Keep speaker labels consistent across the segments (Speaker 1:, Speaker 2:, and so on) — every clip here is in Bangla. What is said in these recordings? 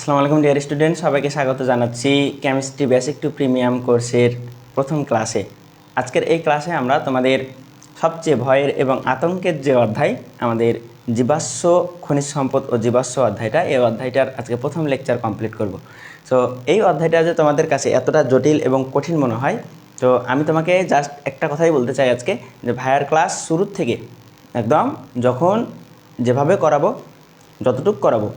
Speaker 1: আসসালামু আলাইকুম ডিয়ার স্টুডেন্ট, সবাইকে স্বাগত জানাচ্ছি কেমিস্ট্রি বেসিক টু প্রিমিয়াম কোর্সের প্রথম ক্লাসে। আজকের এই ক্লাসে আমরা তোমাদের সবচেয়ে ভয়ের এবং আতঙ্কের যে অধ্যায়, আমাদের জীবাশ্ম খনিজ সম্পদ ও জীবাশ্ম অধ্যায়টা, এই অধ্যায়টার আজকে প্রথম লেকচার কমপ্লিট করব। সো এই অধ্যায়টা যে তোমাদের কাছে এতটা জটিল এবং কঠিন মনে হয়, তো আমি তোমাকে জাস্ট একটা কথাই বলতে চাই আজকে, যে ভাইয়ার ক্লাস শুরুর থেকে একদম যখন যেভাবে করাবো, যতটুকু করাবো,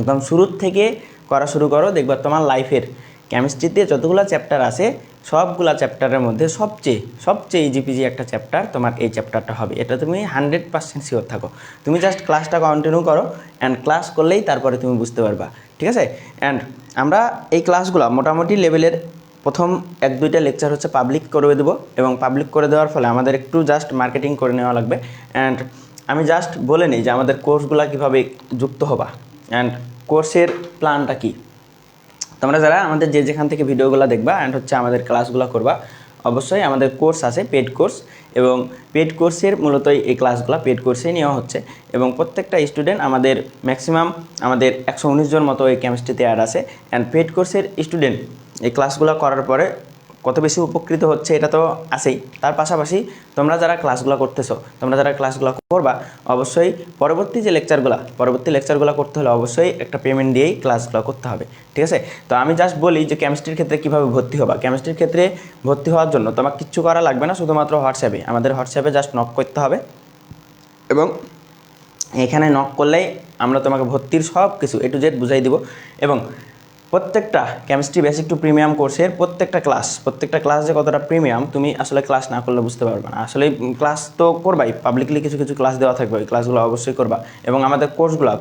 Speaker 1: একদম শুরুর থেকে করা শুরু করো, দেখবা তোমার লাইফের কেমিস্ট্রিতে যতগুলো চ্যাপ্টার আছে সবগুলা চ্যাপ্টারের মধ্যে সবচেয়ে ইজিপিজি একটা চ্যাপ্টার তোমার এই চ্যাপ্টারটা হবে। এটা তুমি 100% শিওর থাকো। তুমি জাস্ট ক্লাসটা কন্টিনিউ করো, অ্যান্ড ক্লাস করলেই তারপরে তুমি বুঝতে পারবা, ঠিক আছে? অ্যান্ড আমরা এই ক্লাসগুলো মোটামুটি লেভেলের প্রথম 1-2টা লেকচার হচ্ছে পাবলিক করে দেবো, এবং পাবলিক করে দেওয়ার ফলে আমাদের একটু জাস্ট মার্কেটিং করে নেওয়া লাগবে। অ্যান্ড আমি জাস্ট বলে নিই যে আমাদের কোর্সগুলো কীভাবে যুক্ত হবা, অ্যান্ড কোর্সের প্ল্যানটা কি। তোমরা যারা আমাদের যেখান থেকে ভিডিওগুলো দেখবা অ্যান্ড হচ্ছে আমাদের ক্লাসগুলো করবা, অবশ্যই আমাদের কোর্স আছে, পেড কোর্স, এবং পেড কোর্সের মূলতই এই ক্লাসগুলো পেড কোর্সেই নেওয়া হচ্ছে। এবং প্রত্যেকটা স্টুডেন্ট আমাদের ম্যাক্সিমাম আমাদের 119 জন মতো এই কেমিস্ট্রিতে অ্যাড আছে। অ্যান্ড পেড কোর্সের স্টুডেন্ট এই ক্লাসগুলো করার পরে কত বেশি উপকৃত হচ্ছে এটা তো আছেই, তার পাশাপাশি তোমরা যারা ক্লাসগুলো করতেছো, তোমরা যারা ক্লাসগুলো করবা, অবশ্যই পরবর্তী লেকচারগুলো করতে হলে অবশ্যই একটা পেমেন্ট দিয়েই ক্লাসগুলো করতে হবে, ঠিক আছে? তো আমি জাস্ট বলি যে কেমিস্ট্রির ক্ষেত্রে কীভাবে ভর্তি হবা। কেমিস্ট্রির ক্ষেত্রে ভর্তি হওয়ার জন্য তোমার কিচ্ছু করা লাগবে না, শুধুমাত্র আমাদের হোয়াটসঅ্যাপে জাস্ট নক করতে হবে, এবং এখানে নক করলেই আমরা তোমাকে ভর্তির সব কিছু A to Z বুঝাই দিব। এবং প্রত্যেকটা কেমিস্ট্রি বেসিক টু প্রিমিয়াম কোর্সের প্রত্যেকটা ক্লাস যে কতটা প্রিমিয়াম, তুমি আসলে ক্লাস না করলে বুঝতে পারবে না। আসলে ক্লাস তো করবাই, পাবলিকলি কিছু কিছু ক্লাস দেওয়া থাকবে, ওই ক্লাসগুলো অবশ্যই করবা। এবং আমাদের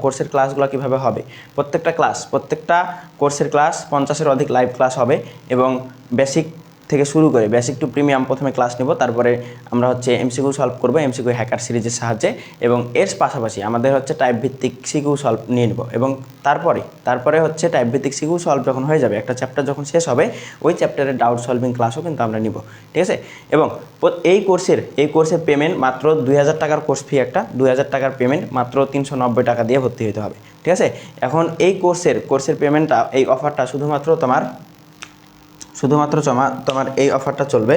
Speaker 1: কোর্সের ক্লাসগুলো কীভাবে হবে, প্রত্যেকটা কোর্সের ক্লাস 50-এর অধিক লাইভ ক্লাস হবে, এবং বেসিক থেকে শুরু করে বেসিক টু প্রিমিয়াম প্রথমে ক্লাস নেব, তারপরে আমরা হচ্ছে MCQ সলভ করব MCQ হ্যাকার সিরিজের সাহায্যে, এবং এর পাশাপাশি আমাদের হচ্ছে টাইপ ভিত্তিক সিকিউ সলভ নিয়ে নেব। এবং তারপরে হচ্ছে টাইপ ভিত্তিক সিকিউ সলভ যখন হয়ে যাবে, একটা চ্যাপ্টার যখন শেষ হবে, ওই চ্যাপ্টারের ডাউট সলভিং ক্লাসও কিন্তু আমরা নিব, ঠিক আছে? এবং এই কোর্সের পেমেন্ট মাত্র 2000 টাকার কোর্স ফি, একটা 2000 টাকার পেমেন্ট, মাত্র 390 টাকা দিয়ে ভর্তি হতে হবে, ঠিক আছে? এখন এই কোর্সের পেমেন্টটা, এই অফারটা শুধুমাত্র তোমার এই অফারটা চলবে।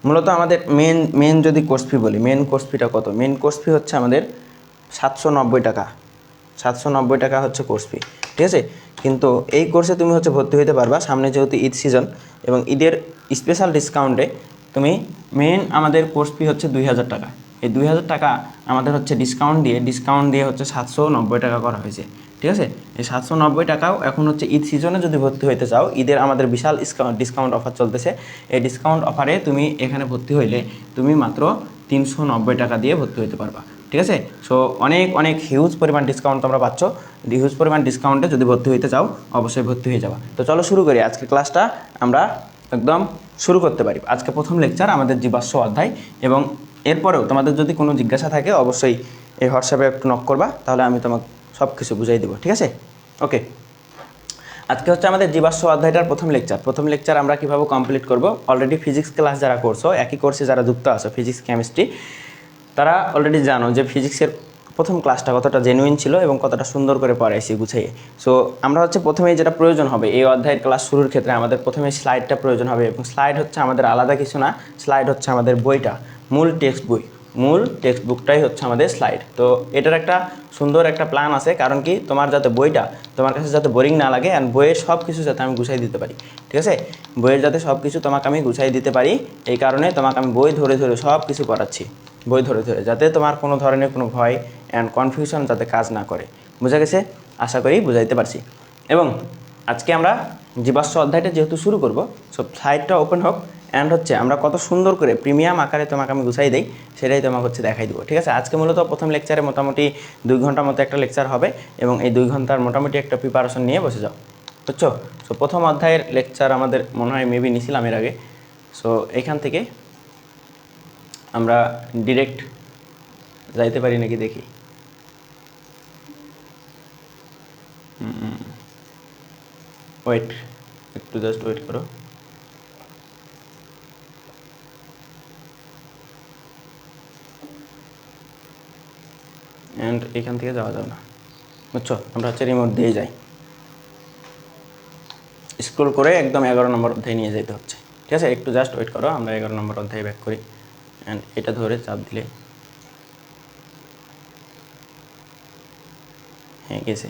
Speaker 1: মূলত আমাদের মেন যদি কোর্স ফি বলি, মেন কোর্স ফিটা কত? মেন কোর্স ফি হচ্ছে আমাদের 790 টাকা। 790 টাকা হচ্ছে কোর্স ফি, ঠিক আছে? কিন্তু এই কোর্সে তুমি হচ্ছে ভর্তি হতে পারবা সামনে, যেহেতু ঈদ সিজন, এবং ঈদের স্পেশাল ডিসকাউন্টে তুমি আমাদের কোর্স ফি হচ্ছে 2000 টাকা। এই 2000 টাকা আমাদের হচ্ছে ডিসকাউন্ট দিয়ে হচ্ছে 790 টাকা করা হয়েছে, ঠিক আছে? এই 790 টাকাও এখন হচ্ছে ঈদ সিজনে যদি ভর্তি হইতে চাও, ঈদের আমাদের বিশাল ডিসকাউন্ট অফার চলতেছে। এই ডিসকাউন্ট অফারে তুমি এখানে ভর্তি হইলে তুমি মাত্র 390 টাকা দিয়ে ভর্তি হইতে পারবা, ঠিক আছে? সো অনেক হিউজ পরিমাণ ডিসকাউন্ট তোমরা পাচ্ছ। হিউজ পরিমাণ ডিসকাউন্টে যদি ভর্তি হইতে চাও, অবশ্যই ভর্তি হয়ে যাবা। তো চলো শুরু করি আজকের ক্লাসটা, আমরা একদম শুরু করতে পারি। আজকে প্রথম লেকচার আমাদের জীবাশ্ম অধ্যায়, এবং এরপরেও তোমাদের যদি কোনো জিজ্ঞাসা থাকে অবশ্যই এই হোয়াটসঅ্যাপে একটু নক করবা, তাহলে আমি তোমাকে সব কিছু বুঝাই দেবো, ঠিক আছে? ওকে, আজকে হচ্ছে আমাদের জীবাশ্ম অধ্যায়টার প্রথম লেকচার আমরা কীভাবে কমপ্লিট করব। অলরেডি ফিজিক্স ক্লাস যারা করছো, একই কোর্সে যারা যুক্ত আছো ফিজিক্স কেমিস্ট্রি, তারা অলরেডি জানো যে ফিজিক্সের প্রথম ক্লাসটা কতটা জেনুইন ছিল এবং কতটা সুন্দর করে পড়াইছি গুছিয়ে। সো আমরা হচ্ছে প্রথমেই যেটা প্রয়োজন হবে এই অধ্যায়ের ক্লাস শুরুর ক্ষেত্রে, আমাদের প্রথমে স্লাইডটা প্রয়োজন হবে। এবং স্লাইড হচ্ছে আমাদের আলাদা কিছু না, স্লাইড হচ্ছে আমাদের বইটা, মূল টেক্সট বুকটাই হচ্ছে আমাদের স্লাইড। তো এটার একটা সুন্দর একটা প্ল্যান আছে, কারণ কি তোমার যাতে বইটা তোমার কাছে যাতে বোরিং না লাগে, অ্যান্ড বইয়ের সব কিছু যাতে আমি গুছাই দিতে পারি, ঠিক আছে? বইয়ের যাতে সব কিছু তোমাকে আমি গুছাই দিতে পারি, এই কারণে তোমাকে আমি বই ধরে সব কিছু করাচ্ছি, বই ধরে যাতে তোমার কোনো ধরনের কোনো ভয় অ্যান্ড কনফিউশন যাতে কাজ না করে। বুঝা গেছে? আশা করি বুঝাইতে পারছি। এবং আজকে আমরা জীবাশ্ম অধ্যায়টা যেহেতু শুরু করব, সব স্লাইডটা ওপেন হোক, অ্যান্ড হচ্ছে আমরা কত সুন্দর করে প্রিমিয়াম আকারে তোমাকে আমি গুছাই দিই, সেটাই তোমাকে হচ্ছে দেখাই দেবো, ঠিক আছে? আজকে মূলত প্রথম লেকচারে মোটামুটি 2 ঘন্টার মতো একটা লেকচার হবে, এবং এই 2 ঘন্টার মোটামুটি একটা প্রিপারেশন নিয়ে বসে যাও, বুঝছো? সো প্রথম অধ্যায়ের লেকচার আমাদের মনে হয় মেবি নিছিলাম এর আগে। সো এখান থেকে আমরা ডিরেক্ট যাইতে পারি নাকি দেখি। ওয়েট, একটু জাস্ট ওয়েট করো। অ্যান্ড এখান থেকে যাওয়া যাবে না, বুঝছো? আমরা হচ্ছে রিমোট দিয়ে যাই। স্ক্রল করে একদম 11 নম্বর অধ্যায়ে নিয়ে যেতে হচ্ছে। ঠিক আছে, একটু জাস্ট ওয়েট করো, আমরা 11 নম্বর অধ্যায়ে ব্যাক করি। অ্যান্ড এটা ধরে চাপ দিলে হ্যাঁ গেছে।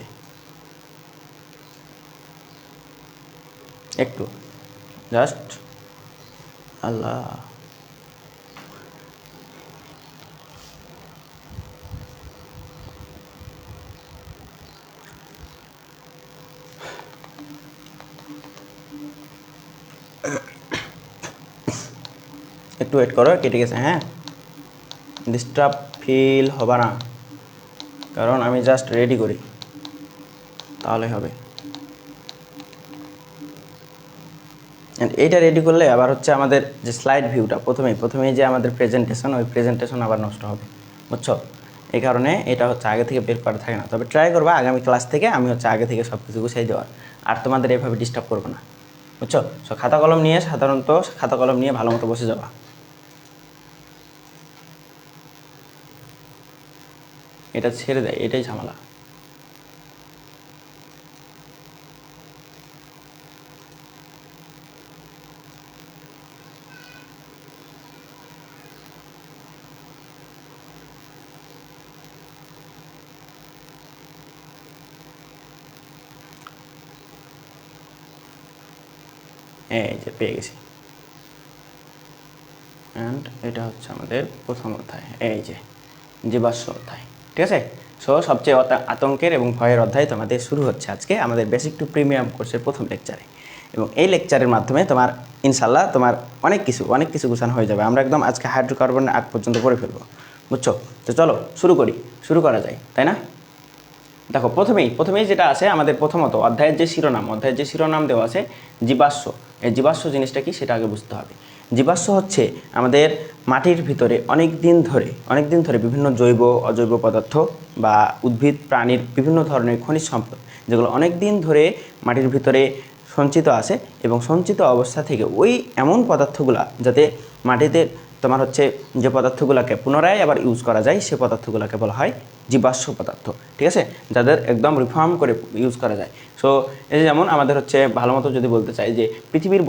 Speaker 1: একটু জাস্ট আল্লাহ, একটু ওয়েট করো, কেটে গেছে। হ্যাঁ, ডিস্টার্ব ফিল হবে না, কারণ আমি জাস্ট রেডি করি, তাহলে হবে। এইটা রেডি করলে আবার হচ্ছে আমাদের যে স্লাইড ভিউটা প্রথমেই যে আমাদের প্রেজেন্টেশন, ওই প্রেজেন্টেশন আবার নষ্ট হবে, বুঝছো? এই কারণে এটা হচ্ছে আগে থেকে বের করা থাকে না। তবে ট্রাই করবা আগামী ক্লাস থেকে আমি হচ্ছে আগে থেকে সব কিছু গুছিয়ে দেওয়ার, আর তোমাদের এইভাবে ডিস্টার্ব করবো না, বুঝছো? সো খাতা কলম নিয়ে, সাধারণত খাতা কলম নিয়ে ভালো মতো বসে যাবা। এটা ছেড়ে দেয়, এটাই ঝামেলা। এই যে পেয়ে গেছি। অ্যান্ড এটা হচ্ছে আমাদের প্রথম অধ্যায়, এই যে জীবাশ্ম অধ্যায়। ঠিক আছে, সো সবচেয়ে আতঙ্কের এবং ভয়ের অধ্যায় তোমাদের শুরু হচ্ছে আজকে আমাদের বেসিক টু প্রিমিয়াম কোর্সের প্রথম লেকচারে। এবং এই লেকচারের মাধ্যমে তোমার ইনশাল্লাহ তোমার অনেক কিছু গুছানো হয়ে যাবে। আমরা একদম আজকে হাইড্রোকার্বনের আগ পর্যন্ত পড়ে ফেলবো, বুঝছো? তো চলো শুরু করা যায়, তাই না? দেখো, প্রথমেই যেটা আছে আমাদের, প্রথমত অধ্যায়ের যে শিরোনাম দেওয়া আছে জীবাশ্ম। এই জীবাশ্ম জিনিসটা কি সেটা আগে বুঝতে হবে। জীবাশ্ম হচ্ছে আমাদের মাটির ভিতরে অনেক দিন ধরে বিভিন্ন জৈব অজৈব পদার্থ বা উদ্ভিদ প্রাণীর বিভিন্ন ধরনের খনিজ সম্পদ, যেগুলো অনেক দিন ধরে মাটির ভিতরে সঞ্চিত আছে, এবং সঞ্চিত অবস্থা থেকে ওই এমন পদার্থগুলা যাতে মাটিতে তোমার হচ্ছে যে পদার্থগুলোকে পুনরায় আবার ইউজ করা যায়, সে পদার্থগুলোকে বলা হয় জীবাশ্ম পদার্থ। ঠিক আছে, যাদের একদম রিফর্ম করে ইউজ করা যায়। সো এই যেমন আমাদের হচ্ছে ভালো মতো যদি বলতে চাই যে পৃথিবীর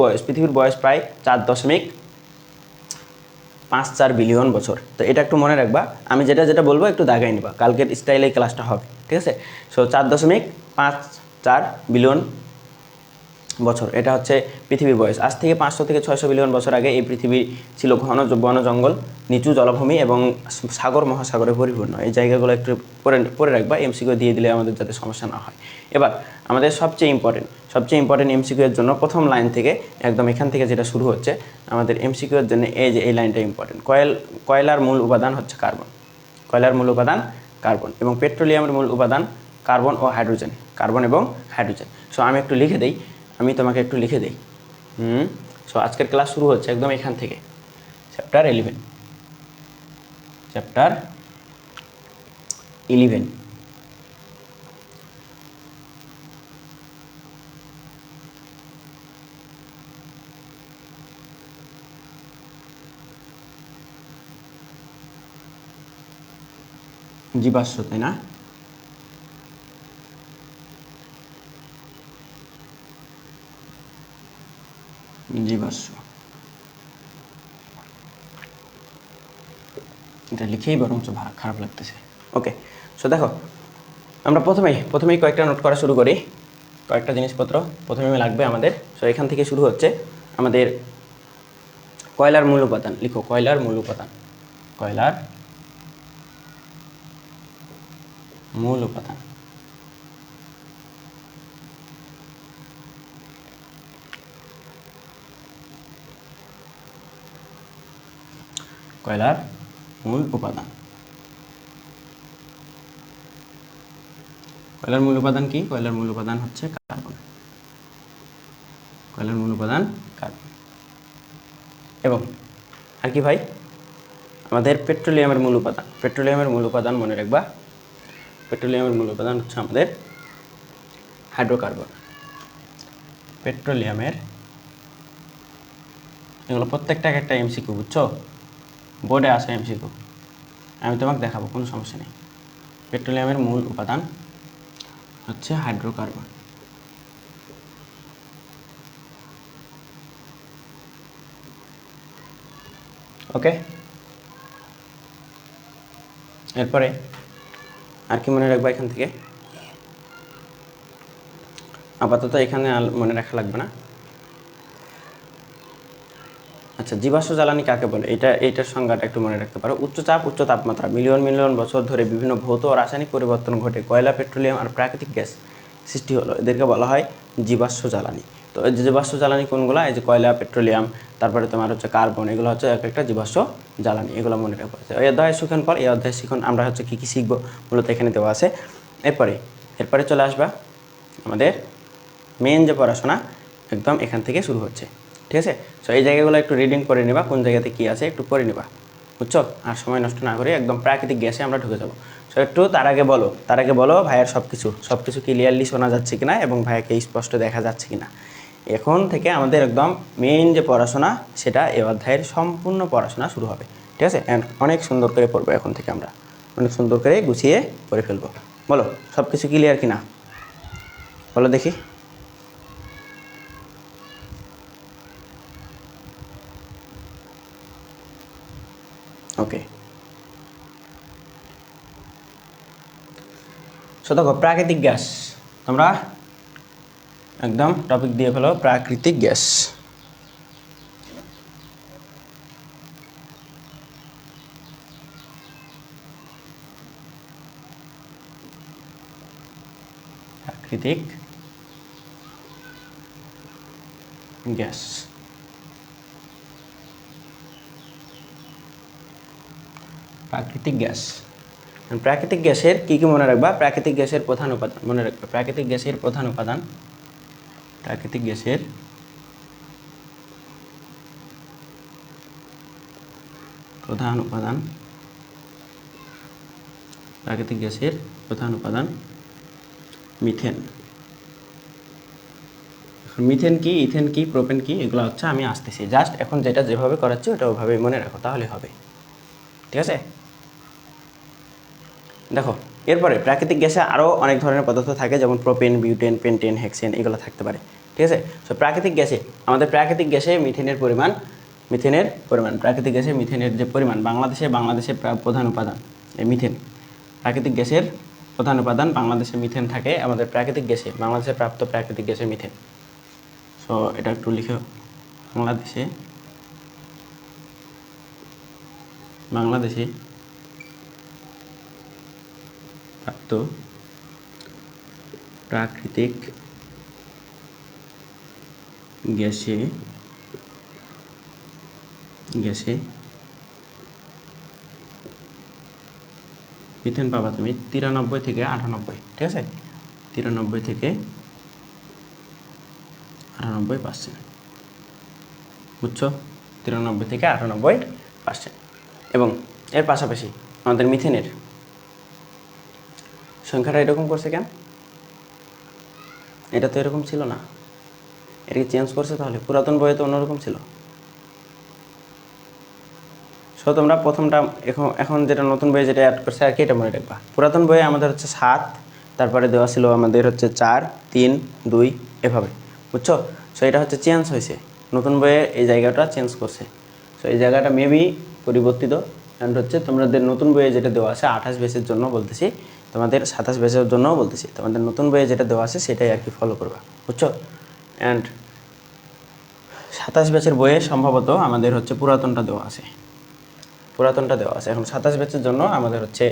Speaker 1: বয়স প্রায় 4.54 বিলিয়ন বছর। তো এটা একটু মনে রাখবা, আমি যেটা বলবো একটু দাগাই নিবা, কালকের স্টাইলে ক্লাসটা হবে। ঠিক আছে, সো 4.54 বিলিয়ন বছর, এটা হচ্ছে পৃথিবীর বয়স। আজ থেকে 500 থেকে 600 বিলিয়ন বছর আগে এই পৃথিবী ছিল ঘন বন জঙ্গল, নিচু জলভূমি এবং সাগর মহাসাগরে পরিপূর্ণ। এই জায়গাগুলো একটু পরে রাখবা, এমসিকিউ দিয়ে দিলে আমাদের যাতে সমস্যা না হয়। এবার আমাদের সবচেয়ে ইম্পর্টেন্ট এমসিকিউ এর জন্য প্রথম লাইন থেকে একদম এখান থেকে যেটা শুরু হচ্ছে আমাদের এমসিকিউ এর জন্য, এই লাইনটা ইম্পর্টেন্ট। কয়লার মূল উপাদান হচ্ছে কার্বন। কয়লার মূল উপাদান কার্বন, এবং পেট্রোলিয়ামের মূল উপাদান কার্বন এবং হাইড্রোজেন। সো আমি তোমাকে একটু লিখে দিই। সো আজকের ক্লাস শুরু হচ্ছে একদম এখান থেকে, চ্যাপ্টার 11। জীবাশ্ম, তাই না? জীবাশ্ম, এটা লিখেই বরঞ্চ খারাপ লাগতেছে। ওকে, সো দেখো, আমরা প্রথমেই কয়েকটা নোট করা শুরু করি। কয়েকটা জিনিসপত্র প্রথমে লাগবে আমাদের। সো এখান থেকে শুরু হচ্ছে আমাদের কয়লার মূল উপাদান। লিখো কয়লার মূল উপাদান। কয়লার মূল উপাদান। কয়লার মূল উপাদান। কয়লার মূল উপাদান কি? কয়লার মূল উপাদান হচ্ছে কার্বন। কয়লার মূল উপাদান কার্বন। এবং আর কি ভাই? আমাদের পেট্রোলিয়ামের মূল উপাদান মনে রাখবা। পেট্রোলিয়ামের মূল উপাদান হচ্ছে আমাদের হাইড্রোকার্বন। পেট্রোলিয়ামের, এগুলো প্রত্যেকটা একটা এমসিকিউ, বুঝছো? বোর্ডে আসে এমসিকিউ, আমি তোমাকে দেখাবো, কোনো সমস্যা নেই। পেট্রোলিয়ামের মূল উপাদান হচ্ছে হাইড্রোকার্বন। ওকে, এরপরে আর কি মনে রাখবা এখান থেকে? আপাতত এখানে মনে রাখা লাগবে না। আচ্ছা, জীবাশ্ম জ্বালানি কাকে বলে? এইটার সংজ্ঞাটা একটু মনে রাখতে পারো। উচ্চ চাপ, উচ্চ তাপমাত্রা, মিলিয়ন মিলিয়ন বছর ধরে বিভিন্ন ভৌত ও রাসায়নিক পরিবর্তন ঘটে কয়লা, পেট্রোলিয়াম আর প্রাকৃতিক গ্যাস সৃষ্টি হলো, এদেরকে বলা হয় জীবাশ্ম জ্বালানি। তো এই যে জীবাশ্ম জ্বালানি কোনগুলো? এই যে কয়লা, পেট্রোলিয়াম, তারপরে তোমার হচ্ছে কার্বন, এগুলো হচ্ছে এক একটা জীবাশ্ম জ্বালানি, এগুলো মনে রাখবো। এই অধ্যায় শিখন পর এই অধ্যায় শিখন আমরা হচ্ছে কী কী শিখবো মূলত এখানে দেওয়া আছে। এরপরে চলে আসবা আমাদের মেন যে পড়াশোনা, একদম এখান থেকে শুরু হচ্ছে, ঠিক আছে? সো এই জায়গাগুলো একটু রিডিং করে নেবা, কোন জায়গাতে কী আছে একটু পড়ে নেবা, বুঝছো? আর সময় নষ্ট না করে একদম প্রাকৃতিক গ্যাসে আমরা ঢুকে যাবো। সো একটু তার আগে বলো ভাইয়ের সব কিছু ক্লিয়ারলি শোনা যাচ্ছে কিনা এবং ভাইয়াকে স্পষ্ট দেখা যাচ্ছে কিনা। এখন থেকে আমাদের একদম মেইন যে পড়াশোনা, সেটা এই অধ্যায়ের সম্পূর্ণ পড়াশোনা শুরু হবে, ঠিক আছে? অ্যান্ড অনেক সুন্দর করে পড়বো, এখন থেকে আমরা অনেক সুন্দর করে গুছিয়ে পড়ে ফেলবো। বলো সব কিছু ক্লিয়ার কিনা, বলো দেখি। ওকে, সো দেখো প্রাকৃতিক গ্যাস, তোমরা একদম টপিক দিয়ে ফেলো প্রাকৃতিক গ্যাস। প্রাকৃতিক গ্যাস, প্রাকৃতিক গ্যাস। প্রাকৃতিক গ্যাসের কী কী মনে রাখবা? প্রাকৃতিক গ্যাসের প্রধান উপাদান মনে রাখবে। প্রাকৃতিক গ্যাসের প্রধান উপাদান, প্রাকৃতিক গ্যাসের প্রধান উপাদান, প্রাকৃতিক গ্যাসের প্রধান উপাদান মিথেন। মিথেন কি, ইথেন কি, প্রোপেন কি, এগুলো হচ্ছে আমি আসতেছি, জাস্ট এখন যেটা যেভাবে করাচ্ছি ওটা ওভাবেই মনে রাখো, তাহলে হবে, ঠিক আছে? দেখো এরপরে প্রাকৃতিক গ্যাসে আরও অনেক ধরনের পদার্থ থাকে, যেমন প্রোপেন, বিউটেন, পেন্টেন, হেক্সেন, এগুলো থাকতে পারে, ঠিক আছে? সো প্রাকৃতিক গ্যাসে প্রাকৃতিক গ্যাসে মিথেনের পরিমাণ, প্রাকৃতিক গ্যাসে মিথেনের যে পরিমাণ, বাংলাদেশে প্রধান উপাদান এই মিথেন। প্রাকৃতিক গ্যাসের প্রধান উপাদান বাংলাদেশে মিথেন থাকে, আমাদের প্রাকৃতিক গ্যাসে, বাংলাদেশে প্রাপ্ত প্রাকৃতিক গ্যাসে মিথেন। সো এটা একটু লিখো, বাংলাদেশে প্রাপ্ত প্রাকৃতিক গ্যাসে মিথেন পাবা তুমি 93 থেকে 98, ঠিক আছে? 93 থেকে 98%, বুঝছো? 93 থেকে 98%। এবং এর পাশাপাশি আমাদের মিথেনের সংখ্যাটা এরকম করছে কেন? এটা তো এরকম ছিল না, এটাকে চেঞ্জ করছে, তাহলে পুরাতন বইয়ে তো অন্যরকম ছিল। সো তোমরা প্রথমটা এখন যেটা নতুন বইয়ে যেটা অ্যাড করছে আর কি, এটা মনে রাখবা। পুরাতন বইয়ে আমাদের হচ্ছে 7, তারপরে দেওয়া ছিল আমাদের হচ্ছে 4, 3, 2 এভাবে, বুঝছো? সো এটা হচ্ছে চেঞ্জ হয়েছে, নতুন বইয়ে এই জায়গাটা চেঞ্জ করছে। সো এই জায়গাটা মেবি পরিবর্তিত, অ্যান্ড হচ্ছে তোমাদের নতুন বইয়ে যেটা দেওয়া আছে 28 ব্যাচের জন্য বলতেছি, তোমাদের 27 ব্যাচের জন্যও বলতেছি, তোমাদের নতুন বইয়ে যেটা দেওয়া আছে সেটাই আর কি ফলো করবা, বুঝছো? অ্যান্ড 27 ব্যাচের বইয়ে সম্ভবত আমাদের হচ্ছে পুরাতনটা দেওয়া আছে। এখন 27 ব্যাচের জন্য আমাদের হচ্ছে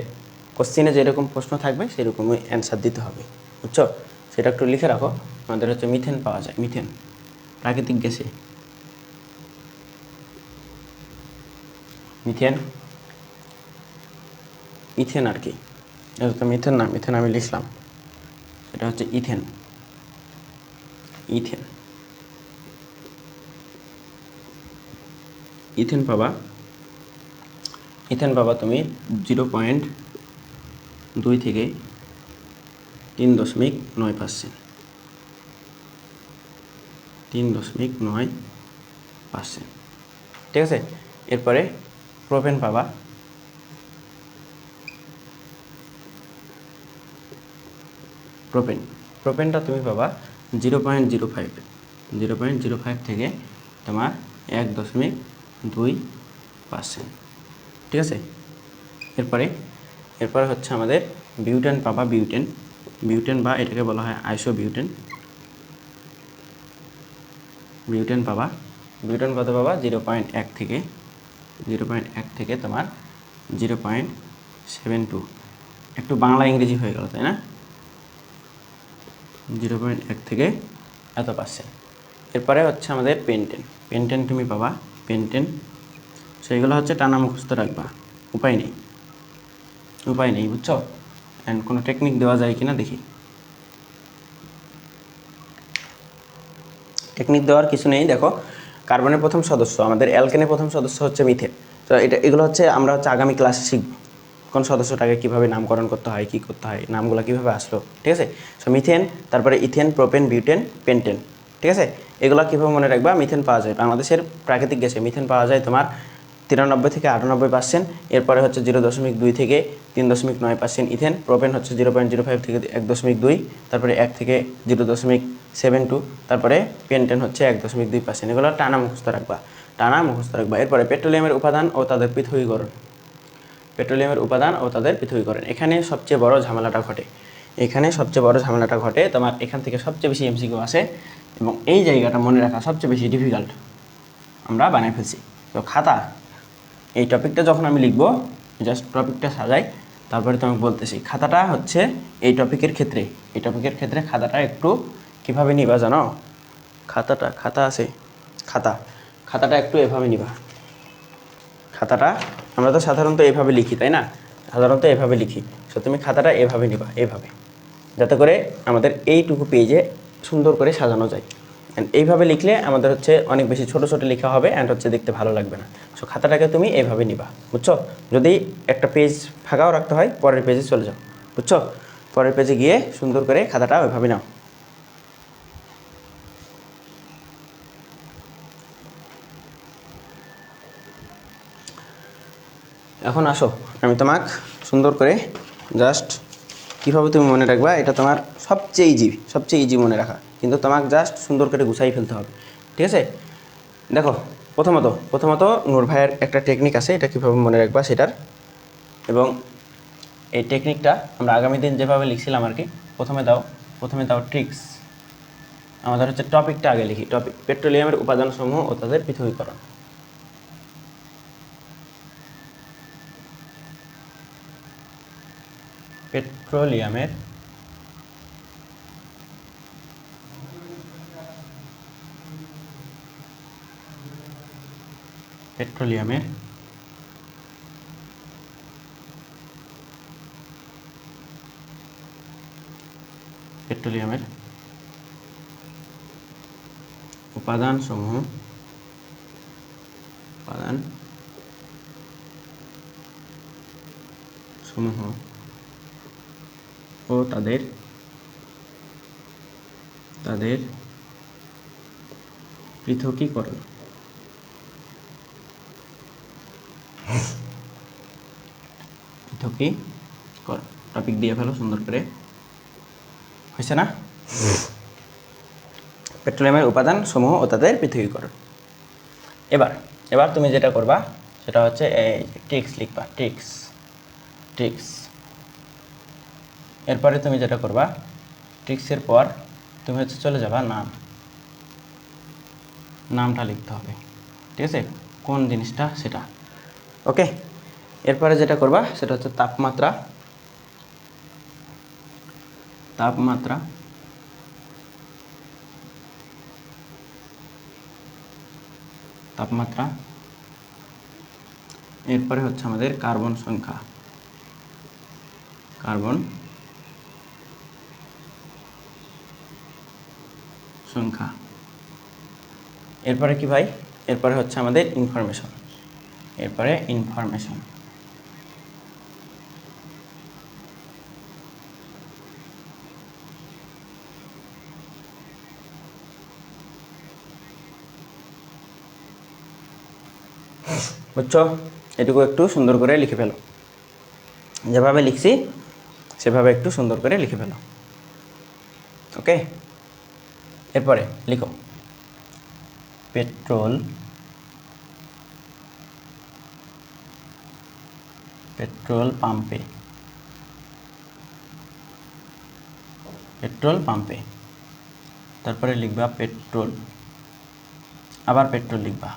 Speaker 1: কোশ্চিনে যেরকম প্রশ্ন থাকবে সেরকমই অ্যান্সার দিতে হবে, বুঝছো? সেটা একটু লিখে রাখো। আমাদের হচ্ছে মিথেন পাওয়া যায়, মিথেন প্রাকৃতিক গ্যাসে, ইথেন আর কি, এটা তো মিথেন না, মিথেন আমি লিখলাম, এটা হচ্ছে ইথেন পাবা তুমি 0.2 থেকে 3.9%, 3.9%, ঠিক আছে? এরপরে প্রোপেন পাবা, প্রোপেনটা তুমি পাবা 0.05 থেকে তোমার 1.2 পার্সেন্ট। ঠিক আছে, এরপরে হচ্ছে আমাদের বিউটেন পাবা। বিউটেন বা এটাকে বলা হয় আইসোবিউটেন। বিউটেন পাবা। বিউটেন কত পাবা? 0.1 থেকে তোমার 0.72। একটু বাংলা ইংরেজি হয়ে গেল, তাই না? 0.1 থেকে এত পার্সেন্ট। এরপরে হচ্ছে আমাদের পেন্টেন তুমি পাবা। পেন্টেন সেইগুলো হচ্ছে টানা মুখস্থ রাখবা, উপায় নেই, বুঝছো? অ্যান্ড কোনো টেকনিক দেওয়া যায় কিনা দেখি। টেকনিক দেওয়ার কিছু নেই। দেখো, কার্বনের প্রথম সদস্য, আমাদের অ্যালকেনের প্রথম সদস্য হচ্ছে মিথেন। তো এগুলো হচ্ছে আমরা আগামী ক্লাসে শিখব কোন সদস্যটাকে কীভাবে নামকরণ করতে হয়, কী করতে হয়, নামগুলো কীভাবে আসলো। ঠিক আছে, সো মিথেন, তারপরে ইথেন, প্রোপেন, বিউটেন, পেন্টেন। ঠিক আছে, এগুলো কীভাবে মনে রাখবা? মিথেন পাওয়া যায় বাংলাদেশের প্রাকৃতিক গ্যাসে, মিথেন পাওয়া যায় তোমার 93 থেকে 98%। এরপরে হচ্ছে 0.2 থেকে 3.9% ইথেন। প্রোপেন হচ্ছে 0.05 থেকে 1.2। তারপরে 1 থেকে 0.72। তারপরে পেন্টেন হচ্ছে 1.2%। এগুলো টানা মুখস্থ রাখবা। এরপরে পেট্রোলিয়ামের উপাদান ও তাদের পৃথকীকরণ। এখানে সবচেয়ে বড় ঝামেলাটা ঘটে। তোমার এখান থেকে সবচেয়ে বেশি এমসিকিউ আসে এবং এই জায়গাটা মনে রাখা সবচেয়ে বেশি ডিফিকাল্ট আমরা বানিয়ে ফেলছি। তো খাতা, এই টপিকটা যখন আমি লিখব, জাস্ট টপিকটা সাজাই, তারপরে তোমাকে বলতেছি খাতাটা হচ্ছে এই টপিকের ক্ষেত্রে খাতাটা একটু কীভাবে নিবা জানো? খাতাটা একটু এভাবে নিবা। খাতাটা আমরা তো সাধারণত এভাবে লিখি, তাই না? সো তুমি খাতাটা এভাবে নিবা, যাতে করে আমাদের এইটুকু পেজে সুন্দর করে সাজানো যায়। অ্যান্ড এইভাবে লিখলে আমাদের হচ্ছে অনেক বেশি ছোট লেখা হবে অ্যান্ড হচ্ছে দেখতে ভালো লাগবে না। সো খাতাটাকে তুমি এইভাবে নিবা, বুঝছো? যদি একটা পেজ ফাঁকাও রাখতে হয়, পরের পেজে চলে যাও, বুঝছো? পরের পেজে গিয়ে সুন্দর করে খাতাটা ওইভাবে নাও। এখন আসো, আমি তোমাকে সুন্দর করে জাস্ট কীভাবে তুমি মনে রাখবা, এটা তোমার সবচেয়ে ইজি মনে রাখা, কিন্তু তোমাকে জাস্ট সুন্দর করে গুছাই ফেলতে হবে। ঠিক আছে, দেখো, প্রথমত নূর ভাইয়ের একটা টেকনিক আছে, এটা কীভাবে মনে রাখবা সেটার। এবং এই টেকনিকটা আমরা আগামী দিন যেভাবে লিখছিলাম আর কি, প্রথমে দাও ট্রিক্স। আমাদের হচ্ছে টপিকটা আগে লিখি। টপিক পেট্রোলিয়ামের উপাদানসমূহ ও তাদের পৃথকীকরণ। পেট্রোলিয়ামের উপাদানসমূহ ও তাদের পৃথকীকরণ। টপিক দিয়ে ফেলো সুন্দর করে, হয়েছে না? পেট্রোলিয়ামের উপাদান সমূহ ও তাদের পৃথকীকরণ। এবার তুমি যেটা করবা সেটা হচ্ছে এই ট্রিক্স লিখবা। ট্রিক্স। এরপরে তুমি যেটা করবা, ট্রিক্সের পর তুমি হচ্ছে চলে যাবা নামটা লিখতে হবে। ঠিক আছে, কোন জিনিসটা সেটা। ওকে, এরপরে যেটা করবা সেটা হচ্ছে তাপমাত্রা। এরপরে হচ্ছে আমাদের কার্বন সংখ্যা। এরপরে কি ভাই? এরপরে হচ্ছে আমাদের ইনফরমেশন। বুঝছো? এটুকু একটু সুন্দর করে লিখে ফেলো, যেভাবে লিখছি সেভাবে একটু সুন্দর করে লিখে ফেলো। ওকে, এরপরে লিখো পেট্রোল পেট্রোল পাম্পে, পেট্রোল পাম্পে। তারপরে লিখবা পেট্রোল, আবার পেট্রোল লিখবা,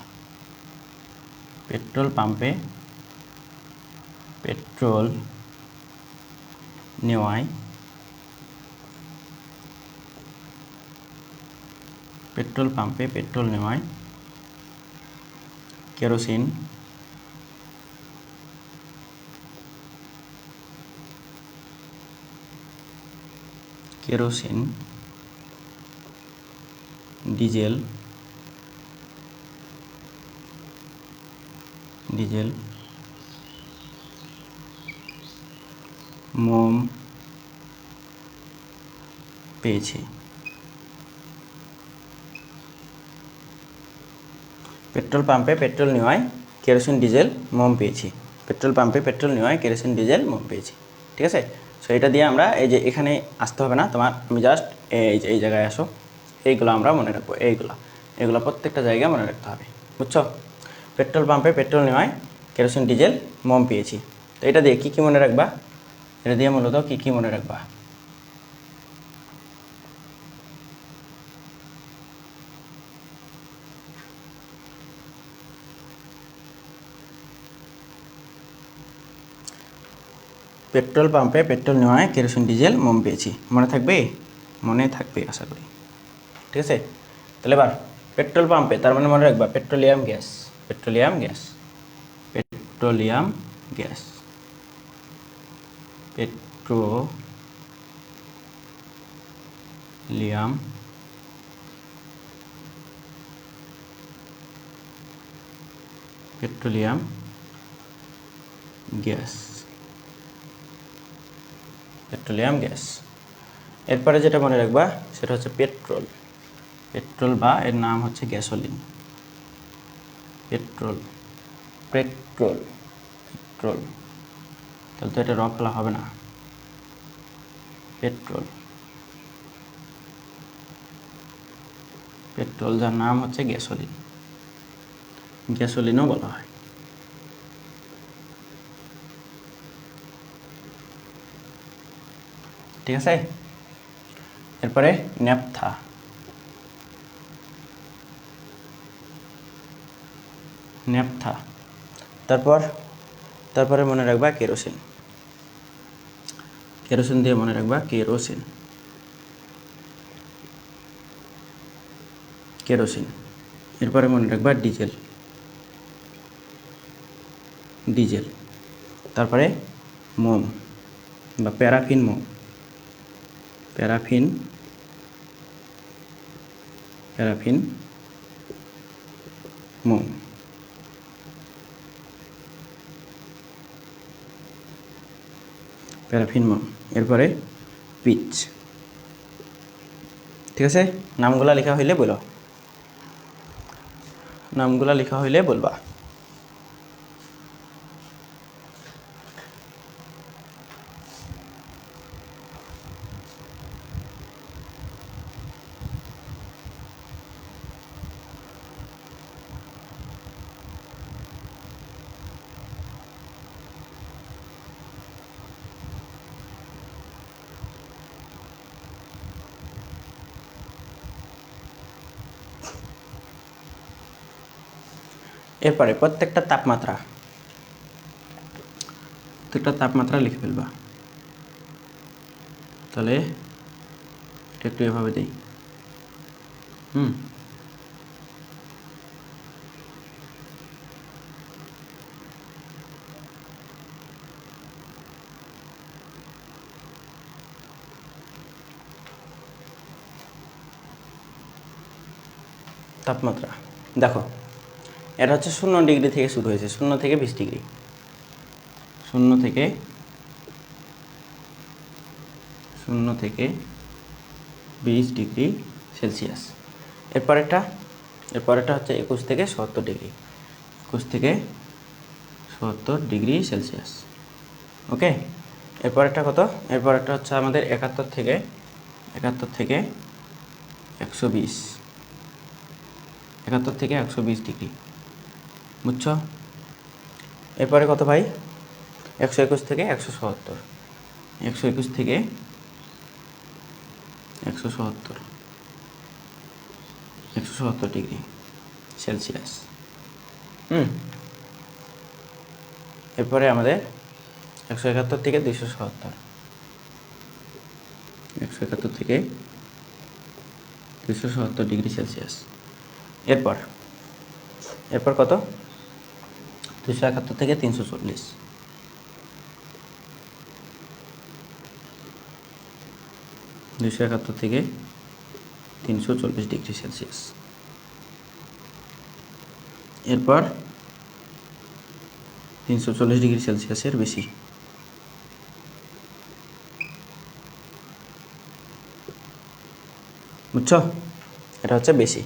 Speaker 1: পেট্রোল পাম্পে পেট্রোল নেওয়ায়, পেট্রোল পাম্পে পেট্রোল নেওয়ায় কেরোসিন কেরোসিন ডিজেল ডিজেল মোম পেয়েছে। পেট্রোল পাম্পে পেট্রোল নেওয়ায় কেরোসিন ডিজেল মোম পেয়েছি, পেট্রোল পাম্পে পেট্রোল নেওয়ায় কেরোসিন ডিজেল মোম পেয়েছি। ঠিক আছে, সো এটা দিয়ে আমরা এই যে এখানে আসতে হবে না তোমার, আমি জাস্ট এই জায়গায় আসো, এইগুলো আমরা মনে রাখবো, এগুলো প্রত্যেকটা জায়গায় মনে রাখতে হবে, বুঝছো? পেট্রোল পাম্পে পেট্রোল নেওয়ায় কেরোসিন ডিজেল মোম পেয়েছি। তো এটা দিয়ে কী কী মনে রাখবা, এটা দিয়ে মূলত কী কী মনে রাখবা? পেট্রোল পাম্পে পেট্রোল নেওয়ায় কেরোসিন ডিজেল মোম পেয়েছি, মনে থাকবে? মনে থাকবে আশা করি। ঠিক আছে, তাহলে এবার পেট্রোল পাম্পে তার মানে মনে রাখবা petroleum gas, petroleum gas, petroleum gas, petroleum petroleum gas, petroleum gas. এরপরে যেটা মনে রাখবা সেটা হচ্ছে পেট্রোল, পেট্রোল বা এর নাম হচ্ছে গ্যাসোলিন, পেট্রোল, পেট্রোল, পেট্রোল, তাহলে তো এটা র ফেলা হবে না, পেট্রোল, পেট্রোল যার নাম হচ্ছে গ্যাসোলিন, গ্যাসোলিনও বলা হয়। ঠিক আছে, এরপরে ন্যাপথা, ন্যাপথা। তারপরে মনে রাখবা কেরোসিন, কেরোসিন দিয়ে মনে রাখবা কেরোসিন, কেরোসিন। এরপরে মনে রাখবা ডিজেল, ডিজেল। তারপরে মোম বা প্যারাফিন মোম, প্যারাফিন, প্যারাফিন মোম। প্যারাফিন মোম। এরপরে পিচ। ঠিক আছে, নামগুলা লেখা হইলে বলো, নামগুলা লেখা হইলে বলবা। এরপরে প্রত্যেকটা তাপমাত্রা লিখে ফেলবা। তাহলে এটা একটু এভাবে দিই, তাপমাত্রা দেখো, এটা হচ্ছে 0 ডিগ্রি থেকে শুরু হয়েছে, 0 থেকে 20 ডিগ্রি, 0 থেকে 20 ডিগ্রি সেলসিয়াস। এরপরেরটা হচ্ছে 21 থেকে 70 ডিগ্রি, 21 থেকে 70 ডিগ্রি সেলসিয়াস। ওকে, এরপরেরটা কত? এরপরেরটা হচ্ছে আমাদের 71 থেকে 120, 71 থেকে 120 ডিগ্রি, বুঝছো? এরপরে কত ভাই? 121 থেকে 177, 121 থেকে 177, 177 ডিগ্রি সেলসিয়াস। এরপরে আমাদের 171 থেকে 277, 171 থেকে 277 ডিগ্রি সেলসিয়াস। এরপর কত? 271 থেকে 340, 271 থেকে 340 ডিগ্রি সেলসিয়াস। এরপর 340 ডিগ্রি সেলসিয়াসের বেশি। বুঝছো? এটা হচ্ছে বেশি।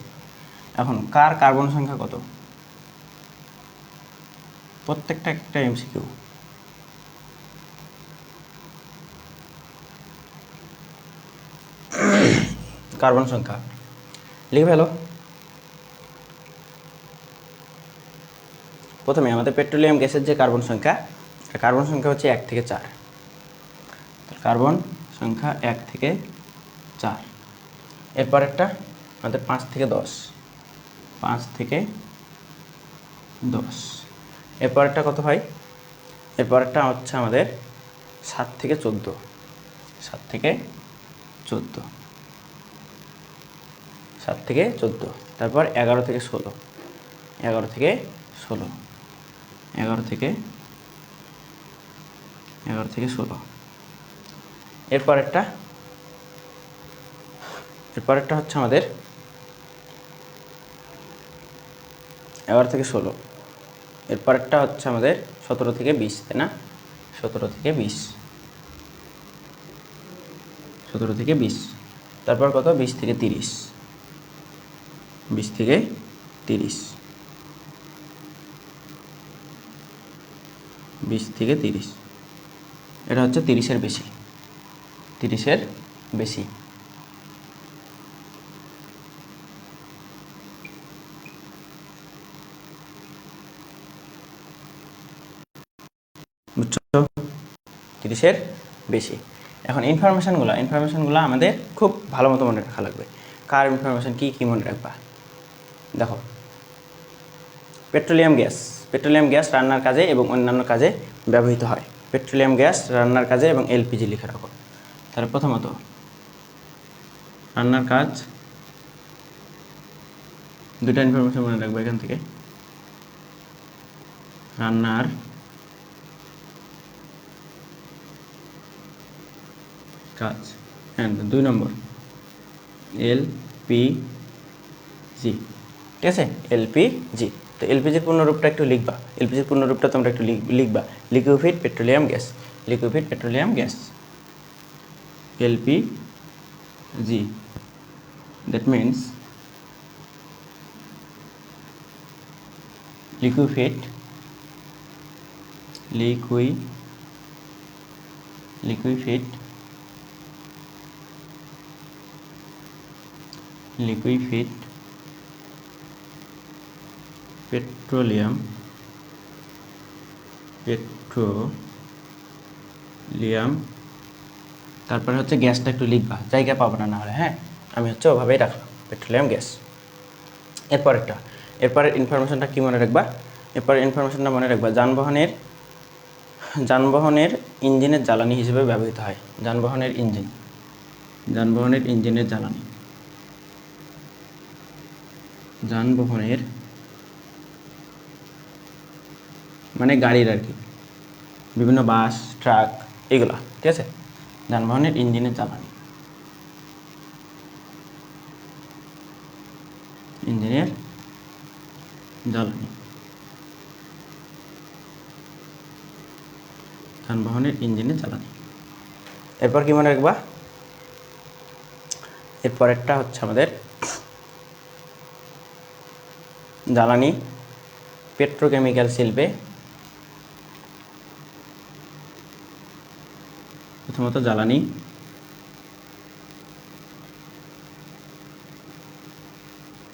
Speaker 1: এখন কার কার্বন সংখ্যা কত? প্রত্যেকটা একটা এমসিকিউ। কার্বন সংখ্যা লিখে ফেলো। প্রথমে আমাদের পেট্রোলিয়াম গ্যাসের যে কার্বন সংখ্যা হচ্ছে 1 থেকে 4। কার্বন সংখ্যা 1 থেকে 4। এরপরেরটা আমাদের 5 থেকে 10, 5 থেকে 10। এরপরেরটা কত হয়? এরপরেরটা হচ্ছে আমাদের 7 থেকে 14, 7 থেকে 14, 7 থেকে 14। তারপর 11 থেকে 16, 11 থেকে 16, 11 থেকে 16। এরপরেরটা হচ্ছে আমাদের 11 থেকে 16। এরপরেরটা হচ্ছে আমাদের 17 থেকে 20, তাই না? 17 থেকে 20, 17 থেকে 20। তারপর কত? 20 থেকে 30, 20 থেকে 30, 20 থেকে 30। এটা হচ্ছে 30-এর বেশি, 30-এর বেশি। বুঝছো? 30-এর বেশি। এখন ইনফরমেশনগুলো আমাদের খুব ভালো মতো মনে রাখা লাগবে। কার ইনফরমেশন কী মনে রাখবা? দেখো, পেট্রোলিয়াম গ্যাস রান্নার কাজে এবং অন্যান্য কাজে ব্যবহৃত হয়। পেট্রোলিয়াম গ্যাস রান্নার কাজে এবং এলপিজি লিখে রাখো। তাহলে প্রথমত রান্নার কাজ, দুটা ইনফরমেশন মনে রাখবো এখান থেকে। রান্নার কাজ, অ্যান্ড 2 নম্বর এলপিজি। ঠিক আছে, এলপিজি। তো এলপিজির পূর্ণরূপটা একটু লিখবা। এলপিজির পূর্ণরূপটা তোমরা একটু লিখবা। Liquefied petroleum gas, liquefied petroleum gas, LPG. That means liquefied petroleum তারপরে হচ্ছে গ্যাসটা একটু লিখবা, জায়গা পাবো না হলে। হ্যাঁ, আমি হচ্ছে ওভাবেই রাখলাম, পেট্রোলিয়াম গ্যাস। এরপরের ইনফরমেশনটা কি মনে রাখবা? এরপরের ইনফরমেশনটা মনে রাখবা, যানবাহনের ইঞ্জিনের জ্বালানি হিসেবে ব্যবহৃত হয়। যানবাহনের ইঞ্জিনের জ্বালানি, যানবাহনের মানে গাড়ির আর কি, বিভিন্ন বাস, ট্রাক, এগুলা। ঠিক আছে, যানবাহনের ইঞ্জিনের জ্বালানি, ইঞ্জিনের জ্বালানি, যানবাহনের ইঞ্জিনের জ্বালানি। এরপর কি মনে রাখবা? এরপরেরটা হচ্ছে আমাদের জ্বালানি পেট্রোকেমিক্যাল শিল্পে, প্রথমত জ্বালানি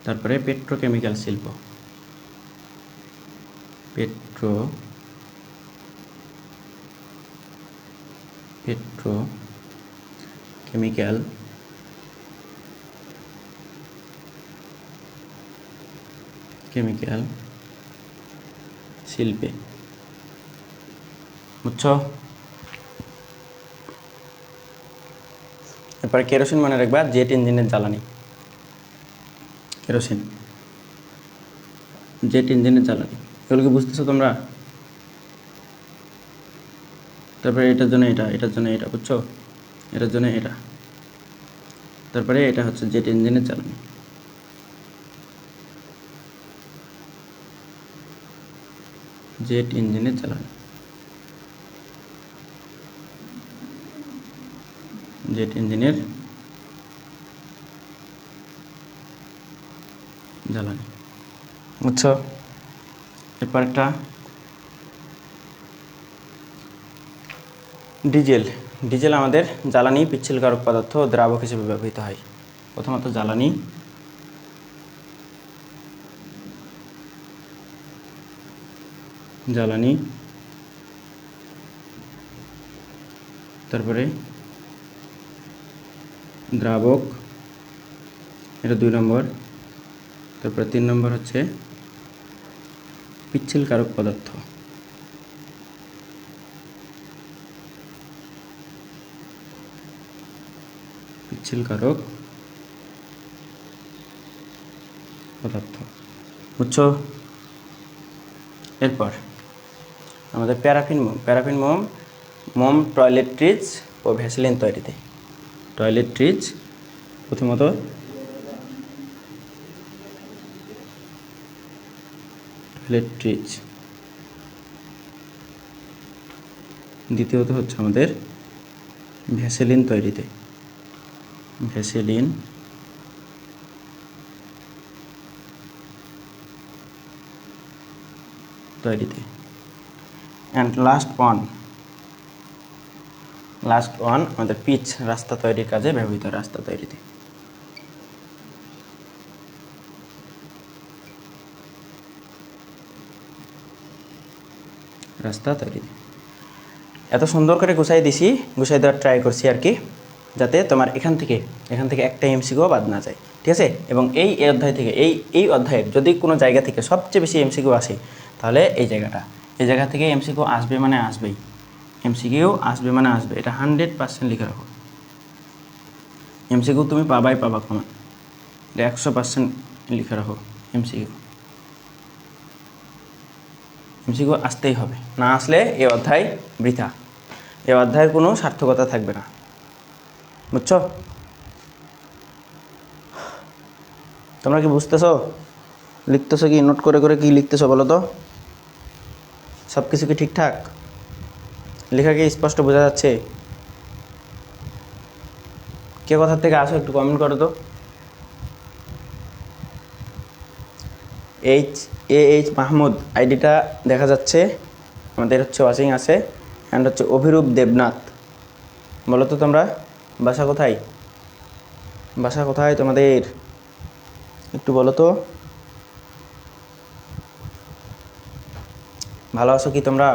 Speaker 1: তারপরে পেট্রোকেমিক্যাল শিল্প, পেট্রোকেমিক্যাল শিল্পে। বুঝছো? এরপরে কেরোসিন মনে রাখবা, জেট ইঞ্জিনের জ্বালানি। কেরোসিন জেট ইঞ্জিনের জ্বালানি, এগুলো কি বুঝতেছো তোমরা? তারপরে এটার জন্য এটা, এটার জন্য এটা, বুঝছো? এটার জন্য এটা, তারপরে এটা হচ্ছে জেট ইঞ্জিনের জ্বালানি। জেট ইঞ্জিনের জ্বালানি, জেট ইঞ্জিনের জ্বালানি। বুঝছো? এরপর একটা ডিজেল। ডিজেল আমাদের জ্বালানি, পিচ্ছিলকারক পদার্থ ও দ্রাবক হিসেবে ব্যবহৃত হয়। প্রথমত জ্বালানি, তারপরে দ্রাবক, এটা 2 নম্বর। তারপরে 3 নম্বর হচ্ছে পিচ্ছিলকারক পদার্থ। পিচ্ছিলকারক পদার্থ, বুঝছো? এরপর আমাদের প্যারাফিন মোম। প্যারাফিন মোম টয়লেট্রিজ ও ভ্যাসলিন তৈরিতে। টয়লেট্রিজ, প্রথমত টয়লেট্রিজ, দ্বিতীয়ত হচ্ছে আমাদের ভ্যাসলিন তৈরিতে। ভ্যাসলিন তৈরিতে। অ্যান্ড লাস্ট ওয়ান আমাদের পিচ, রাস্তা তৈরির কাজে ব্যবহৃত, রাস্তা তৈরিতে। রাস্তা তৈরিতে। এত সুন্দর করে গুছাই দেওয়ার ট্রাই করছি আর কি, যাতে তোমার এখান থেকে একটা এমসিকিউ বাদ না যায়, ঠিক আছে? এবং এই অধ্যায় থেকে এই অধ্যায়ের যদি কোনো জায়গা থেকে সবচেয়ে বেশি এমসিকিউ আসে, তাহলে এই জায়গা থেকে এমসিকিউ আসবে মানে আসবেই। এমসিকিউ আসবে মানে আসবে, এটা 100% লিখে রাখো। এমসিকিউ তুমি পাবা কমন, এটা 100% লিখে রাখো। এমসিকিউ আসতেই হবে, না আসলে এই অধ্যায় বৃথা, এই অধ্যায়ের কোনো সার্থকতা থাকবে না। বুঝছো? তোমরা কি বুঝতেছো? লিখতেছো কি? নোট করে করে কি লিখতেছো বলো তো? সব কিছু কি ঠিকঠাক? লেখা কি স্পষ্ট বোঝা যাচ্ছে? কে কোথা থেকে আসো একটু কমেন্ট করো তো। এইচ মাহমুদ আইডিটা দেখা যাচ্ছে, আমাদের হচ্ছে ওয়াচিং আছে। অ্যান্ড হচ্ছে অভিরূপ দেবনাথ। বলো তো তোমরা বাসা কোথায় তোমাদের? একটু বলো তো। ভালো আছো কি তোমরা?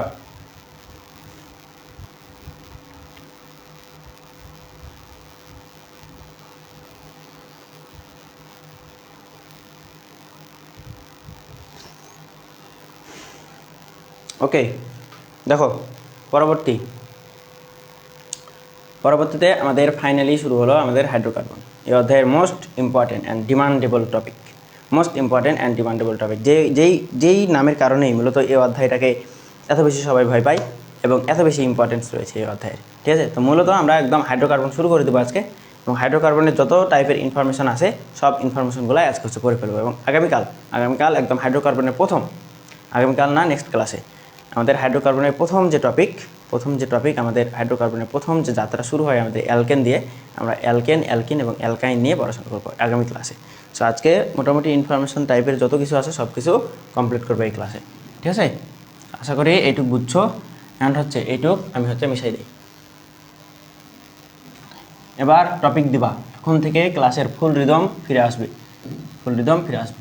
Speaker 1: ওকে, দেখো পরবর্তীতে আমাদের ফাইনালি শুরু হলো আমাদের হাইড্রোকার্বন, এই অধ্যায়ের most important and demandable topic. যেই নামের কারণেই মূলত এই অধ্যায়টাকে এত বেশি সবাই ভয় পায় এবং এত বেশি ইম্পর্টেন্স রয়েছে এই অধ্যায়ের, ঠিক আছে? তো মূলত আমরা একদম হাইড্রোকার্বন শুরু করে দেবো আজকে, এবং হাইড্রোকার্বনের যত টাইপের ইনফরমেশন আছে সব ইনফরমেশনগুলো আজকে হচ্ছে করে ফেলবো। এবং আগামীকাল একদম হাইড্রোকার্বনের আগামীকাল না, নেক্সট ক্লাসে আমাদের হাইড্রোকার্বনের প্রথম যে টপিক আমাদের হাইড্রোকার্বনের প্রথম যে যাত্রা শুরু হয় আমাদের অ্যালকেন দিয়ে, আমরা অ্যালকিন এবং অ্যালকাইন নিয়ে পড়াশোনা করবো আগামী ক্লাসে। সো আজকে মোটামুটি ইনফরমেশন টাইপের যত কিছু আছে সব কিছু কমপ্লিট করবো এই ক্লাসে, ঠিক আছে? আশা করি এইটুক বুঝছো। অ্যান্ড হচ্ছে এইটুক আমি মিশাই দিই। এবার টপিক দিবা, এখন থেকে ক্লাসের ফুল রিদম ফিরে আসবে,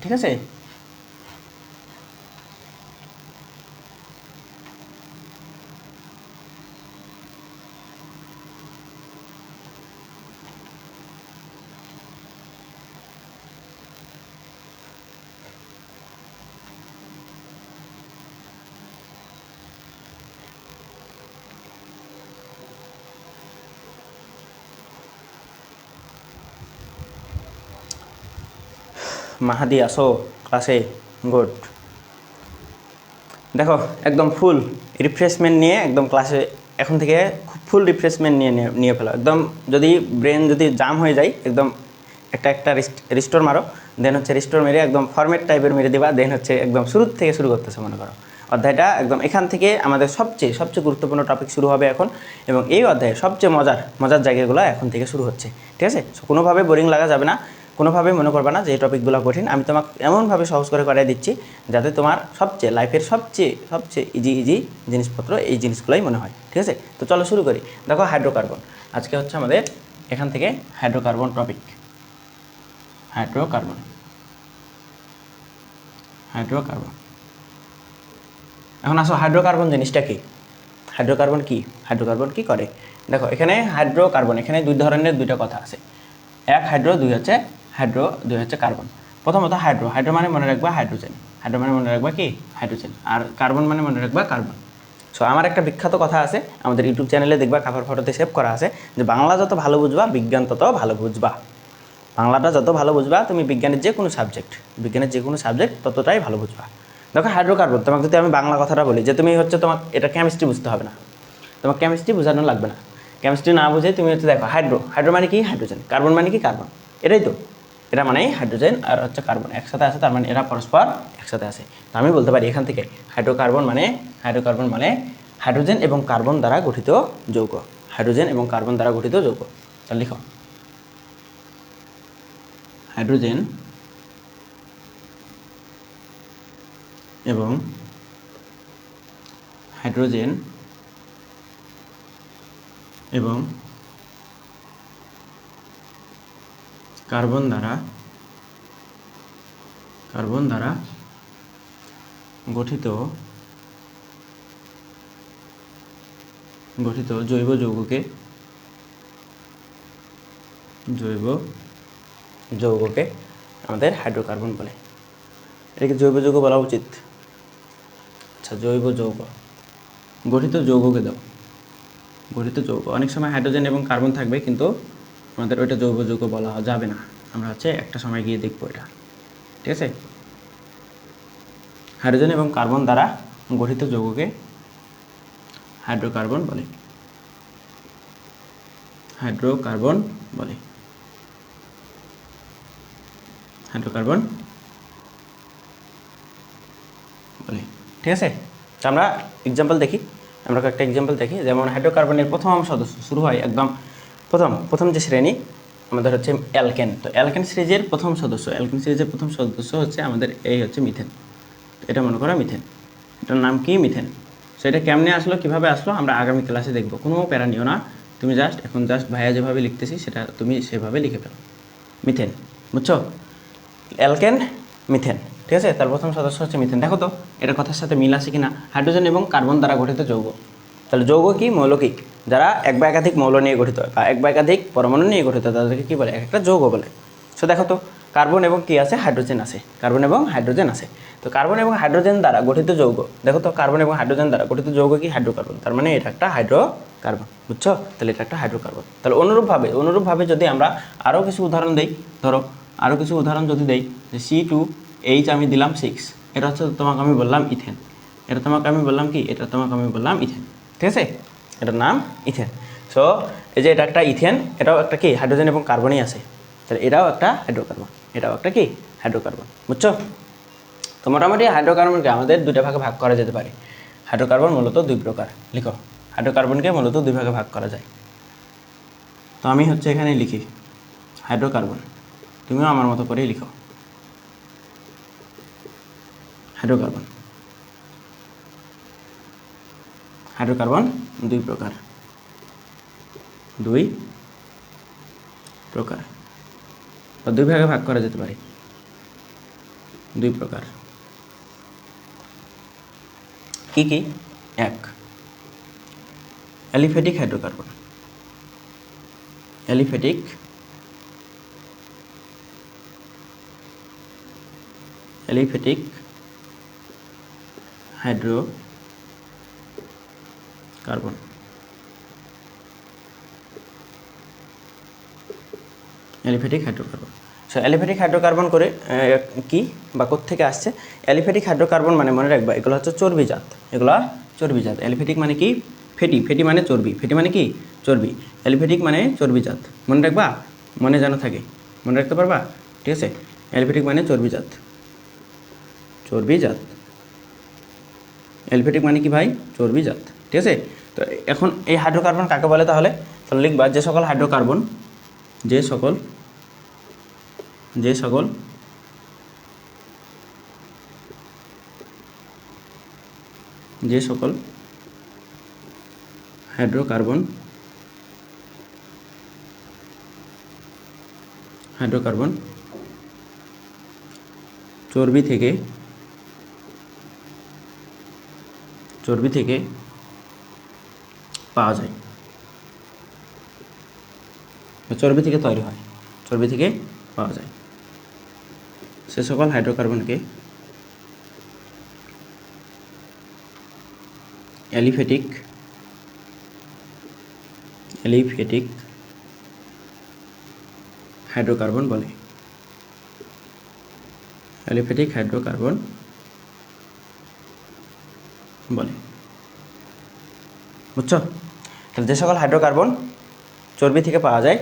Speaker 1: ঠিক আছে? মাহাদি আসো ক্লাসে, গুড। দেখো একদম ফুল রিফ্রেশমেন্ট নিয়ে একদম ক্লাসে এখন থেকে ফুল রিফ্রেশমেন্ট নিয়ে ফেলো একদম। যদি ব্রেন যদি জাম হয়ে যায় একদম একটা একটা রিস্টোর মারো, দেন হচ্ছে রিস্টোর মেরে একদম ফরম্যাট টাইপের মেরে দিবা, দেন হচ্ছে একদম শুরু থেকে শুরু করতেছে মনে করো অধ্যায়টা একদম। এখান থেকে আমাদের সবচেয়ে গুরুত্বপূর্ণ টপিক শুরু হবে এখন, এবং এই অধ্যায়ে সবচেয়ে মজার জায়গাগুলো এখন থেকে শুরু হচ্ছে, ঠিক আছে? সো কোনোভাবে বোরিং লাগা যাবে না, কোনোভাবে মনে করবে না যে এই টপিকগুলো কঠিন। আমি তোমাকে এমনভাবে সহজ করে করাই দিচ্ছি যাতে তোমার লাইফের সবচেয়ে ইজি জিনিসপত্র এই জিনিসগুলোই মনে হয়, ঠিক আছে? তো চলো শুরু করি। দেখো হাইড্রোকার্বন, আজকে হচ্ছে আমাদের এখান থেকে হাইড্রোকার্বন টপিক। হাইড্রোকার্বন এখন আসো, হাইড্রোকার্বন জিনিসটা কি? হাইড্রোকার্বন কি করে? দেখো এখানে হাইড্রোকার্বন, এখানে দুই ধরনের দুইটা কথা আছে, এক হাইড্রো, দুই হচ্ছে কার্বন। প্রথমত হাইড্রো মানে মনে রাখবা হাইড্রোজেন, হাইড্রো মানে মনে রাখবা কি হাইড্রোজেন, আর কার্বন মানে মনে রাখবা কার্বন। সো আমার একটা বিখ্যাত কথা আছে, আমাদের ইউটিউব চ্যানেলে দেখবা কাভার ফটোতে সেভ করা আছে, যে বাংলা যত ভালো বুঝবা বিজ্ঞান তত ভালো বুঝবা। বাংলাটা যত ভালো বুঝবা তুমি বিজ্ঞানের যে কোনো সাবজেক্ট ততটাই ভালো বুঝবা। দেখো হাইড্রোকার্বন, তোমাকে যদি আমি বাংলা কথাটা বলি যে তুমি হচ্ছে তোমার এটা কেমিস্ট্রি বুঝতে হবে না, তোমার কেমিস্ট্রি বোঝানো লাগবে না। কেমিস্ট্রি না বুঝে তুমি হচ্ছে দেখো হাইড্রো মানে কি হাইড্রোজেন, কার্বন মানে কি কার্বন, এটাই তো। এটা মানেই হাইড্রোজেন আর হচ্ছে কার্বন একসাথে আছে, তার মানে এরা পরস্পর একসাথে আছে। তো আমি বলতে পারি এখান থেকে হাইড্রোকার্বন মানে হাইড্রোজেন এবং কার্বন দ্বারা গঠিত যৌগ। হাইড্রোজেন এবং কার্বন দ্বারা গঠিত যৌগ। তাহলে লিখো হাইড্রোজেন এবং কার্বন দ্বারা গঠিত জৈব যৌগকে আমাদের হাইড্রোকার্বন বলে। এটাকে জৈব যৌগ বলা উচিত। আচ্ছা, জৈব যৌগ, গঠিত যৌগকে দাও, গঠিত যৌগ। অনেক সময় হাইড্রোজেন এবং কার্বন থাকবে, কিন্তু আমাদের ওইটা জৈব যৌগ বলা যাবে না, আমরা হচ্ছে একটা সময় গিয়ে দেখবো এটা, ঠিক আছে? হাইড্রোজেন এবং কার্বন দ্বারা গঠিত যৌগকে হাইড্রোকার্বন বলে। হাইড্রোকার্বন বলে। ঠিক আছে? তো আমরা এক্সাম্পল দেখি, আমরা কয়েকটা এক্সাম্পল দেখি। যেমন হাইড্রোকার্বনের প্রথম সদস্য শুরু হয় একদম প্রথম যে শ্রেণী আমাদের হচ্ছে অ্যালকেন। তো অ্যালকেন সিরিজের প্রথম সদস্য হচ্ছে আমাদের এই হচ্ছে মিথেন। এটা মনে করো মিথেন, এটার নাম কি মিথেন। সো এটা কেমনে আসলো, কীভাবে আসলো আমরা আগামী ক্লাসে দেখবো, কোনো প্যারা নিও না। তুমি এখন ভাইয়া যেভাবে লিখতেছি সেটা তুমি সেভাবে লিখে ফেলো। মিথেন, বুঝছো? অ্যালকেন, মিথেন, ঠিক আছে? তার প্রথম সদস্য হচ্ছে মিথেন। দেখো তো এটার কথার সাথে মিল আছে কিনা। হাইড্রোজেন এবং কার্বন দ্বারা গঠিত যৌগ। তাহলে যৌগ কি? মৌলকিক, যারা এক বা একাধিক মৌল নিয়ে গঠিত হয় বা এক বা একাধিক পরমাণু নিয়ে গঠিত, তাদেরকে কী বলে? একটা যৌগ বলে। সো দেখো তো কার্বন এবং কি আছে? হাইড্রোজেন আছে। তো কার্বন এবং হাইড্রোজেন দ্বারা গঠিত যৌগ, দেখো তো কার্বন এবং হাইড্রোজেন দ্বারা গঠিত যৌগ কি? হাইড্রোকার্বন। তার মানে এটা একটা হাইড্রোকার্বন, বুঝছো? তাহলে এটা একটা হাইড্রোকার্বন। তাহলে অনুরূপভাবে যদি আমরা আরও কিছু উদাহরণ দিই, ধরো আরও কিছু উদাহরণ যদি দেই, যে C2H আমি দিলাম 6, এটা হচ্ছে তোমাকে আমি বললাম ইথেন। এটা তোমাকে আমি বললাম ইথেন, ঠিক আছে? এটার নাম ইথেন। সো এই যে এটা একটা ইথেন, এটাও একটা কি? হাইড্রোজেন এবং কার্বনই আছে। তাহলে এটাও একটা হাইড্রোকার্বন, বুঝছো? তো মোটামুটি হাইড্রোকার্বনকে আমাদের দুইটা ভাগে ভাগ করা যেতে পারে। হাইড্রোকার্বন মূলত দুই প্রকার। লিখো, হাইড্রোকার্বনকে মূলত দুই ভাগে ভাগ করা যায়। তো আমি হচ্ছে এখানে লিখি হাইড্রোকার্বন, তুমিও আমার মতো করেই লিখো হাইড্রোকার্বন দুই প্রকার বা দুই ভাগে ভাগ করা যেতে পারে। দুই প্রকার কি কি? এক, aliphatic hydrocarbon. Aliphatic hydrocarbon. Aliphatic hydrocarbon. So aliphatic hydrocarbon করে কি বা কোত্থেকে আসছে? অ্যালিফ্যাটিক হাইড্রোকার্বন মানে মনে রাখবা এগুলো হচ্ছে চর্বিজাত, এগুলো চর্বিজাত। অ্যালিফ্যাটিক মানে কি? ফ্যাটি, ফ্যাটি মানে চর্বি, ফ্যাটি মানে কি? চর্বি। অ্যালিফ্যাটিক মানে চর্বিজাত, মনে রাখবা, মনে যেন থাকে, মনে রাখতে পারবা, ঠিক আছে? অ্যালিফ্যাটিক মানে চর্বিজাত, চর্বিজাত। অ্যালিফ্যাটিক মানে কি ভাই? চর্বিজাত, ঠিক আছে? তো এখন এই হাইড্রোকার্বন কাকে বলে তাহলে? তাহলে লিখবা যে সকল হাইড্রোকার্বন, যে সকল হাইড্রোকার্বন চর্বি থেকে পাওয়া যায়, চর্বি থেকে তৈরি হয়, চর্বি থেকে পাওয়া যায়, সে সকল হাইড্রোকার্বনকে অ্যালিফ্যাটিক হাইড্রোকার্বন বলে, অ্যালিফ্যাটিক হাইড্রোকার্বন বলে। বুঝছো? তাহলে যে সকল হাইড্রোকার্বন চর্বি থেকে পাওয়া যায়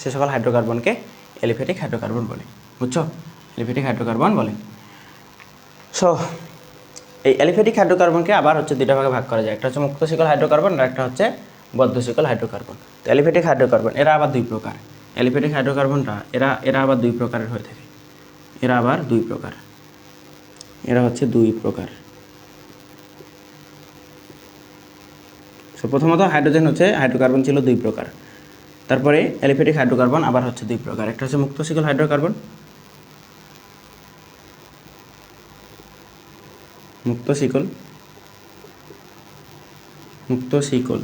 Speaker 1: সে সকল হাইড্রোকার্বনকে অ্যালিফ্যাটিক হাইড্রোকার্বন বলে। বুঝছো? অ্যালিফ্যাটিক হাইড্রোকার্বন বলে। সো এই অ্যালিফ্যাটিক হাইড্রোকার্বনকে আবার হচ্ছে দুইটা ভাগে ভাগ করা যায়, একটা হচ্ছে মুক্ত শিকল হাইড্রোকার্বন আর একটা হচ্ছে বদ্ধ শিকল হাইড্রোকার্বন। তো অ্যালিফ্যাটিক হাইড্রোকার্বন এরা আবার দুই প্রকার। অ্যালিফ্যাটিক হাইড্রোকার্বনটা এরা আবার দুই প্রকারের হয়ে থাকে, এরা হচ্ছে দুই প্রকার। প্রথমত হাইড্রোজেন হচ্ছে হাইড্রোকার্বন ছিল দুই প্রকার, তারপরে অ্যালিফ্যাটিক হাইড্রোকার্বন আবার হচ্ছে দুই প্রকার, একটা হচ্ছে মুক্ত শিকল হাইড্রোকার্বন, মুক্ত শিকল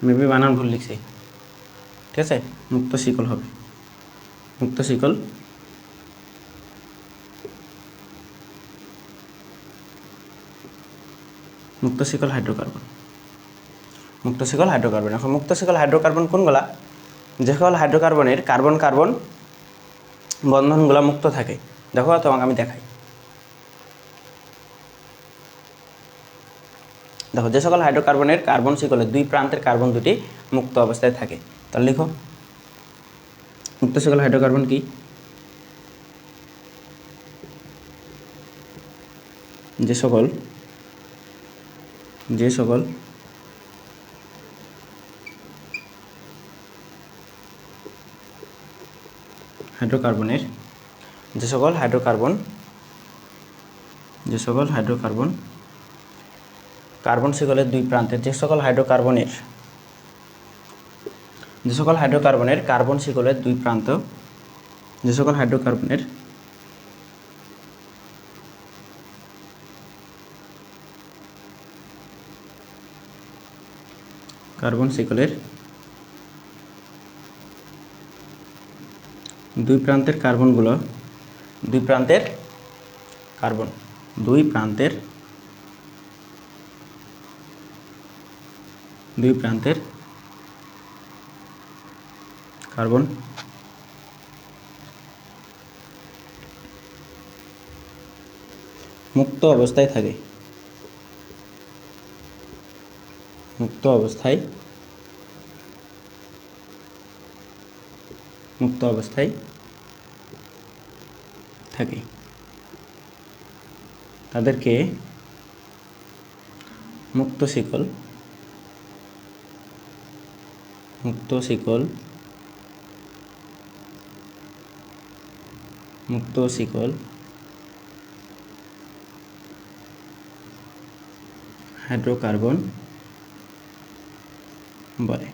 Speaker 1: মেবি বানান ভুল লিখছি, ঠিক আছে? মুক্ত শিকল হবে, মুক্ত শিকল হাইড্রোকার্বন, এখন মুক্ত শিকল হাইড্রোকার্বন কোনগুলা? যে সকল হাইড্রোকার্বনের কার্বন কার্বন বন্ধনগুলো মুক্ত থাকে। দেখো তোমাকে আমি দেখাই, দেখো যে সকল হাইড্রোকার্বনের কার্বন শিকলের দুই প্রান্তের কার্বন দুটি মুক্ত অবস্থায় থাকে। তাহলে লিখো মুক্ত শিকল হাইড্রোকার্বন কি? যে সকল হাইড্রোকার্বন কার্বন শিকলের দুই প্রান্তের যে সকল হাইড্রোকার্বনের কার্বন শিকলের দুই প্রান্ত, যে সকল হাইড্রোকার্বনের কার্বন শিকলের দুই প্রান্তের কার্বনগুলো, দুই প্রান্তের কার্বন মুক্ত অবস্থায় থাকে, তাদেরকে মুক্ত শিকল হাইড্রোকার্বন বলে।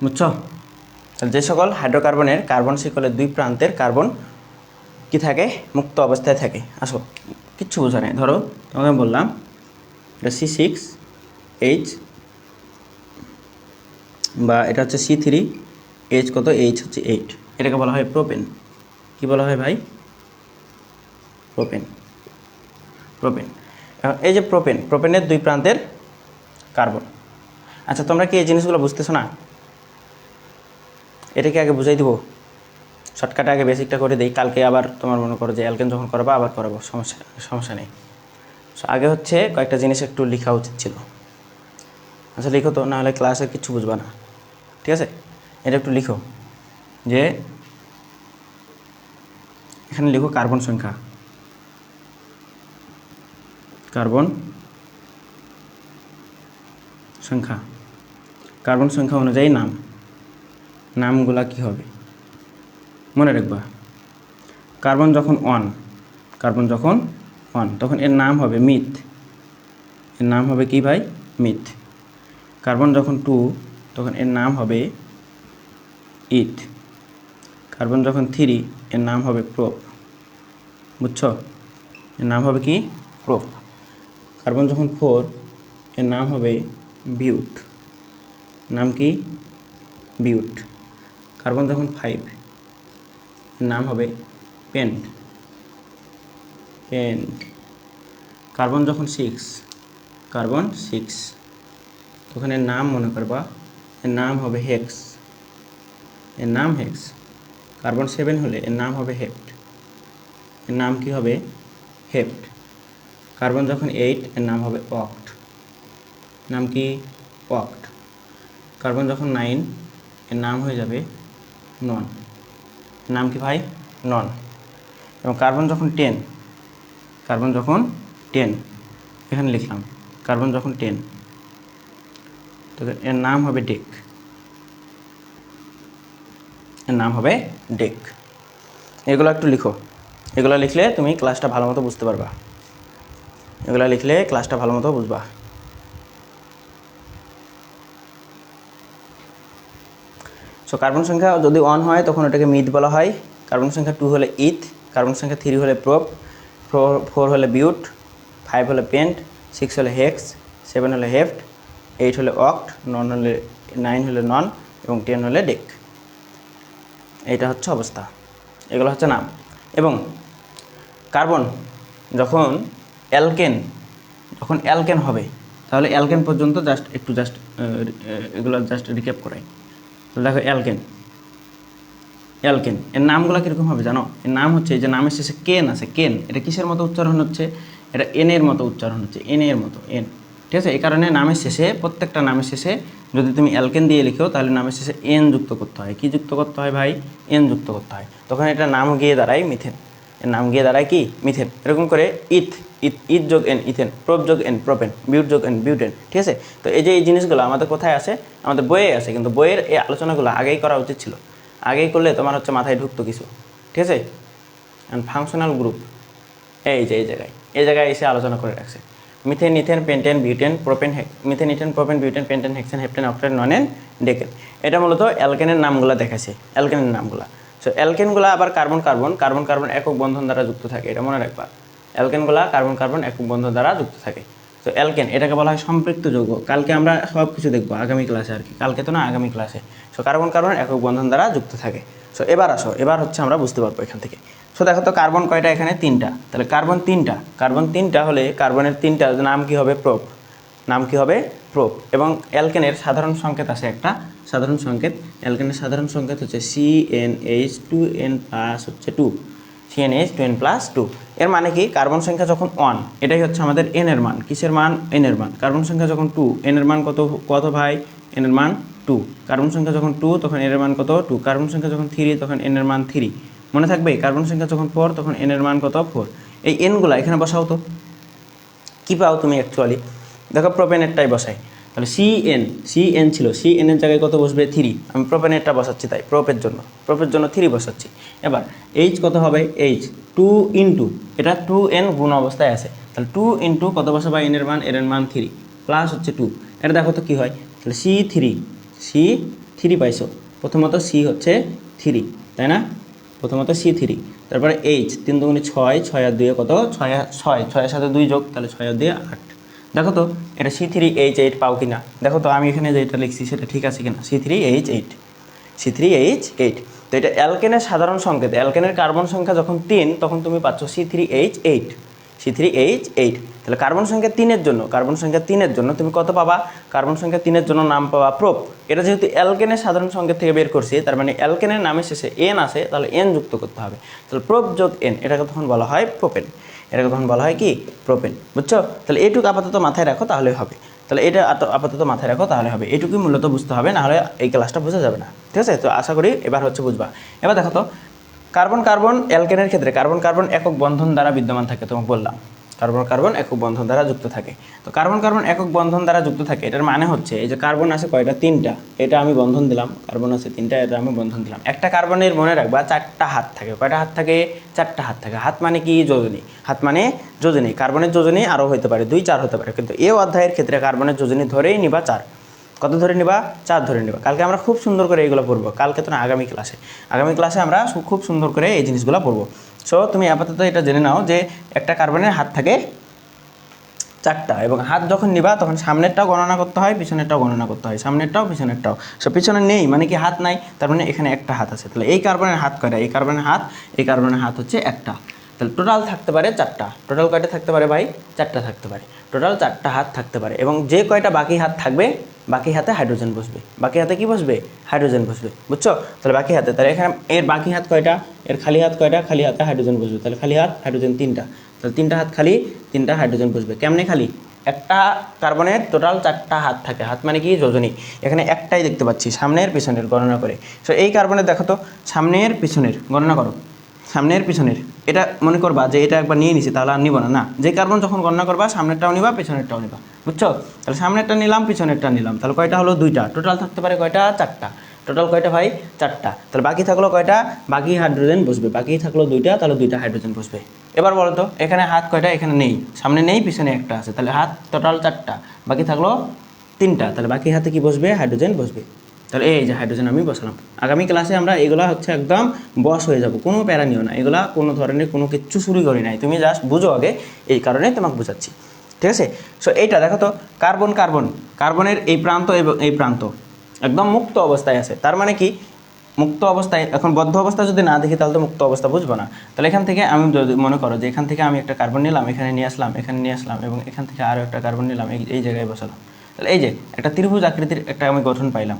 Speaker 1: বুঝছো? তাহলে যে সকল হাইড্রোকার্বনের কার্বন শিকলের দুই প্রান্তের কার্বন কি থাকে? মুক্ত অবস্থায় থাকে। আসো, কিচ্ছু বোঝা নেই। ধরো তোমাকে বললাম এটা C6H বা এটা হচ্ছে C3H কত, H হচ্ছে 8, এটাকে বলা হয় প্রোপেন। কি বলা হয় ভাই? প্রোপেন। এই যে প্রোপেনের দুই প্রান্তের কার্বন। আচ্ছা, তোমরা কি এই জিনিসগুলো বুঝতেছো না? এটাকে আগে বুঝাই দিব, শর্টকাটে আগে বেসিকটা করে দিই, কালকে আবার তোমার মনে করো যে অ্যালকেন যখন করবা আবার করাবো, সমস্যা নেই। সো আগে হচ্ছে কয়েকটা জিনিস একটু লেখা উচিত ছিল। আচ্ছা লিখো তো, নাহলে ক্লাসে কিছু বুঝবা না, ঠিক আছে? এটা একটু লিখো যে এখানে লিখো কার্বন সংখ্যা, কার্বন সংখ্যা, কার্বন সংখ্যা অনুযায়ী নামগুলা কি হবে মনে রাখবা। কার্বন যখন ওয়ান তখন এর নাম হবে মিথ, এর নাম হবে কি ভাই? মিথ। কার্বন যখন 2 তখন এর নাম হবে ইথ। কার্বন যখন 3 এর নাম হবে প্রোপ, বুঝছো? এর নাম হবে কি? প্রোপ। কার্বন যখন 4 এর নাম হবে বিউট, নাম কি? বিউট। কার্বন যখন 5 এর নাম হবে পেন্ট। কার্বন যখন 6 তখন এর নাম মনে করবা, এর নাম হবে হেক্স, এর নাম হেক্স। কার্বন 7 হলে এর নাম হবে হেপ্ট, এর নাম কি হবে? হেপ্ট। কার্বন যখন 8 এর নাম হবে অক্ট, নাম কি? অক্ট। কার্বন যখন 9 এর নাম হয়ে যাবে নন, নাম কি ভাই? নন। এবং কার্বন যখন 10 এখানে লিখলাম কার্বন যখন 10 তো এর নাম হবে ডেক, এর নাম হবে ডেক। এগুলো একটু লিখো, এগুলো লিখলে তুমি ক্লাসটা ভালো মতো বুঝতে পারবা, এগুলো লিখলে ক্লাসটা ভালো মতো বুঝবা। সো কার্বন সংখ্যা যদি 1 হয় তখন ওটাকে মিথ বলা হয়, কার্বন সংখ্যা 2 হলে ইথ, কার্বন সংখ্যা 3 হলে প্রোপ, 4 হলে বিউট, 5 হলে পেন্ট, 6 হলে হেক্স, 7 হলে হেফট, 8 হলে অক্ট, 9 হলে নন এবং 10 হলে ডেক। এইটা হচ্ছে অবস্থা, এগুলো হচ্ছে নাম। এবং কার্বন যখন অ্যালকেন হবে, তাহলে অ্যালকেন পর্যন্ত এগুলো জাস্ট রিক্যাপ করাই। তাহলে দেখো অ্যালকেন এর নামগুলো কীরকম হবে জানো? এর নাম হচ্ছে, এই যে নামের শেষে কেন আছে, কেন এটা কিসের মতো উচ্চারণ হচ্ছে? এটা এনের মতো উচ্চারণ হচ্ছে, এনের মতো, এন, ঠিক আছে? এই কারণে নামের শেষে, প্রত্যেকটা নামের শেষে যদি তুমি অ্যালকেন দিয়ে লিখো তাহলে নামের শেষে এন যুক্ত করতে হয়। কি যুক্ত করতে হয় ভাই? এন যুক্ত করতে হয়। তখন এটা নাম গিয়ে দাঁড়ায় মিথেন, এর নাম গিয়ে দাঁড়ায় কি? মিথেন। এরকম করে ইথ যোগ এন ইথেন, প্রোপ যোগ এন প্রোপেন, বিউট যোগ এন বিউটেন, ঠিক আছে? তো এই যে এই জিনিসগুলো আমাদের কোথায় আছে? আমাদের বইয়ে আছে, কিন্তু বইয়ের এই আলোচনাগুলো আগেই করা উচিত ছিল। আগেই করলে তোমার হচ্ছে মাথায় ঢুকতো কিছু, ঠিক আছে? অ্যান্ড ফাংশনাল গ্রুপ এই জায়গায় এসে আলোচনা করে রাখছে। Methane, ethane, pentane, butane, propane, methane, ethane, propane, butane, pentane, hexane, heptane, octane, nonane, decane. এটা মূলত অ্যালকেনের নামগুলো দেখাচ্ছে, অ্যালকেনের নামগুলো। সো অ্যালকেনগুলো আবার কার্বন একক বন্ধন দ্বারা যুক্ত থাকে, এটা মনে রাখবা। অ্যালকেনগুলো কার্বন একক বন্ধন দ্বারা যুক্ত থাকে। তো অ্যালকেন এটাকে বলা হয় সম্পৃক্ত যৌগ। কালকে আমরা সব কিছু দেখবো আগামী ক্লাসে আর কি, কালকে তো না, আগামী ক্লাসে। সো কার্বন একক বন্ধন দ্বারা যুক্ত থাকে। সো এবার হচ্ছে আমরা বুঝতে পারবো এখান থেকে। সো দেখো তো কার্বন কয়টা? এখানে 3টা। তাহলে কার্বন 3টা হলে কার্বনের 3টা নাম কি হবে? প্রোপ, নাম কি হবে? প্রোপ। এবং অ্যালকেনের সাধারণ সংকেত আছে একটা, সাধারণ সংকেত, অ্যালকেনের সাধারণ সংকেত হচ্ছে CnH2n প্লাস হচ্ছে 2, CnH2n প্লাস 2। এর মানে কি? কার্বন সংখ্যা যখন 1, এটাই হচ্ছে আমাদের n এর মান। কিসের মান? n এর মান। কার্বন সংখ্যা যখন 2, n এর মান কত ভাই? n এর মান 2। কার্বন সংখ্যা যখন 2 তখন n এর মান কত? 2। কার্বন সংখ্যা যখন 3 তখন n এর মান 3। মনে থাকবে? কার্বন সংখ্যা যখন 4 তখন n এর মান কত? 4। এই এনগুলো এখানে বসাও তো, কী পাও তুমি অ্যাকচুয়ালি? দেখো প্রোপেনেরটাই বসাই, তাহলে সিএন ছিল, সিএনের জায়গায় কত বসবে? 3। আমি প্রোপেনেরটা বসাচ্ছি, তাই প্রোপের জন্য 3 বসাচ্ছি। এবার এইচ কত হবে? এইচ 2 ইন্টু, এটা 2n গুণ অবস্থায় আছে, তাহলে 2 ইন্টু কত বসাবা? এন এর মান 3 প্লাস হচ্ছে 2। এটা দেখো তো কী হয়? তাহলে C3 পাইছো। প্রথমত সি হচ্ছে 3, তাই না? প্রথমত C3, তারপরে এইচ 3 দুগুণে 6, 6 আর 2 কত? 6 এর সাথে 2 যোগ, তাহলে 6 আর 2 8। দেখো তো এটা C3H8 পাও কিনা দেখো তো, আমি এখানে যেটা লিখছি সেটা ঠিক আছে কিনা? C3H8। তো এটা অ্যালকেনের সাধারণ সংকেত। অ্যালকেনের কার্বন সংখ্যা যখন 3 তখন তুমি পাচ্ছ C3H8। C3H8। তাহলে কার্বন সংখ্যা 3-এর জন্য তুমি কত পাবা? কার্বন সংখ্যা 3-এর জন্য নাম পাবা প্রোপ। এটা যেহেতু অ্যালকেনের সাধারণ সংকেত থেকে বের করছি, তার মানে অ্যালকেনের নামের শেষে N আছে, তাহলে N যুক্ত করতে হবে। তাহলে প্রোপ যোগ N, এটাকে তখন বলা হয় প্রোপেন। এটাকে তখন বলা হয় কি? প্রোপেন। বুঝছো? তাহলে এইটুকু আপাতত মাথায় রাখো, তাহলে হবে। তাহলে এটা আপাতত মাথায় রাখো, তাহলে হবে। এইটুকুই মূলত বুঝতে হবে, নাহলে এই ক্লাসটা বোঝা যাবে না। ঠিক আছে? তো আশা করি এবার হচ্ছে বুঝবা। এবার দেখো তো, কার্বন কার্বন অ্যালকেনের ক্ষেত্রে কার্বন কার্বন একক বন্ধন দ্বারা বিদ্যমান থাকে, তোমাকে বললাম কার্বন কার্বন একক বন্ধন দ্বারা যুক্ত থাকে। তো কার্বন কার্বন একক বন্ধন দ্বারা যুক্ত থাকে, এটার মানে হচ্ছে এই যে কার্বন আছে কয়টা? 3টা, এটা আমি বন্ধন দিলাম। কার্বন আছে 3টা, এটা আমি বন্ধন দিলাম। একটা কার্বনের মনে রাখবা 4টা হাত থাকে। কয়টা হাত থাকে? 4টা হাত থাকে। হাত মানে কি? যোজনী। হাত মানে যোজনী। কার্বনের যোজনী আরও হতে পারে, 2-4 হতে পারে, কিন্তু এই অধ্যায়ের ক্ষেত্রে কার্বনের যোজনী ধরেই নিবা 4। কত ধরে নিবা? 4 ধরে নিবা। কালকে আমরা খুব সুন্দর করে এইগুলো পড়বো। কালকে তো না, আগামী ক্লাসে আমরা খুব সুন্দর করে এই জিনিসগুলো পড়বো। সো তুমি আপাতত এটা জেনে নাও যে একটা কার্বনের হাত থাকে 4টা, এবং হাত যখন নিবা তখন সামনেরটাও গণনা করতে হয়, পিছনেরটাও গণনা করতে হয়, সামনেরটাও পিছনেরটাও। সো পিছনে নেই মানে কি? হাত নাই, তার মানে এখানে একটা হাত আছে। তাহলে এই কার্বনের হাত কয়টা? এই কার্বনের হাত হচ্ছে একটা। তাহলে টোটাল থাকতে পারে 4টা। টোটাল কয়টা থাকতে পারে ভাই? 4টা থাকতে পারে। টোটাল 4টা হাত থাকতে পারে, এবং যে কয়টা বাকি হাত থাকবে, বাকি হাতে হাইড্রোজেন বসবে। বাকি হাতে কি বসবে? হাইড্রোজেন বসবে। বুঝছো? তাহলে বাকি হাতে, তাহলে এখানে এর বাকি হাত কয়টা? এর খালি হাত কয়টা? খালি হাতে হাইড্রোজেন বসবে। তাহলে খালি হাত হাইড্রোজেন 3টা। তাহলে 3টা হাত খালি, 3টা হাইড্রোজেন বসবে। কেমনে খালি? একটা কার্বনের টোটাল 4টা হাত থাকে। হাত মানে কি? যোজনী। এখানে একটাই দেখতে পাচ্ছি, সামনের পিছনের গণনা করে। সো এই কার্বনের দেখো তো, সামনের পিছনের গণনা করো। সামনের পিছনের এটা মনে করবা যে এটা একবার নিয়ে নিছি, তাহলে আর নিব না। না, যে কার্বন যখন গণনা করবা সামনেরটাও নিবা, পিছনেরটাও নিবা। বুঝছো? তাহলে সামনেরটা নিলাম, পিছনেরটা নিলাম, তাহলে কয়টা হলো? 2টা। টোটাল থাকতে পারে কয়টা? 4টা। টোটাল কয়টা ভাই? 4টা। তাহলে বাকি থাকলো কয়টা? বাকি হাইড্রোজেন বসবে। বাকি থাকলো 2টা, তাহলে 2টা হাইড্রোজেন বসবে। এবার বলো তো, এখানে হাত কয়টা? এখানে নেই, সামনে নেই, পিছনে একটা আছে। তাহলে হাত টোটাল 4টা, বাকি থাকলো 3টা। তাহলে বাকি হাতে কি বসবে? হাইড্রোজেন বসবে। তাহলে এই যে হাইড্রোজেন আমি বসালাম। আগামী ক্লাসে আমরা এগুলা হচ্ছে একদম বস হয়ে যাব, কোনো প্যারা নিও না। এগুলা কোনো ধরনের কোনো কিচ্ছু শুরু করি নাই, তুমি জাস্ট বুঝো আগে, এই কারণে তোমাকে বুঝাচ্ছি। ঠিক আছে? সো এইটা দেখো তো, কার্বনের এই প্রান্ত এবং এই প্রান্ত একদম মুক্ত অবস্থায় আছে। তার মানে কি? মুক্ত অবস্থায়, এখন বদ্ধ অবস্থা যদি না দেখি তাহলে তো মুক্ত অবস্থা বুঝবো না। তাহলে এখান থেকে আমি যদি মনে করো যে এখান থেকে আমি একটা কার্বন নিলাম, এখানে নিয়ে আসলাম, এবং এখান থেকে আরও একটা কার্বন নিলাম, এই জায়গায় বসালাম। তাহলে এই যে একটা ত্রিভুজ আকৃতির একটা আমি গঠন পাইলাম,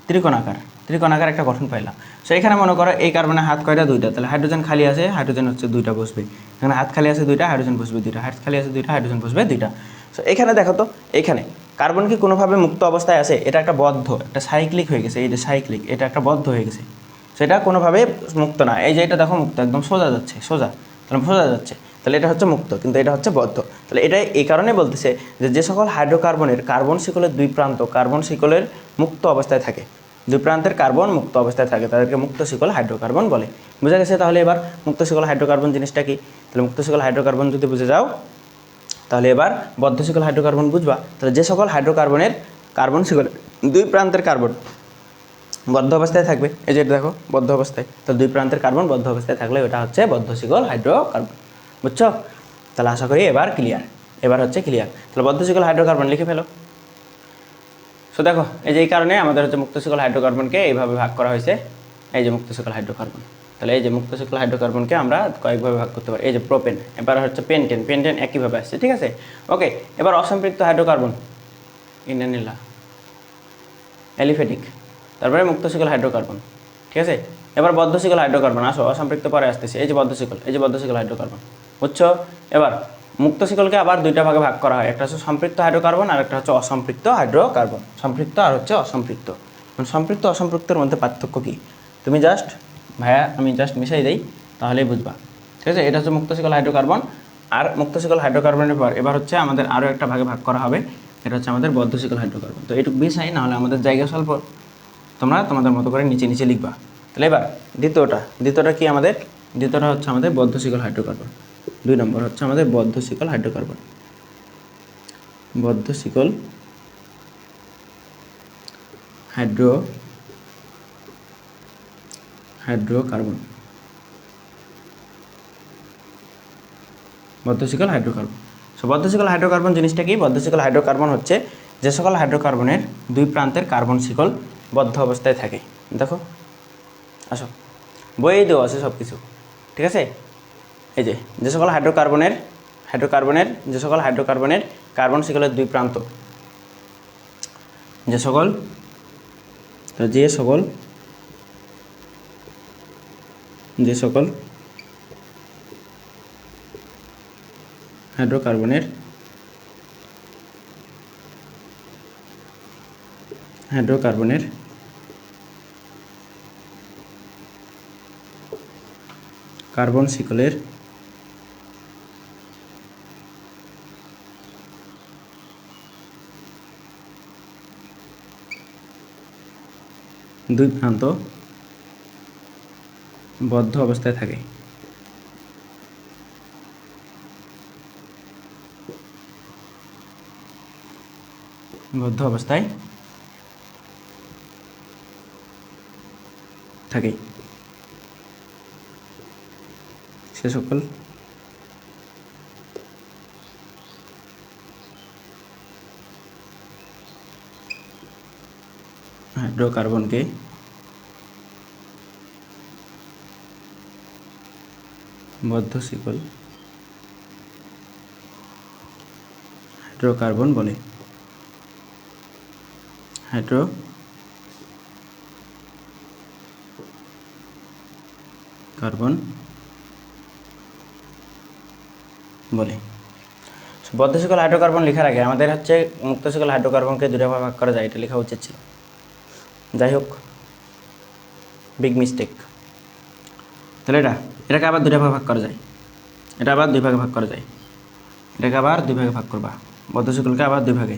Speaker 1: ত্রিকোণাকার একটা গঠন পাইলাম। সো এখানে মনে করো এই কার্বনের হাত কয়টা? 2টা। তাহলে হাইড্রোজেন খালি আছে, হাইড্রোজেন হচ্ছে 2টা বসবে। এখানে হাত খালি আছে 2টা, হাইড্রোজেন বসবে 2টা। হাত খালি আছে 2টা, হাইড্রোজেন বসবে 2টা। সো এখানে দেখো তো, এখানে কার্বন কি কোনোভাবে মুক্ত অবস্থায় আছে? এটা একটা বদ্ধ, একটা সাইক্লিক হয়ে গেছে। এই যে সাইক্লিক, এটা একটা বদ্ধ হয়ে গেছে। সেটা কোনোভাবে মুক্ত না। এই যে এটা দেখো মুক্ত, একদম সোজা যাচ্ছে, তাহলে সোজা যাচ্ছে, তাহলে এটা হচ্ছে মুক্ত, কিন্তু এটা হচ্ছে বদ্ধ। তাহলে এটা এই কারণে বলতেছে যে সকল হাইড্রোকার্বনের কার্বন শিকলের 2 প্রান্ত কার্বন শিকলের মুক্ত অবস্থায় থাকে, 2 প্রান্তের কার্বন মুক্ত অবস্থায় থাকে, তাদেরকে মুক্ত শিকল হাইড্রোকার্বন বলে। বুঝা গেছে? তাহলে এবার মুক্ত শিকল হাইড্রোকার্বন জিনিসটা কি? তাহলে মুক্ত শিকল হাইড্রোকার্বন যদি বুঝে যাও, তাহলে এবার বদ্ধ শিকল হাইড্রোকার্বন বুঝবা। তাহলে যে সকল হাইড্রোকার্বনের কার্বন শিকলের 2 প্রান্তের কার্বন বদ্ধ অবস্থায় থাকবে, এই যে দেখো বদ্ধ অবস্থায়, তো 2 প্রান্তের কার্বন বদ্ধ অবস্থায় থাকলে ওটা হচ্ছে বদ্ধ শিকল হাইড্রোকার্বন। বুঝছো? তাহলে আশা করি এবার ক্লিয়ার। তাহলে বদ্ধ শিকল হাইড্রোকার্বন লিখে ফেলো। সো দেখো, এই যে এই কারণে আমাদের হচ্ছে মুক্ত শিকল হাইড্রোকার্বনকে এইভাবে ভাগ করা হয়েছে। এই যে মুক্ত শিকল হাইড্রোকার্বন, তাহলে এই যে মুক্ত শিকল হাইড্রোকার্বনকে আমরা কয়েকভাবে ভাগ করতে পারি। এই যে প্রোপেন, এবার হচ্ছে পেন্টেন একইভাবে আসছে। ঠিক আছে? ওকে, এবার অসম্পৃক্ত হাইড্রোকার্বন, ইন্ডানিলা, অ্যালিফেটিক, তারপরে মুক্ত শিকল হাইড্রোকার্বন। ঠিক আছে? এবার বদ্ধ শিকল হাইড্রোকার্বন, আসো অসম্পৃক্ত পরে আসতেছে। এই যে বদ্ধ শিকল হাইড্রোকার্বন। বুঝছো? এবার মুক্ত শিকলকে আবার 2টা ভাগে ভাগ করা হয়, একটা হচ্ছে সম্পৃক্ত হাইড্রোকার্বন আর একটা হচ্ছে অসম্পৃক্ত হাইড্রোকার্বন। সম্পৃক্ত আর হচ্ছে অসম্পৃক্ত। সম্পৃক্ত অসম্পৃক্তের মধ্যে পার্থক্য কী? তুমি জাস্ট আমি মিশাই দেই, তাহলেই বুঝবা। ঠিক আছে? এটা হচ্ছে মুক্ত শিকল হাইড্রোকার্বন। আর মুক্ত শিকল হাইড্রোকার্বনের পর এবার হচ্ছে আমাদের আরও একটা ভাগে ভাগ করা হবে, এটা হচ্ছে আমাদের বদ্ধ শিকল হাইড্রোকার্বন। তো এটুকু বিষয়, নাহলে আমাদের জায়গা স্বল্প, তোমরা তোমাদের মতো করে নিচে লিখবা। তাহলে এবার দ্বিতীয়টা কি আমাদের? দ্বিতীয়টা হচ্ছে আমাদের বদ্ধ শিকল হাইড্রোকার্বন। 2 নম্বর হচ্ছে আমাদের বদ্ধ শিকল হাইড্রোকার্বন। বদ্ধ শিকল হাইড্রোকার্বন। বদ্ধ শিকল হাইড্রোকার্বন। সো বদ্ধ শিকল হাইড্রোকার্বন জিনিসটা কি? বদ্ধ শিকল হাইড্রোকার্বন হচ্ছে যে সকল হাইড্রোকার্বনের 2 প্রান্তের কার্বন শিকল বদ্ধ অবস্থায় থাকে। দেখো, আসো, বইয়েই দেওয়া আছে সব কিছু। ঠিক আছে? এই যে সকল হাইড্রোকার্বনের হাইড্রোকার্বনের যে সকল হাইড্রোকার্বনের কার্বন শিকলের দুই প্রান্ত যে সকল হাইড্রোকার্বনের কার্বন শিকলের দুই প্রান্ত বদ্ধ অবস্থায় থাকে। সে সকল হাইড্রোকার্বনকে বদ্ধ শিকল হাইড্রোকার্বন বলে। বদ্ধ শিকল হাইড্রোকার্বন লেখার আগে আমাদের হচ্ছে মুক্ত শিকল হাইড্রোকার্বনকে দুটো ভাগ করা যায়, এটা লেখা উচিত ছিল। যাই হোক, বিগ মিস্টেক। তাহলে এটাকে আবার দুটো ভাগ করা যায়, এটা আবার দুই ভাগে ভাগ করা যায়, এটাকে আবার দুই ভাগে ভাগ করবা, বদ্ধ শিকলকে আবার দুই ভাগে।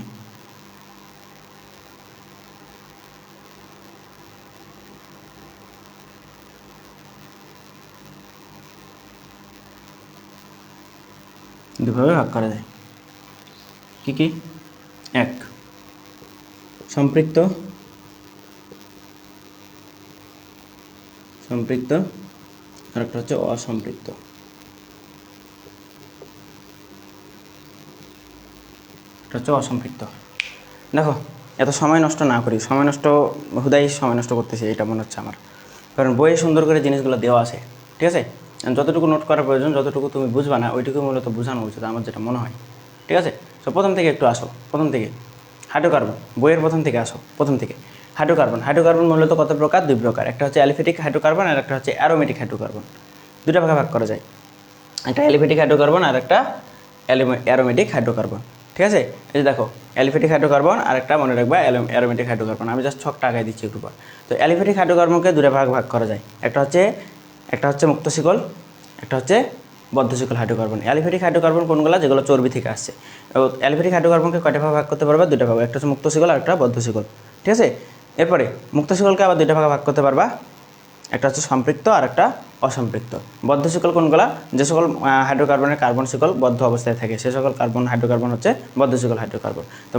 Speaker 1: দুভাবে ভাগ করা যায়। কি এক সম্পৃক্ত আর একটা হচ্ছে অসম্পৃক্ত। দেখো, এত সময় নষ্ট না করি, হুদাই সময় নষ্ট করতেছি এটা মনে হচ্ছে আমার, কারণ বইয়ে সুন্দর করে জিনিসগুলো দেওয়া আছে, ঠিক আছে। যতটুকু নোট করার প্রয়োজন, যতটুকু তুমি বুঝবা না ওইটুকু মূলত বোঝানো উচিত আমার যেটা মনে হয়, ঠিক আছে। তো প্রথম থেকে একটু আসো, প্রথম থেকে হাইড্রোকার্বন, বইয়ের প্রথম থেকে হাইড্রোকার্বন মূলত কত প্রকার? দুই প্রকার, একটা হচ্ছে অ্যালিফেটিক হাইড্রোকার্বন আর একটা হচ্ছে অ্যারোমেটিক হাইড্রোকার্বন। দুটো ভাগে ভাগ করা যায়, একটা অ্যালিফেটিক হাইড্রোকার্বন আর একটা অ্যারোমেটিক হাইড্রোকার্বন, ঠিক আছে। এই যে দেখো, অ্যালিফেটিক হাইড্রোকার্বন আর একটা মনে রাখবা অ্যারোমেটিক হাইড্রোকার্বন। আমি জাস্ট ছকটা আগায় দিচ্ছি একটু পর। তো অ্যালিফেটিক হাইড্রোকার্বনকে দুটো ভাগ করা যায়, একটা হচ্ছে মুক্ত শিকল, একটা হচ্ছে বদ্ধ শিকল হাইড্রোকার্বন। অ্যালিফেটিক হাইড্রোকার্বন কোনগুলো? যেগুলো চর্বি থেকে আসছে। অ্যালিফেটিক হাইড্রোকার্বনকে কয়টা ভাগ করতে পারবা? দুটো ভাগ, একটা হচ্ছে মুক্ত শিকল আর একটা বদ্ধ শিকল, ঠিক আছে। এরপরে মুক্ত শিকলকে আবার দুটো ভাগ করতে পারবা, একটা হচ্ছে সম্পৃক্ত আর একটা অসম্পৃক্ত। বদ্ধ শিকল কোনগুলা? যে সকল হাইড্রোকার্বনের কার্বন শিকল বদ্ধ অবস্থায় থাকে সে সকল হাইড্রোকার্বন হচ্ছে বদ্ধ শিকল হাইড্রোকার্বন। তো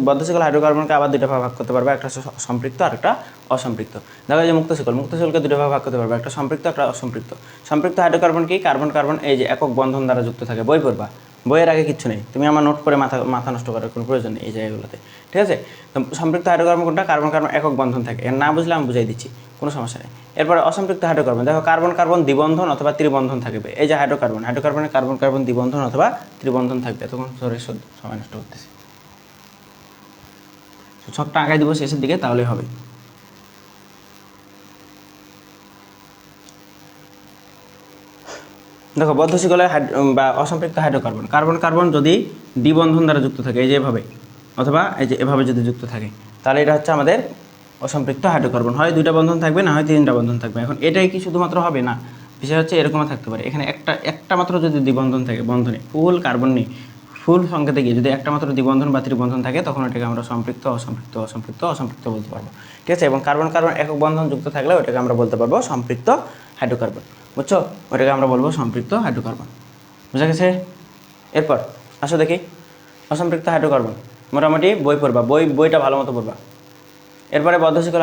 Speaker 1: বদ্ধ শিকল হাইড্রোকার্বনকে আবার দুটো ভাগ করতে পারবে, একটা হচ্ছে সম্পৃক্ত আর একটা অসম্পৃক্ত। দেখো, যে মুক্ত শিকলকে দুটো ভাগ করতে পারবে, একটা সম্পৃক্ত একটা অসম্পৃক্ত। সম্পৃক্ত হাইড্রোকার্বন কি? কার্বন এই যে একক বন্ধন দ্বারা যুক্ত থাকে। বই পড়বা, বইয়ের আগে কিচ্ছু নেই, তুমি আমার নোট করে মাথা নষ্ট করার কোনো প্রয়োজন নেই এই জায়গাগুলোতে, ঠিক আছে। তো সম্পৃক্ত হাইড্রোকার্বন কোনটা? কার্বন একক বন্ধন থাকে, এর না বুঝলে আমি বুঝাই দিচ্ছি, কোনো সমস্যা নেই। এরপরে অসম্পৃক্ত হাইড্রোকার্বন, দেখো কার্বন দ্বিবন্ধন অথবা ত্রিবন্ধন থাকবে। এই যে হাইড্রোকার্বনের কার্বন দ্বিবন্ধন অথবা ত্রিবন্ধন থাকবে। তখন সময় নষ্ট করতেছি, ছকটা আগাই দিব শেষের দিকে, তাহলে হবে। দেখো, বদ্ধ শিকলের বা অসম্পৃক্ত কার্বন যদি দ্বিবন্ধন দ্বারা যুক্ত থাকে, এই যে এভাবে অথবা এই যে এভাবে যদি যুক্ত থাকে, তাহলে এটা হচ্ছে আমাদের অসম্পৃক্ত হাইড্রোকার্বন। হয় দুইটা বন্ধন থাকবে, না হয় তিনটা বন্ধন থাকবে। এখন এটাই কি শুধুমাত্র হবে না, বিষয় হচ্ছে এরকমও থাকতে পারে। এখানে একটা মাত্র যদি দ্বিবন্ধন থাকে, বন্ধনে ফুল কার্বন নেই, ফুল সংখ্যাতে গিয়ে যদি একটা মাত্র দ্বিবন্ধন বা ত্রিবন্ধন থাকে, তখন এটাকে আমরা সম্পৃক্ত অসম্পৃক্ত বলতে পারবো, ঠিক আছে। এবং কার্বন একক বন্ধন যুক্ত থাকলে ওটাকে আমরা বলতে পারবো সম্পৃক্ত হাইড্রোকার্বন, বুঝছো? ওটাকে আমরা বলবো সম্পৃক্ত হাইড্রোকার্বন, বুঝা গেছে? এরপর আসো দেখি অসম্পৃক্ত হাইড্রোকার্বন। মোটামুটি বই পড়বা, বইটা ভালো মতো পড়বা। এরপরে বদ্ধ শিকল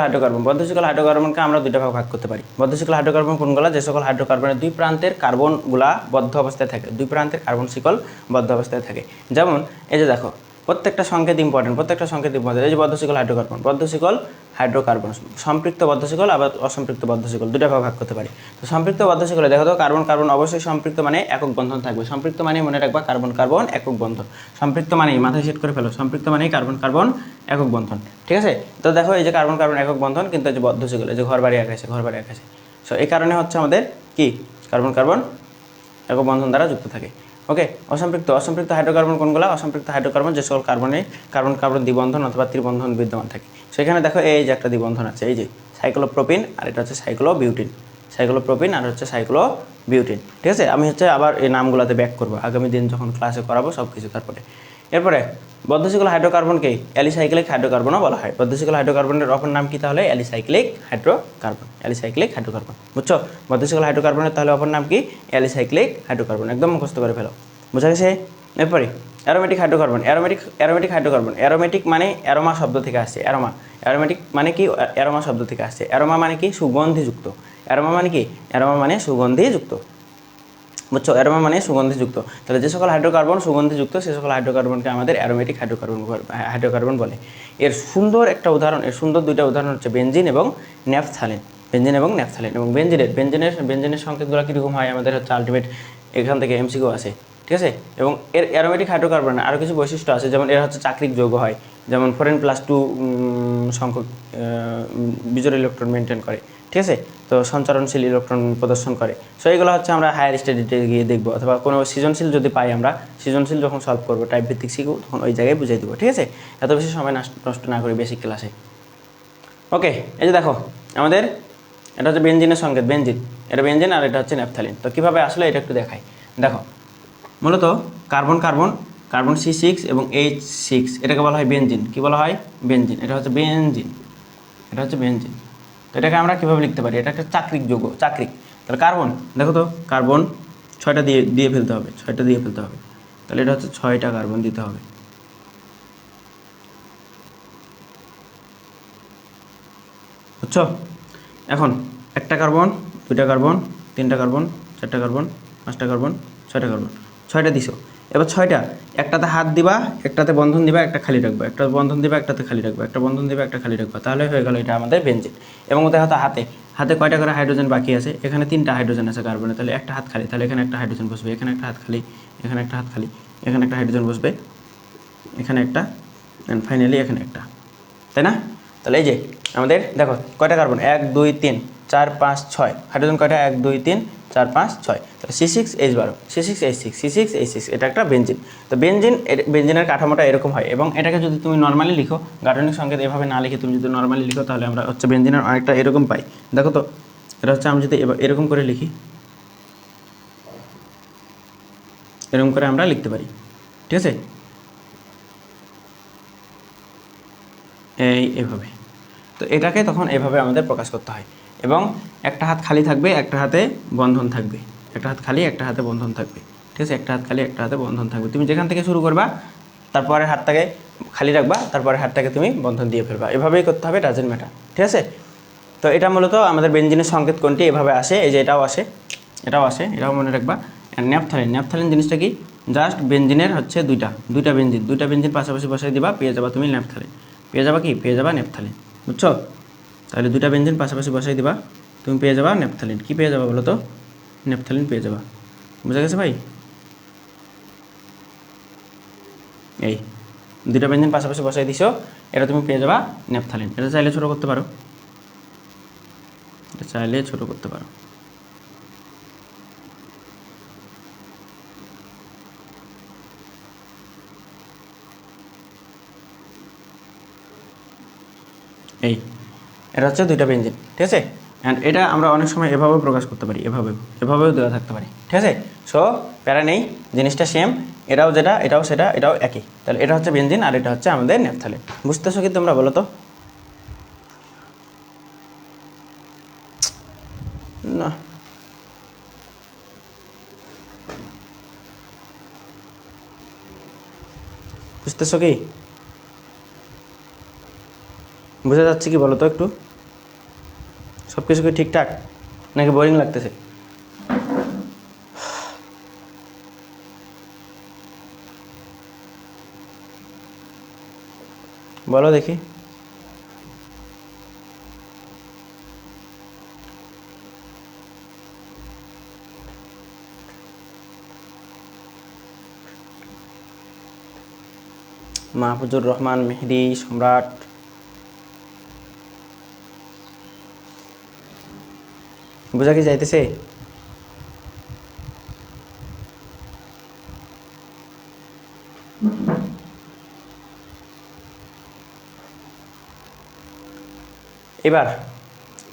Speaker 1: হাইড্রোকার্বনকে আমরা দুইটা ভাগ করতে পারি। বদ্ধ শিকল হাইড্রোকার্বন কোনগুলো? যে সকল হাইড্রোকার্বনের দুই প্রান্তের কার্বনগুলা বদ্ধ অবস্থায় থাকে, দুই প্রান্তের কার্বন শিকল বদ্ধ অবস্থায় থাকে। যেমন এই যে দেখো, প্রত্যেকটা সংকেত ইম্পর্টেন্ট, এই যে বদ্ধশিকল হাইড্রোকার্বন, সম্পৃক্ত বদ্ধশিকল আবার অসম্পৃক্ত বদ্ধশিকল দুটো ভাগ করতে পারি। তো সম্পৃক্ত বদ্ধশিকলে দেখো তো কার্বন কার্বন অবশ্যই সম্পৃক্ত মানে একক বন্ধন থাকবে, সম্পৃক্ত মানে মনে রাখবা কার্বন কার্বন একক বন্ধন, সম্পৃক্ত মানেই মাথায় সেট করে ফেলো, সম্পৃক্ত মানেই কার্বন কার্বন একক বন্ধন, ঠিক আছে। তো দেখো এই যে কার্বন কার্বন একক বন্ধন, কিন্তু এই যে বদ্ধশিকল এই যে ঘর বাড়ি আকাশে সো এই কারণে হচ্ছে আমাদের কি কার্বন কার্বন একক বন্ধন দ্বারা যুক্ত থাকে। ওকে, অসম্পৃক্ত হাইড্রোকার্বন কোনগুলো? অসম্পৃক্ত হাইড্রোকার্বন যে সকল কার্বনে কার্বন কার্বন দ্বিবন্ধন অথবা ত্রিবন্ধন বিদ্যমান থাকে। সেখানে দেখো এই যে একটা দ্বিবন্ধন আছে, এই যে সাইক্লোপ্রোপিন, আর এটা হচ্ছে সাইক্লোবিউটিন, আর হচ্ছে সাইক্লোবিউটিন, ঠিক আছে। আমি হচ্ছে আবার এই নামগুলোতে ব্যাক করবো আগামী দিন যখন ক্লাসে করাবো সব কিছু। এরপরে বদ্ধশিকল হাইড্রোকার্বনকে অ্যালিসাইক্লিক হাইড্রোকার্বনও বলা হয়। বদ্ধশিকল হাইড্রোকার্বনের অপর নাম কি তাহলে? অ্যালিসাইক্লিক হাইড্রোকার্বন, বুঝছো? বদ্ধশিকল হাইড্রোকার্বনের তাহলে অপর নাম কি? অ্যালিসাইক্লিক হাইড্রোকার্বন, একদম মুখস্থ করে ফেলো, বুঝা গেছে? এরপরে অ্যারোমেটিক হাইড্রোকার্বন, অ্যারোমেটিক মানে অ্যারোমা শব্দ থেকে আসছে, অ্যারোমেটিক মানে কি? অ্যারোমা শব্দ থেকে আসছে। অ্যারোমা মানে কি? সুগন্ধিযুক্ত। অ্যারোমা মানে কি? অ্যারোমা মানে সুগন্ধিযুক্ত, বুঝছো? অ্যারোমা মানে সুগন্ধিযুক্ত। তাহলে যে সকল হাইড্রোকার্বন সুগন্ধিযুক্ত সে সকল হাইড্রোকার্বনকে আমাদের অ্যারোমেটিক হাইড্রোকার্বন বলে। এর সুন্দর একটা উদাহরণ, এর সুন্দর দুইটা উদাহরণ হচ্ছে বেনজিন এবং ন্যাপথালিন। এবং বেনজিনের সংকেতগুলো কীরকম হয় আমাদের হচ্ছে আলটিমেট এখান থেকে এমসিকিউ আছে, ঠিক আছে। এবং এর অ্যারোমেটিক হাইড্রোকার্বনে আরও কিছু বৈশিষ্ট্য আছে, যেমন এর হচ্ছে চাকরিক যৌগ হয়, যেমন 4n+2 সংখ্যক বিজোড় ইলেকট্রন মেনটেন করে, ঠিক আছে। তো সঞ্চারণশীল ইলেকট্রন প্রদর্শন করে। সো এইগুলো হচ্ছে আমরা হায়ার স্টাডিতে গিয়ে দেখবো, অথবা কোনো সৃজনশীল যদি পাই আমরা, সৃজনশীল যখন সলভ করবো টাইপ ভিত্তিক শিখবো তখন ওই জায়গায় বুঝিয়ে দেবো, ঠিক আছে। এত বেশি সময় নষ্ট না করি বেসিক ক্লাসে। ওকে, এই যে দেখো আমাদের এটা হচ্ছে বেনজিনের সংকেত, এটা বেনজিন আর এটা হচ্ছে ন্যাপথালিন। তো কীভাবে আসলে এটা একটু দেখাই। দেখো মূলত কার্বন C6 এবং H6 এটাকে বলা হয় বেনজিন। কি বলা হয়? বেনজিন। এটা হচ্ছে বেনজিন। তো এটাকে আমরা কীভাবে লিখতে পারি? এটা একটা চাকরিক যৌগ, তাহলে কার্বন দেখো তো, কার্বন 6টা দিয়ে ফেলতে হবে, তাহলে এটা হচ্ছে 6টা কার্বন দিতে হবে, বুঝছো? এখন 1টা কার্বন, 2টা কার্বন, 3টা কার্বন, 4টা কার্বন, 5টা কার্বন, 6টা কার্বন, 6টা দিছো। এবার 6টা, একটাতে হাত দিবা, একটাতে বন্ধন দিবা, একটা খালি রাখবা, একটা বন্ধন দিবা, একটাতে খালি রাখবা, একটা বন্ধন দিবা, একটা খালি রাখবা, তাহলে হয়ে গেল এটা আমাদের বেনজিন। এবং দেখো তো হাতে কয়টা করে হাইড্রোজেন বাকি আছে? এখানে 3টা হাইড্রোজেন আছে কার্বনে, তাহলে একটা হাত খালি, তাহলে এখানে একটা হাইড্রোজেন বসবে, এখানে একটা হাত খালি, এখানে একটা হাত খালি, এখানে একটা হাইড্রোজেন বসবে, এখানে একটা, অ্যান্ড ফাইনালি এখানে একটা, তাই না? তাহলে এই যে আমাদের দেখো কয়টা কার্বন? 1 2 3 4 5 6 হাইড্রোজেন কয়টা? 1 2 3 4 5 6। তাহলে C6H12, C6H6, এটা একটা বেনজিন। তো বেনজিনের কাঠামোটা এরকম হয়। এবং এটাকে যদি তুমি নর্মালি লিখো, গাঠনিক সংকেত এভাবে না লিখে তুমি যদি নর্মালি লিখো, তাহলে আমরা হচ্ছে বেনজিনের অনেকটা এরকম পাই। দেখো তো এটা হচ্ছে আমি যদি এরকম করে লিখি, এরকম করে আমরা লিখতে পারি, ঠিক আছে, এইভাবে। তো এটাকে তখন এভাবে আমাদের প্রকাশ করতে হয়। এবং একটা হাত খালি থাকবে, একটা হাতে বন্ধন থাকবে, একটা হাত খালি, একটা হাতে বন্ধন থাকবে, ঠিক আছে। একটা হাত খালি, একটা হাতে বন্ধন থাকবে। তুমি যেখান থেকে শুরু করবা তারপরের হাতটাকে খালি রাখবা, তারপরে হাতটাকে তুমি বন্ধন দিয়ে ফেলবা, এভাবেই করতে হবে, ডাজেন্ট ম্যাটার, ঠিক আছে। তো এটা মূলত আমাদের বেনজিনের সংকেত কোনটি এভাবে আসে, এই যে এটাও আসে, এটাও মনে রাখবা। অ্যান্ড ন্যাপথালিন জিনিসটা কি? জাস্ট বেনজিনের হচ্ছে দুইটা বেনজিন পাশাপাশি বসাই দিবা, পেয়ে যাবা তুমি ন্যাপথালিন, পেয়ে যাবা ন্যাপথালিন, বুঝছো? তাহলে দুইটা বেনজিন পাশাপাশি বসাই দিবা, তুমি পেয়ে যাবা ন্যাপথালিন। কি পেয়ে যাবা বলো তো? ন্যাপথালিন পেয়ে যাবা, বুঝা গেছে ভাই? এই দুইটা বেনজিন পাশাপাশি বসাই দিছো, এটা তুমি পেয়ে যাবা ন্যাপথালিন। এটা চাইলে ছোটো করতে পারো, এটা হচ্ছে দুইটা বেনজিন, ঠিক আছে। অ্যান্ড এটা আমরা অনেক সময় এভাবেও প্রকাশ করতে পারি, এভাবেও দেওয়া থাকতে পারে, ঠিক আছে। সো প্যারা নেই, জিনিসটা সেম, এটাও যেটা, এটাও সেটা, এটাও একই। তাহলে এটা হচ্ছে বেনজিন আর এটা হচ্ছে আমাদের ন্যাপথালিন। বুঝতেছো কি তোমরা? বলো তো। না বুঝতেছো কি? বুঝা যাচ্ছে কি বলো তো একটু? সব কিছু কি ঠিকঠাক নাকি বোরিং লাগতেছে? বলো দেখি। মাহফুজুর রহমান, মেহেদি, সম্রাট। বোঝা কি যাইতেছে? এবার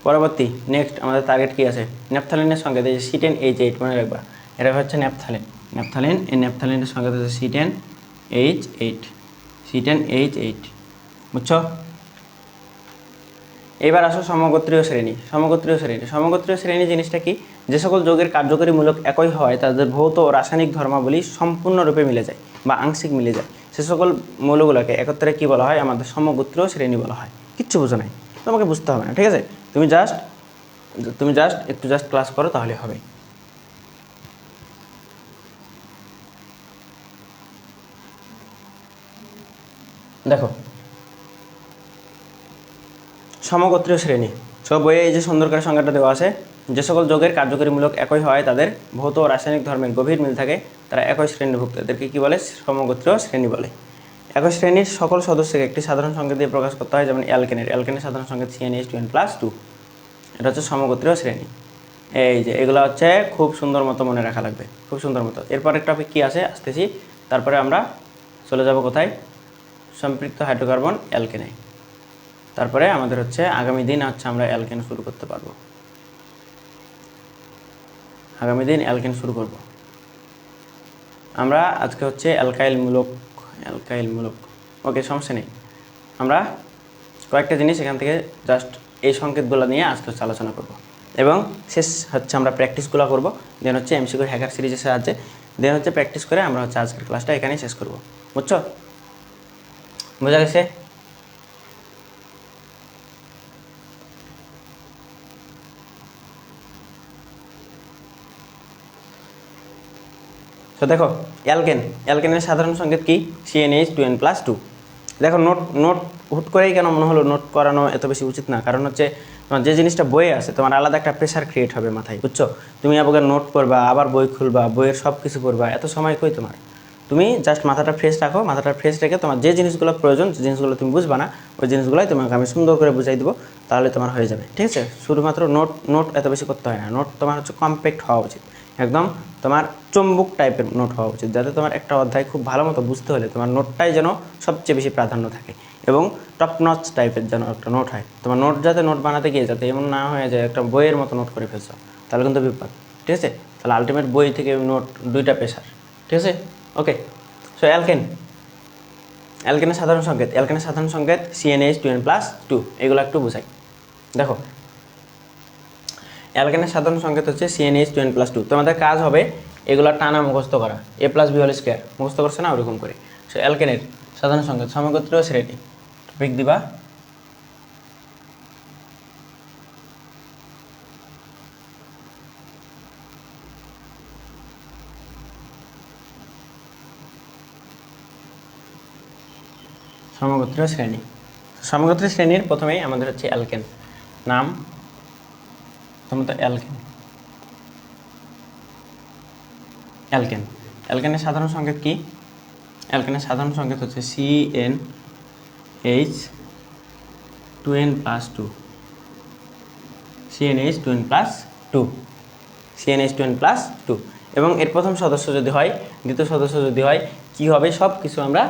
Speaker 1: পরবর্তী নেক্সট আমাদের টার্গেট কি আছে? ন্যাপথালিনের সংকেত এই C10H8 মনে রাখবা, এটা হচ্ছে ন্যাপথালিন। ন্যাপথালিন, এই ন্যাপথালিনের সংকেত হচ্ছে C10H8, C10H8, বুঝছো? এবার আসো সমগোত্রীয় শ্রেণী। সমগোত্রীয় শ্রেণী জিনিসটা কি? যে সকল যৌগের কার্যকরী মূলক একই হয় তাদের ভৌত ও রাসায়নিক ধর্মাবলী সম্পূর্ণরূপে মিলে যায় বা আংশিক মিলে যায়, সে সকল মৌলগুলোকে একত্রে কি বলা হয়? আমাদের সমগোত্রীয় শ্রেণী বলা হয়। কিচ্ছু বোঝো নাই, তোমাকে বুঝতে হবে না, ঠিক আছে? তুমি জাস্ট একটু ক্লাস করো তাহলে হবে। দেখো সমগোত্রীয় শ্রেণী সব বইয়ে এই যে সুন্দর করে সংজ্ঞাটা দেওয়া আছে, যে সকল যৌগের কার্যকরীমূলক একই হয় তাদের ভৌত ও রাসায়নিক ধর্মের গভীর মিল থাকে, তারা একই শ্রেণীভুক্ত, এদেরকে কী বলে? সমগোত্রীয় শ্রেণী বলে। একই শ্রেণীর সকল সদস্যকে একটি সাধারণ সংকেত দিয়ে প্রকাশ করতে হয়, যেমন অ্যালকেনের সাধারণ সংকেত CnH2n+2। এটা হচ্ছে সমগোত্রীয় শ্রেণী। এই যে এগুলো হচ্ছে খুব সুন্দর মতো মনে রাখা লাগবে, খুব সুন্দর মতো। এরপরের টপিক কী আছে আসতেছি, তারপরে আমরা চলে যাব কোথায়? সম্পৃক্ত হাইড্রোকার্বন অ্যালকেনে। তারপরে আমাদের হচ্ছে আগামী দিন হচ্ছে আমরা অ্যালকেন শুরু করতে পারবো, আগামী দিন অ্যালকেন শুরু করব আমরা। আজকে হচ্ছে অ্যালকাইল মূলক। ওকে, সমস্যা নেই। আমরা কয়েকটা জিনিস এখান থেকে জাস্ট এই সংকেতগুলো নিয়ে আজকে হচ্ছে আলোচনা করব, এবং শেষ হচ্ছে আমরা প্র্যাকটিসগুলো করব। দেন হচ্ছে MCQ হ্যাকার সিরিজের সাহায্যে দেন হচ্ছে প্র্যাকটিস করে আমরা হচ্ছে আজকের ক্লাসটা এখানেই শেষ করব। বুঝছো? বোঝা গেছে? তো দেখো অ্যালকেনের সাধারণ সংকেত কি? CnH2n+2। দেখো নোট হুট করেই কেন মনে হলো নোট করানো এত বেশি উচিত না, কারণ হচ্ছে তোমার যে জিনিসটা বইয়ে আছে তোমার আলাদা একটা প্রেশার ক্রিয়েট হবে মাথায়, বুঝছো? তুমি আবার নোট করবা, আবার বই খুলবা, বইয়ের সব কিছু পড়বা, এত সময় কই তোমার? তুমি জাস্ট মাথাটা ফ্রেশ রাখো, মাথাটা ফ্রেশ রেখে তোমার যে জিনিসগুলো প্রয়োজন, যে জিনিসগুলো তুমি বুঝবা না, ওই জিনিসগুলোই তোমাকে আমি সুন্দর করে বুঝাই দেবো, তাহলে তোমার হয়ে যাবে, ঠিক আছে? শুধুমাত্র নোট এত বেশি করতে হয় না। নোট তোমার হচ্ছে কম্প্যাক্ট হওয়া উচিত, একদম তোমার চুম্বক টাইপের নোট হওয়া উচিত, যাতে তোমার একটা অধ্যায় খুব ভালো মতো বুঝতে হলে তোমার নোটটাই যেন সবচেয়ে বেশি প্রাধান্য থাকে, এবং টপ নচ টাইপের যেন একটা নোট হয়। তোমার নোট বানাতে গিয়ে যাতে এমন না হয়ে যায় একটা বইয়ের মতো নোট করে ফেলছো, তাহলে কিন্তু বিপদ, ঠিক আছে? তাহলে আলটিমেট বই থেকে নোট দুইটা প্রেশার, ঠিক আছে? ওকে, সো অ্যালকেনের সাধারণ সংকেত CnH2n+2, এগুলো একটু বোঝাই। দেখো অ্যালকেনের সাধারণ সংকেত হচ্ছে CnH2n+2। তোমাদের কাজ হবে এগুলো টানা মুখস্থ করা, A+B² মুখস্থ করছে না, ওরকম করে। সো অ্যালকেনের সাধারণ সংকেত সমগোত্রীয় শ্রেণী টপিক দিবা। সমগোত্রীয় শ্রেণীর প্রথমেই আমাদের হচ্ছে অ্যালকেন নাম, প্রথমত অ্যালকেনের সাধারণ সংকেত কি? অ্যালকেনের সাধারণ সংকেত হচ্ছে CnH2n+2, CnH2n+2, এবং এর প্রথম সদস্য যদি হয়, দ্বিতীয় সদস্য যদি হয়, কি হবে সব কিছু আমরা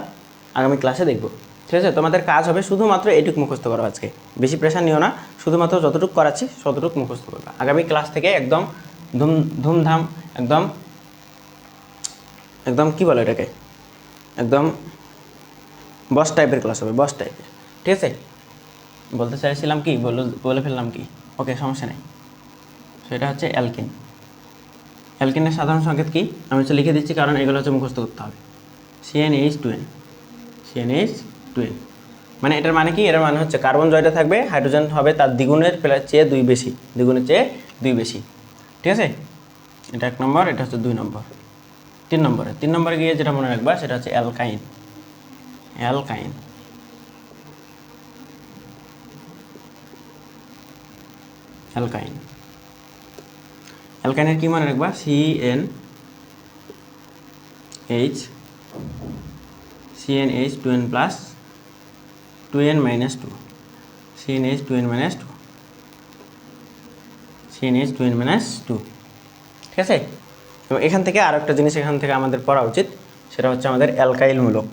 Speaker 1: আগামী ক্লাসে দেখব, ঠিক আছে? তোমাদের কাজ হবে শুধুমাত্র এইটুকু মুখস্থ করা আজকে, বেশি প্রেশার নিও না, শুধুমাত্র যতটুকু করাচ্ছি ততটুকু মুখস্থ করবা। আগামী ক্লাস থেকে একদম ধুমধাম, একদম কি বলে এটাকে, একদম বস টাইপের ক্লাস হবে, বস টাইপের, ঠিক আছে? বলতে চাইছিলাম কি, বলে ফেললাম কি? ওকে, সমস্যা নেই। সেটা হচ্ছে অ্যালকেনের সাধারণ সংকেত কি আমি হচ্ছে লিখে দিচ্ছি, কারণ এগুলো হচ্ছে মুখস্থ করতে হবে। CnH2n, মানে এটার মানে কি? এটার মানে হচ্ছে কার্বন জয়টা থাকবে, হাইড্রোজেন হবে তার দ্বিগুণের চেয়ে 2 বেশি, ঠিক আছে? এটা 1 নম্বর, এটা হচ্ছে 2 নম্বর। 3 নম্বরে গিয়ে যেটা মনে রাখবা সেটা হচ্ছে অ্যালকাইন। অ্যালকাইন। অ্যালকাইনের কি মনে রাখবা? CnH 2n plus 2n minus 2, CnH 2n minus 2, CnH 2n minus 2। ঠিক আছে। এবং এখান থেকে আর একটা জিনিস এখান থেকে আমাদের পড়া উচিত, সেটা হচ্ছে আমাদের অ্যালকাইল মূলক।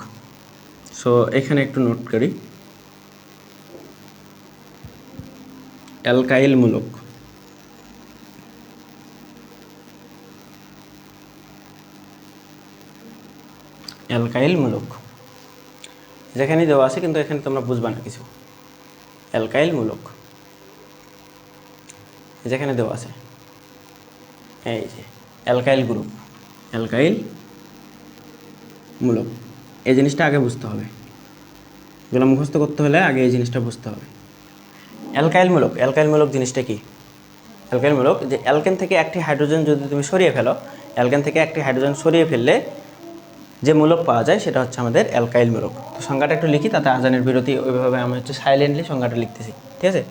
Speaker 1: সো এখানে একটু নোট করি, অ্যালকাইল মূলক। অ্যালকাইল মূলক যেখানে দেওয়া আছে, কিন্তু এখানে তোমরা বুঝবা না কিছু। অ্যালকাইল মূলক যেখানে দেওয়া আছে, এই যে অ্যালকাইল গ্রুপ, অ্যালকাইল মূলক, এই জিনিসটা আগে বুঝতে হবে। এগুলো মুখস্থ করতে হলে আগে এই জিনিসটা বুঝতে হবে। অ্যালকাইল মূলক, অ্যালকাইল মূলক জিনিসটা কি? অ্যালকাইল মূলক যে অ্যালকেন থেকে একটি হাইড্রোজেন যদি তুমি সরিয়ে ফেলো, অ্যালকেন থেকে একটি হাইড্রোজেন সরিয়ে ফেললে যে মূলক পাওয়া যায় সেটা হচ্ছে আমাদের অ্যালকাইল মূলক। তো সংজ্ঞাটা একটু লিখি, তাতে আজানের বিরতি ওইভাবে আমি হচ্ছে সাইলেন্টলি সংজ্ঞাটা লিখতেছি। ঠিক আছে।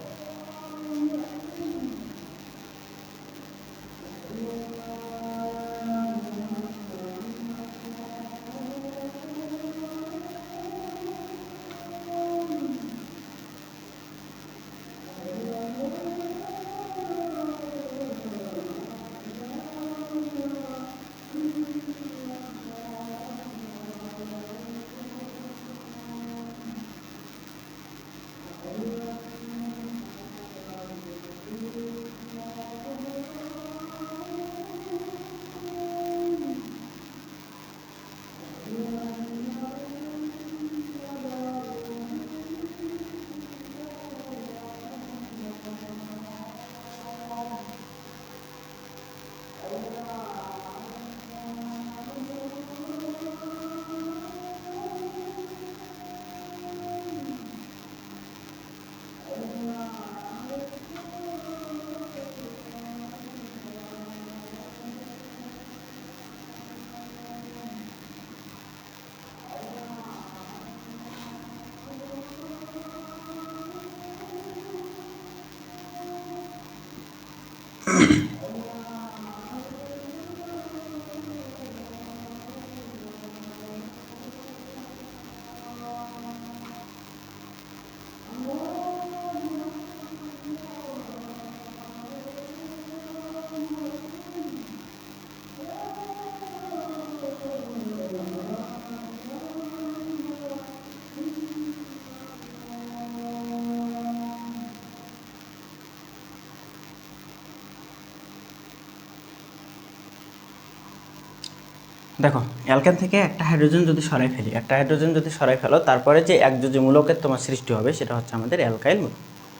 Speaker 1: দেখো, অ্যালকেন থেকে একটা হাইড্রোজেন যদি সরাই ফেলি, একটা হাইড্রোজেন যদি সরাই ফেলো, তারপরে যে একযোজী মূলকের তোমার সৃষ্টি হবে সেটা হচ্ছে আমাদের অ্যালকাইল মূলক।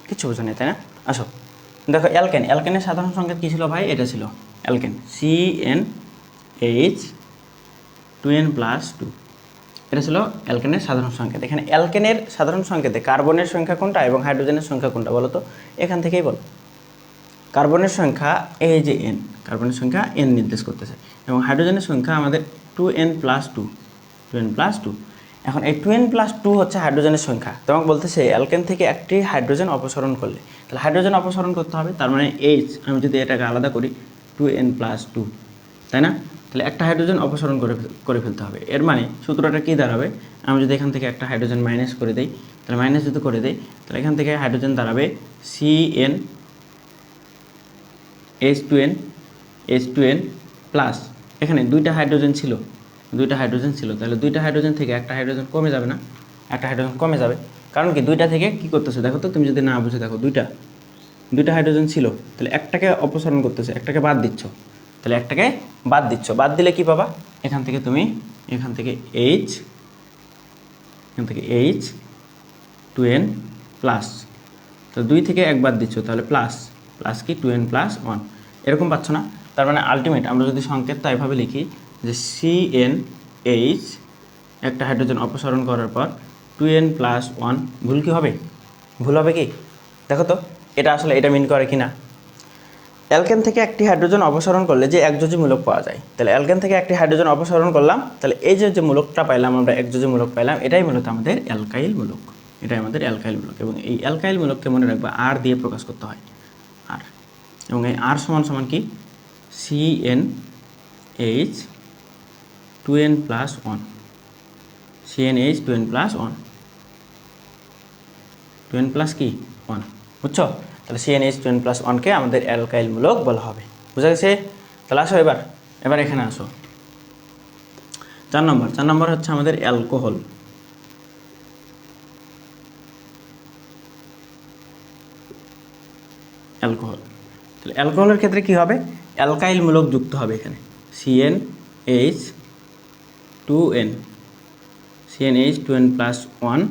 Speaker 1: কিছু বোঝো না, তাই না? আসো দেখো, অ্যালকেন, অ্যালকেনের সাধারণ সংকেত কী ছিল ভাই? এটা ছিল অ্যালকেন CnH 2n+2, এটা ছিল অ্যালকেনের সাধারণ সংকেত। এখানে অ্যালকেনের সাধারণ সংকেতে কার্বনের সংখ্যা কোনটা এবং হাইড্রোজেনের সংখ্যা কোনটা বলো তো? এখান থেকেই বলো। কার্বনের সংখ্যা এই যে n, কার্বনের সংখ্যা n নির্দেশ করতেছে, এবং হাইড্রোজেনের সংখ্যা আমাদের 2n+2, 2n+2। এখন এই 2n+2 হচ্ছে হাইড্রোজেনের সংখ্যা। তোমাকে বলতেছে অ্যালকেন থেকে একটি হাইড্রোজেন অপসারণ করলে, তাহলে হাইড্রোজেন অপসারণ করতে হবে, তার মানে H, আমি যদি এটাকে আলাদা করি 2n+2, তাই না? তাহলে একটা হাইড্রোজেন অপসারণ করে ফেলতে হবে। এর মানে সূত্রটা কী দাঁড়াবে? আমি যদি এখান থেকে একটা হাইড্রোজেন মাইনাস করে দিই, তাহলে মাইনাস যদি করে দিই, তাহলে এখান থেকে হাইড্রোজেন দাঁড়াবে CnH2n প্লাস, এখানে দুইটা হাইড্রোজেন ছিল, তাহলে দুইটা হাইড্রোজেন থেকে একটা হাইড্রোজেন কমে যাবে না? একটা হাইড্রোজেন কমে যাবে, কারণ কি দুইটা থেকে কি করতেছে দেখো তো, তুমি যদি না বুঝে দেখো, দুইটা হাইড্রোজেন ছিল, তাহলে একটাকে অপসারণ করতেছে, একটাকে বাদ দিচ্ছ, তাহলে একটাকে বাদ দিলে কি পাবা? এখান থেকে তুমি এখান থেকে H 2n প্লাস, তো 2 থেকে 1 বাদ দিচ্ছ, তাহলে প্লাস কি 2n+1 এরকম পাচ্ছ না? তার মানে আলটিমেট আমরা যদি সংকেতটা এভাবে লিখি যে CnH একটা হাইড্রোজেন অপসারণ করার পর 2n+1, ভুল কি হবে? ভুল হবে কি? দেখো তো এটা আসলে এটা মিন করে কি না? অ্যালকেন থেকে একটি হাইড্রোজেন অপসারণ করলে যে একযোজী মূলক পাওয়া যায়, তাহলে অ্যালকেন থেকে একটি হাইড্রোজেন অপসারণ করলাম, তাহলে এই যে মূলকটা পাইলাম আমরা, একযোজী মূলক পাইলাম, এটাই মূলত আমাদের অ্যালকাইল মূলক, এবং এই অ্যালকাইল মূলককে মনে রাখবা আর দিয়ে প্রকাশ করতে হয়, আর এবং এই আর সমান সমান কি CnH 2n+1 CnH 2n+1 2n plus কি 1, বুঝছো? তাহলে CnH 2n+1কে আমাদের অ্যালকাইল মূলক বলা হবে। বুঝা গেছে? তাহলে আসো এবার এখানে আসো 4 নম্বর হচ্ছে আমাদের অ্যালকোহল। তাহলে অ্যালকোহলের ক্ষেত্রে কি হবে? অ্যালকাইল মূলক যুক্ত হবে এখানে CnH 2n CnH 2n+1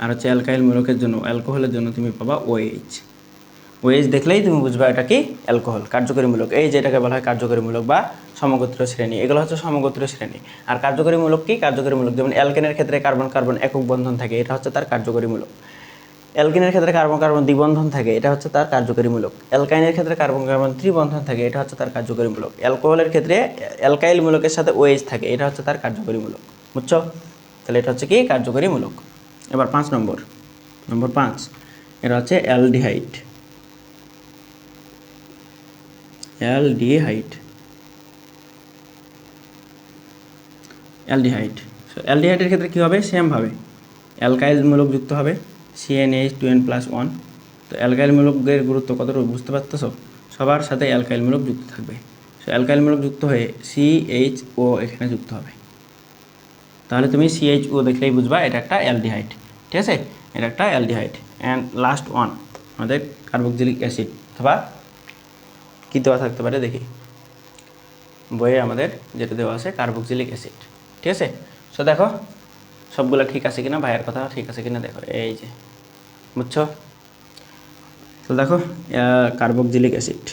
Speaker 1: আর হচ্ছে অ্যালকাইল মূলকের জন্য অ্যালকোহলের জন্য তুমি পাবা OH দেখলেই তুমি বুঝবা এটা কি অ্যালকোহল, কার্যকরী মূলক। এই যেটাকে বলা হয় কার্যকরী মূলক বা সমগোত্রীয় শ্রেণী, এগুলো হচ্ছে সমগোত্রীয় শ্রেণী। আর কার্যকরী মূলক কি? কার্যকরী মূলক যেমন অ্যালকেনের ক্ষেত্রে কার্বন কার্বন একক বন্ধন থাকে, এটা হচ্ছে তার কার্যকরী মূলক। অ্যালকিনের ক্ষেত্রে কার্বন কার্বন দ্বিবন্ধন থাকে, এটা হচ্ছে তার কার্যকরী মূলক। অ্যালকাইনের ক্ষেত্রে কার্বন কার্বন ত্রিবন্ধন থাকে, এটা হচ্ছে তার কার্যকরী মূলক। অ্যালকোহলের ক্ষেত্রে অ্যালকাইল মূলকের সাথে OH থাকে, এটা হচ্ছে তার কার্যকরী মূলক। বুঝছো? তাহলে এটা হচ্ছে কি কার্যকরী মূলক। এবার 5 নম্বর 5 এটা হচ্ছে অ্যালডিহাইড। অ্যালডিহাইডের ক্ষেত্রে কী হবে? সেমভাবে অ্যালকাইল মূলক যুক্ত হবে CnH 2n+1। তো অ্যালকাইল মূলকের গুরুত্ব কতটুকু বুঝতে পারতেছো? সবার সাথে অ্যালকাইল মূলক যুক্ত থাকবে। সো অ্যালকাইল মূলক যুক্ত হয়ে CHO এখানে যুক্ত হবে। তাহলে তুমি CHO দেখলেই বুঝবা এটা একটা অ্যালডিহাইড। ঠিক আছে, এটা একটা অ্যালডিহাইড। অ্যান্ড লাস্ট ওয়ান আমাদের কার্বক্সিলিক অ্যাসিড, অথবা কী দেওয়া থাকতে পারে দেখি বইয়ে আমাদের যেটা দেওয়া আছে কার্বক্সিলিক অ্যাসিড। ঠিক আছে, সো দেখো সবগুলো ঠিক আছে কিনা, ভাইয়ের কথা ঠিক আছে কিনা দেখো, এই যে বুঝছো? তো দেখো কার্বক্সিলিক অ্যাসিড,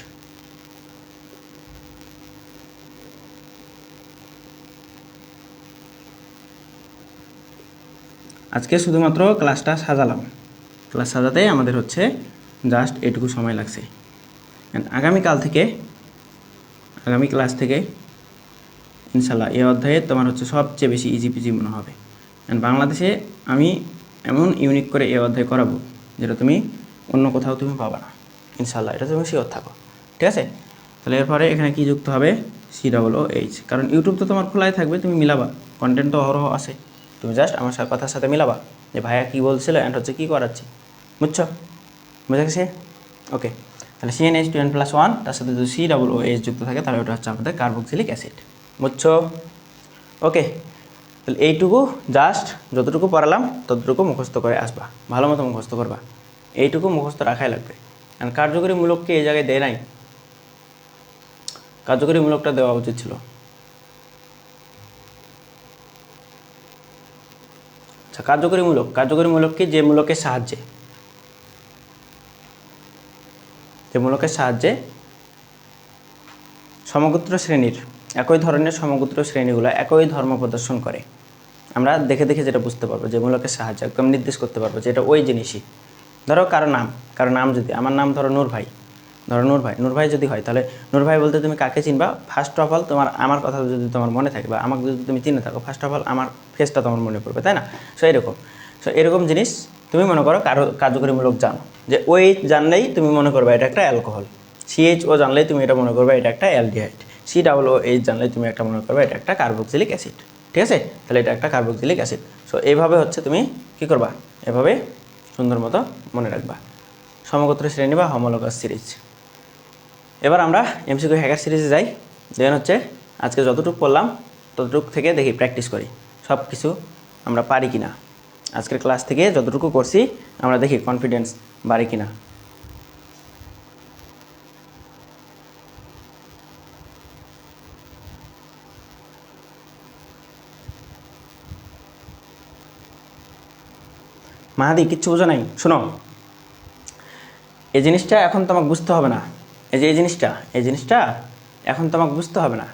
Speaker 1: আজকে শুধুমাত্র ক্লাসটা সাজালাম, ক্লাস সাজাতে আমাদের হচ্ছে জাস্ট এটুকু সময় লাগছে। আগামী ক্লাস থেকে ইনশাল্লাহ এই অধ্যায়ে তোমার হচ্ছে সবচেয়ে বেশি ইজি পিজি মনে হবে। অ্যান্ড বাংলাদেশে আমি এমন ইউনিক করে এই অধ্যায় করাবো যেটা তুমি অন্য কোথাও তুমি পাবা না ইনশাল্লাহ, এটা তুমি শিওর থাকো। ঠিক আছে, তাহলে এরপরে এখানে কি যুক্ত হবে? COOH। কারণ ইউটিউব তো তোমার খোলাই থাকবে, তুমি মিলাবা, কন্টেন্ট তো অহরহ আছে, তুমি জাস্ট আমার কথার সাথে মিলাবা যে ভাইয়া কী বলছিল অ্যান্ড হচ্ছে কী করাচ্ছি। বুঝছো? বুঝে গেছে? ওকে, তাহলে CnH 2n+1 তার সাথে যদি COOH যুক্ত থাকে তাহলে ওটা হচ্ছে আমাদের কার্বক্সিলিক অ্যাসিড। বুঝছো? ওকে, তাহলে এইটুকু জাস্ট যতটুকু পড়ালাম ততটুকু মুখস্থ করে আসবা, ভালো মতো মুখস্থ করবা, এইটুকু মুখস্থ রাখাই লাগবে। কারণ কার্যকরী মূলককে এই জায়গায় দেয় নাই, কার্যকরী মূলকটা দেওয়া উচিত ছিল। আচ্ছা, কার্যকরী মূলক কি? যে মূলকের সাহায্যে সমগোত্র শ্রেণীর একই ধরনের সমগোত্র শ্রেণীগুলো একই ধর্ম প্রদর্শন করে। আমরা দেখে দেখে যেটা বুঝতে পারবো, যে মূলকের সাহায্যে একদম নির্দেশ করতে পারবো যে এটা ওই জিনিসই। ধরো কারো নাম যদি, আমার নাম ধরো নূর ভাই যদি হয়, তাহলে নূর ভাই বলতে তুমি কাকে চিনবা? ফার্স্ট অফ অল আমার কথা যদি তোমার মনে থাকে বা আমাকে যদি তুমি চিনে থাকো, ফার্স্ট অফ অল আমার ফেসটা তোমার মনে পড়বে, তাই না? সো এরকম জিনিস তুমি মনে করো কার্যকরীমূলক জানো, যে OH জানলেই তুমি মনে করবে এটা একটা অ্যালকোহল, CHO জানলেই তুমি এটা মনে করবে এটা একটা অ্যালডিহাইড, COOH জানলেই তুমি একটা মনে করবে এটা একটা কার্বক্সিলিক অ্যাসিড। ঠিক আছে, তাহলে এটা একটা কার্বক্সিলিক অ্যাসিড। সো এইভাবে হচ্ছে তুমি কী করবা? এভাবে সুন্দর মতো মনে রাখবা সমগোত্র শ্রেণী বা হোমোলোগাস সিরিজ। এবার আমরা MCQ হ্যাকার সিরিজে যাই। দেন হচ্ছে আজকে যতটুকু পড়লাম ততটুকু থেকে দেখি প্র্যাকটিস করি সব কিছু আমরা পারি কিনা। আজকের ক্লাস থেকে যতটুকু করছি আমরা দেখি কনফিডেন্স বাড়ে কিনা। মাহাদি কিচ্ছু বোঝো নাই? শোনো, এই জিনিসটা এখন তোমাকে বুঝতে হবে না। এই জিনিসটা এখন তোমাকে বুঝতে হবে না।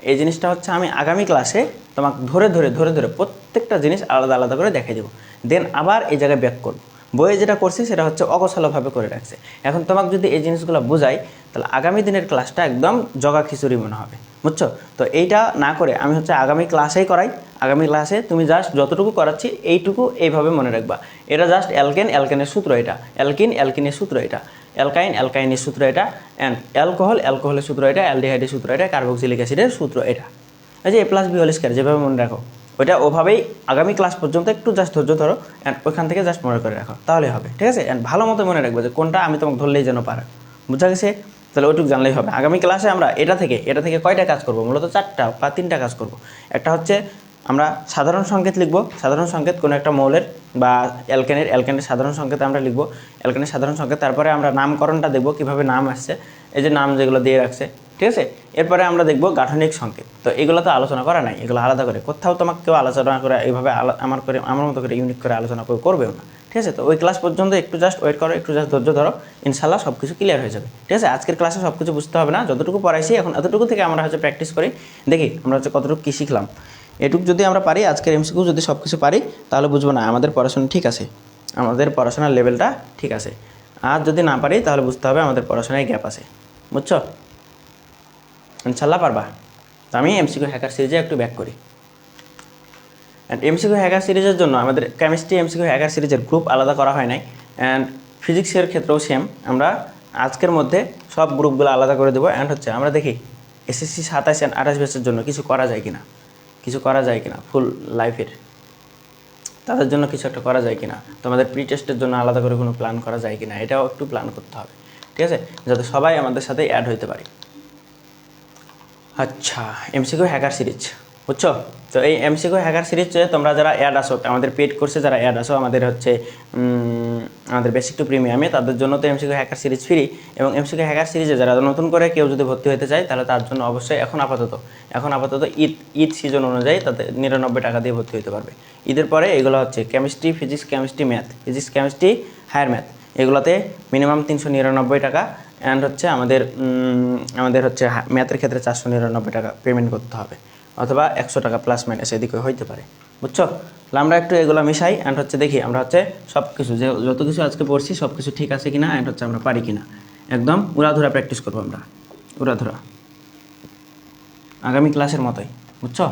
Speaker 1: এই জিনিসটা হচ্ছে আমি আগামী ক্লাসে তোমাকে ধরে ধরে প্রত্যেকটা জিনিস আলাদা আলাদা করে দেখাই দেবো। দেন আবার এই জায়গায় ব্যাক করবো, বইয়ে যেটা করছে সেটা হচ্ছে অগোছালোভাবে করে রাখছে। এখন তোমাকে যদি এই জিনিসগুলো বোঝাই তাহলে আগামী দিনের ক্লাসটা একদম জগা খিচুড়ি মনে হবে, বুঝছো? তো এইটা না করে আমি হচ্ছে আগামী ক্লাসেই করাই। আগামী ক্লাসে তুমি জাস্ট যতটুকু করাচ্ছি এইটুকু এইভাবে মনে রাখবা। এটা জাস্ট অ্যালকেন, অ্যালকেনের সূত্র এটা, অ্যালকিন, অ্যালকিনের সূত্র এটা, অ্যালকাইন, অ্যালকাইনের সূত্র এটা, অ্যান্ড অ্যালকোহল, অ্যালকোহলের সূত্র এটা, অ্যালডিহাইডের সূত্র এটা, কার্বক্সিলিক অ্যাসিডের সূত্র এটা। এই যে A+B² যেভাবে মনে রাখো ওইটা ওভাবেই আগামী ক্লাস পর্যন্ত একটু জাস্ট ধৈর্য ধরো অ্যান্ড ওইখান থেকে জাস্ট মনে করে রাখো, তাহলে হবে, ঠিক আছে? অ্যান্ড ভালো মতো মনে রাখবে যে কোনটা আমি তোমাকে ধরলেই যেন পারে, বুঝা গেছে? তাহলে ওইটুকু জানলেই হবে। আগামী ক্লাসে আমরা এটা থেকে কয়টা কাজ করব? মূলত 4টা বা 3টা কাজ করব। একটা হচ্ছে আমরা সাধারণ সংকেত লিখব, সাধারণ সংকেত কোনো একটা মৌলের বা অ্যালকেনের সাধারণ সংকেত আমরা লিখব, অ্যালকেনের সাধারণ সংকেত। তারপরে আমরা নামকরণটা দেখব, কীভাবে নাম আসছে, এই যে নাম যেগুলো দিয়ে রাখছে, ঠিক আছে? এরপরে আমরা দেখব গাঠনিক সংকেত। তো এগুলো তো আলোচনা করা নাই, এগুলো আলাদা করে কোথাও তোমাকে কেউ আলোচনা করে এইভাবে আমার মতো করে ইউনিক করে আলোচনা করবেও না, ঠিক আছে? তো ওই ক্লাস পর্যন্ত একটু জাস্ট ওয়েট করো, একটু জাস্ট ধৈর্য ধরো, ইনশাল্লাহ সব কিছু ক্লিয়ার হয়ে যাবে, ঠিক আছে? আজকের ক্লাসে সব কিছু বুঝতে হবে না, যতটুকু পড়াইছি এখন এতটুকু থেকে আমরা হচ্ছে প্র্যাকটিস করি, দেখি আমরা হচ্ছে কতটুকু কী শিখলাম। এটুকু যদি আমরা পারি, আজকের MCQ যদি সব কিছু পারি, তাহলে বুঝবো না আমাদের পড়াশোনা ঠিক আছে, আমাদের পড়াশোনার লেভেলটা ঠিক আছে। আর যদি না পারি তাহলে বুঝতে হবে আমাদের পড়াশোনায় গ্যাপ আছে, বুঝছো? ইনশাল্লাহ পারবা। তো আমি MCQ হ্যাকার সিরিজে একটু ব্যাক করি। অ্যান্ড MCQ হ্যাকার সিরিজের জন্য আমাদের কেমিস্ট্রি MCQ হ্যাকার সিরিজের গ্রুপ আলাদা করা হয় নাই, অ্যান্ড ফিজিক্সের ক্ষেত্রেও সেম। আমরা আজকের মধ্যে সব গ্রুপগুলো আলাদা করে দেবো। অ্যান্ড হচ্ছে আমরা দেখি SSC 27 অ্যান্ড 28 ব্যাচের জন্য কিছু করা যায় কিনা, ফুল লাইফের তাদের জন্য কিছু একটা করা যায় কিনা, তোমাদের প্রি টেস্টের জন্য আলাদা করে কোনো প্ল্যান করা যায় কিনা, এটাও একটু প্ল্যান করতে হবে, ঠিক আছে? যাতে সবাই আমাদের সাথে অ্যাড হইতে পারে। আচ্ছা, MCQ হ্যাকার সিরিজ, বুঝছো? তো এই MCQ হ্যাকার সিরিজে তোমরা যারা অ্যাড আসো, আমাদের পেড কোর্সে যারা অ্যাড আসো, আমাদের হচ্ছে আমাদের বেসিক টু প্রিমিয়ামে, তাদের জন্য তো MCQ হ্যাকার সিরিজ ফ্রি। এবং MCQ হ্যাকার সিরিজে যারা নতুন করে কেউ যদি ভর্তি হতে চায় তাহলে তার জন্য অবশ্যই এখন আপাতত ঈদ সিজন অনুযায়ী তাতে 99 টাকা দিয়ে ভর্তি হতে পারবে। ঈদের পরে এগুলো হচ্ছে chemistry, physics, chemistry, math, physics, chemistry, higher math, এগুলোতে মিনিমাম 399 টাকা। অ্যান্ড হচ্ছে আমাদের হচ্ছে ম্যাথের ক্ষেত্রে 499 টাকা পেমেন্ট করতে হবে, অথবা 100 টাকা প্লাস মাইনাস এদিকে হইতে পারে, বুঝছো? তাহলে আমরা একটু এগুলো মিশাই অ্যান্ড হচ্ছে দেখি আমরা হচ্ছে সব কিছু যত কিছু আজকে পড়ছি সব কিছু ঠিক আছে কিনা, অ্যান্ড হচ্ছে আমরা পারি কিনা। একদম উড়াধুরা প্র্যাকটিস করবো আমরা, উড়াধুরা আগামী ক্লাসের মতোই, বুঝছো?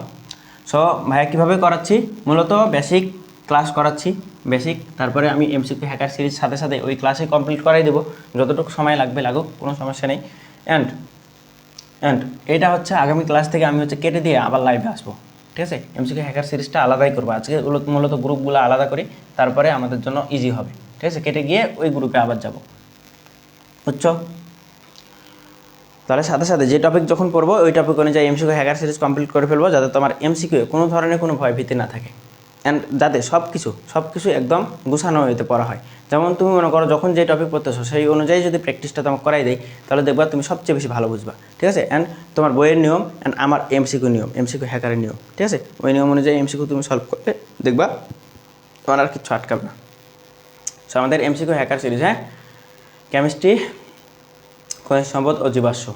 Speaker 1: সো ভাইয়া কীভাবে করাচ্ছি, মূলত বেসিক ক্লাস করাচ্ছি, বেসিক। তারপরে আমি MCQ হ্যাকার সিরিজ সাথে সাথে ওই ক্লাসে কমপ্লিট করাই দেবো, যতটুকু সময় লাগুক, কোনো সমস্যা নেই। অ্যান্ড এটা হচ্ছে আগামী ক্লাস থেকে আমি হচ্ছে কেটে দিয়ে আবার লাইভে আসবো, ঠিক আছে? MCQ হ্যাকার সিরিজটা আলাদাই করবো, আজকে মূলত গ্রুপগুলো আলাদা করি, তারপরে আমাদের জন্য ইজি হবে, ঠিক আছে? কেটে গিয়ে ওই গ্রুপে আবার যাব, বুঝছো? তাহলে সাথে সাথে যে টপিক যখন পড়বো ওই টপিক অনুযায়ী MCQ হ্যাকার সিরিজ কমপ্লিট করে ফেলবো, যাতে তোমার MCQ কোনো ধরনের কোনো ভয় ভীতি না থাকে, অ্যান্ড যাতে সব কিছু একদম গুছানো হইতে পড়া হয়। যেমন তুমি মনে করো যখন যে টপিক পড়তেছো সেই অনুযায়ী যদি প্র্যাকটিসটা তোমাকে করাই দেয়, তাহলে দেখবা তুমি সবচেয়ে বেশি ভালো বুঝবা, ঠিক আছে? অ্যান্ড তোমার বইয়ের নিয়ম অ্যান্ড আমার MCQ হ্যাকারের নিয়ম, ঠিক আছে? ওই নিয়ম অনুযায়ী MCQ তুমি সলভ করবে, দেখবা তোমার আর কিছু আটকাবে না। সো আমাদের MCQ হ্যাকার সিরিজ, হ্যাঁ, কেমিস্ট্রি, খনিজ সম্পদ ও জীবাশ্ম,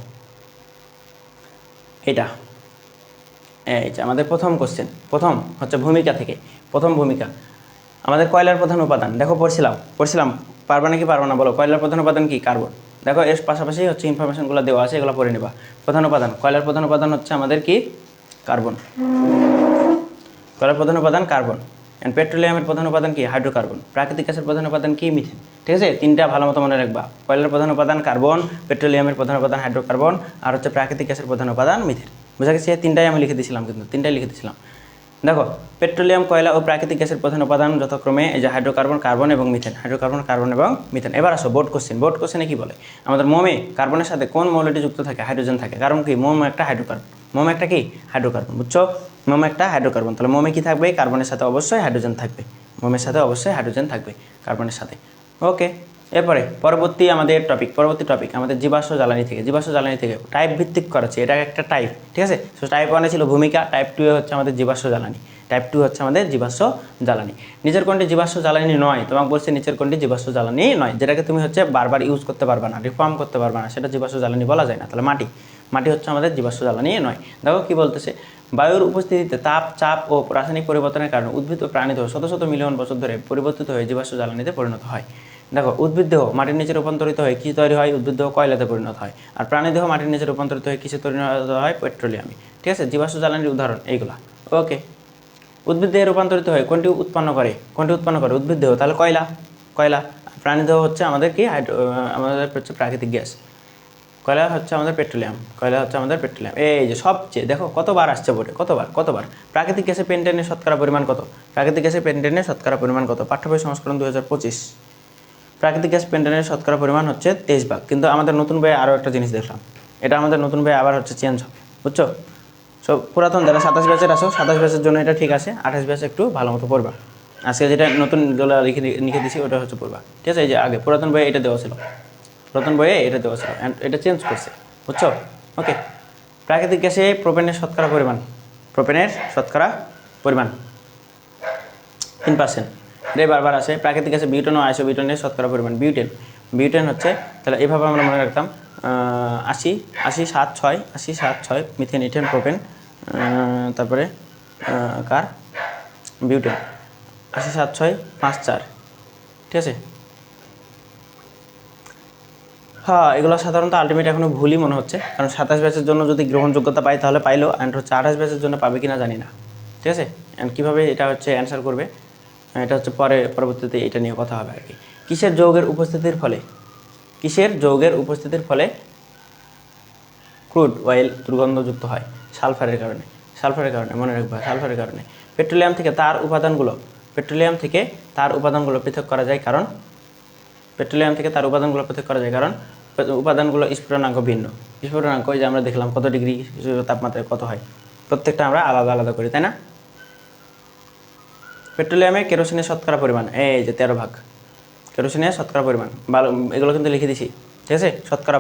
Speaker 1: এটা এই যে আমাদের প্রথম কোশ্চেন, প্রথম হচ্ছে ভূমিকা থেকে। প্রথম ভূমিকা আমাদের কয়লার প্রধান উপাদান, দেখো পড়ছিলাম, পারবা নাকি পারবো না বলো? কয়লার প্রধান উপাদান কি? কার্বন। দেখো এর পাশাপাশি হচ্ছে ইনফরমেশনগুলো দেওয়া আছে, এগুলো পড়ে নেবা। প্রধান উপাদান, কয়লার প্রধান উপাদান হচ্ছে আমাদের কি? কার্বন। কয়লার প্রধান উপাদান কার্বন। অ্যান্ড পেট্রোলিয়ামের প্রধান উপাদান কি? হাইড্রোকার্বন। প্রাকৃতিক গ্যাসের প্রধান উপাদান কি? মিথেন, ঠিক আছে? তিনটা ভালো মতো মনে রাখবা। কয়লার প্রধান উপাদান কার্বন, পেট্রোলিয়ামের প্রধান উপাদান হাইড্রোকার্বন, আর হচ্ছে প্রাকৃতিক গ্যাসের প্রধান উপাদান মিথেন। বুঝা গেছে? তিনটাই আমি লিখে দিয়েছিলাম, কিন্তু তিনটাই লিখে দিয়েছিলাম। দেখো পেট্রোলিয়াম, কয়লা ও প্রাকৃতিক গ্যাসের প্রধান উপাদান যথাক্রমে এই যে হাইড্রোকার্বন, কার্বন এবং মিথেন, কার্বন এবং মিথেন। এবার আসো বোর্ড কোশ্চেনে কি বলে? আমাদের মোমে কার্বনের সাথে কোন মৌলটি যুক্ত থাকে? হাইড্রোজেন থাকে। কারণ কি? মোম একটা হাইড্রোকার্বন, বুঝছো? মোম একটা হাইড্রোকার্বন, তাহলে মোমে কি থাকবে? কার্বনের সাথে অবশ্যই হাইড্রোজেন থাকবে, মোমের সাথে অবশ্যই হাইড্রোজেন থাকবে কার্বনের সাথে। ওকে, এরপরে পরবর্তী টপিক আমাদের জীবাশ্ম জ্বালানি থেকে টাইপ ভিত্তিক করাচ্ছে, এটা একটা টাইপ, ঠিক আছে? সো টাইপ 1 ছিল ভূমিকা, টাইপ 2 হচ্ছে আমাদের জীবাশ্ম জ্বালানি, টাইপ 2 হচ্ছে আমাদের জীবাশ্ম জ্বালানি। নিচের কোনটি জীবাশ্ম জ্বালানি নয়? তোমাকে বলছে নিচের কোনটি জীবাশ্ম জ্বালানি নয়, যেটাকে তুমি হচ্ছে বারবার ইউজ করতে পারবা না, রিফর্ম করতে পারবা না, সেটা জীবাশ্ম জ্বালানি বলা যায় না। তাহলে মাটি হচ্ছে আমাদের জীবাশ্ম জ্বালানি নয়। দেখো কি বলতেছে, বায়ুর উপস্থিতিতে তাপ, চাপ ও রাসায়নিক পরিবর্তনের কারণে উদ্ভিদ ও প্রাণীদেহ শত শত মিলিয়ন বছর ধরে পরিবর্তিত হয়ে জীবাশ্ম জ্বালানিতে পরিণত হয়। দেখো, উদ্ভিদ দেহ মাটির নিচে রূপান্তরিত হয়ে কী তৈরি হয়? উদ্ভিদ দেহ কয়লাতে পরিণত হয়। আর প্রাণী দেহ মাটির নিচে রূপান্তরিত হয়ে কিসে পরিণত হয়? পেট্রোলিয়ামে। ঠিক আছে, জীবাশ্ম জ্বালানির উদাহরণ এইগুলা। ওকে, উদ্ভিদ দেহে রূপান্তরিত হয়ে কোনটি উৎপন্ন করে? উদ্ভিদ দেহ, তাহলে কয়লা। প্রাণী দেহ হচ্ছে আমাদের কি? আমাদের হচ্ছে প্রাকৃতিক গ্যাস। কয়লা হচ্ছে আমাদের পেট্রোলিয়াম। এই যে সবচেয়ে দেখো কতবার আসছে বোর্ডে, কতবার প্রাকৃতিক গ্যাসে পেন্টেনের শতকরা পরিমাণ কত? পাঠ্যবই সংস্করণ 2025। প্রাকৃতিক গ্যাস পেন্টেনের শতকরা পরিমাণ হচ্ছে 23 ভাগ। কিন্তু আমাদের নতুন বইয়ে আরও একটা জিনিস দেখলাম, এটা আমাদের নতুন বইয়ে আবার হচ্ছে চেঞ্জ হবে, বুঝছো? সব পুরাতন যারা 27 ব্যাচের আসো, 27 ব্যাচের জন্য এটা ঠিক আছে, 28 ব্যাচ একটু ভালো মতো পড়বা। আজকে যেটা নতুন যেগুলো লিখে দিছি ওটা হচ্ছে পড়বা। ঠিক আছে, এই যে আগে পুরাতন বইয়ে এটা দেওয়া ছিল, এটা চেঞ্জ করছে, বুঝছো? ওকে, প্রাকৃতিক গ্যাসে প্রোপেনের শতকরা পরিমাণ 3%। রে বারবার আসে। প্রাকৃতিক গ্যাসে বিউটেন ও আইসোবিউটেনের শতকরা পরিমাণ। বিউটেন হচ্ছে, তাহলে এভাবে আমরা মনে রাখতাম 80-7-6 মিথেন, ইথেন, প্রোপেন, তারপরে কার বিউটেন 80-7-6-5-4। ঠিক আছে, হ্যাঁ, এগুলো সাধারণত আলটিমেট এখনও ভুলই মনে হচ্ছে, কারণ 27 ব্যাচের জন্য যদি গ্রহণযোগ্যতা পাই তাহলে পাইলো, অ্যান্ড হচ্ছে 28 ব্যাচের জন্য পাবে কিনা জানি না। ঠিক আছে, অ্যান্ড কীভাবে এটা হচ্ছে অ্যান্সার করবে এটা হচ্ছে পরবর্তীতে এটা নিয়ে কথা হবে আর কি। কিসের যৌগের উপস্থিতির ফলে ক্রুড অয়েল দুর্গন্ধযুক্ত হয়? সালফারের কারণে, মনে রাখবা, সালফারের কারণে। পেট্রোলিয়াম থেকে তার উপাদানগুলো পৃথক করা যায় কারণ উপাদানগুলো স্ফুটনাঙ্ক ভিন্ন। স্ফুটনাঙ্ক যে আমরা দেখলাম কত ডিগ্রি তাপমাত্রায় কত হয়, প্রত্যেকটা আমরা আলাদা আলাদা করি, তাই না? পেট্রোলিয়ামে কেরোসিনের শতকরা পরিমাণ এই যে 13 ভাগ। কেরোসিনের শতকরা পরিমাণ এগুলো কিন্তু লিখে দিছি। ঠিক আছে, শতকরা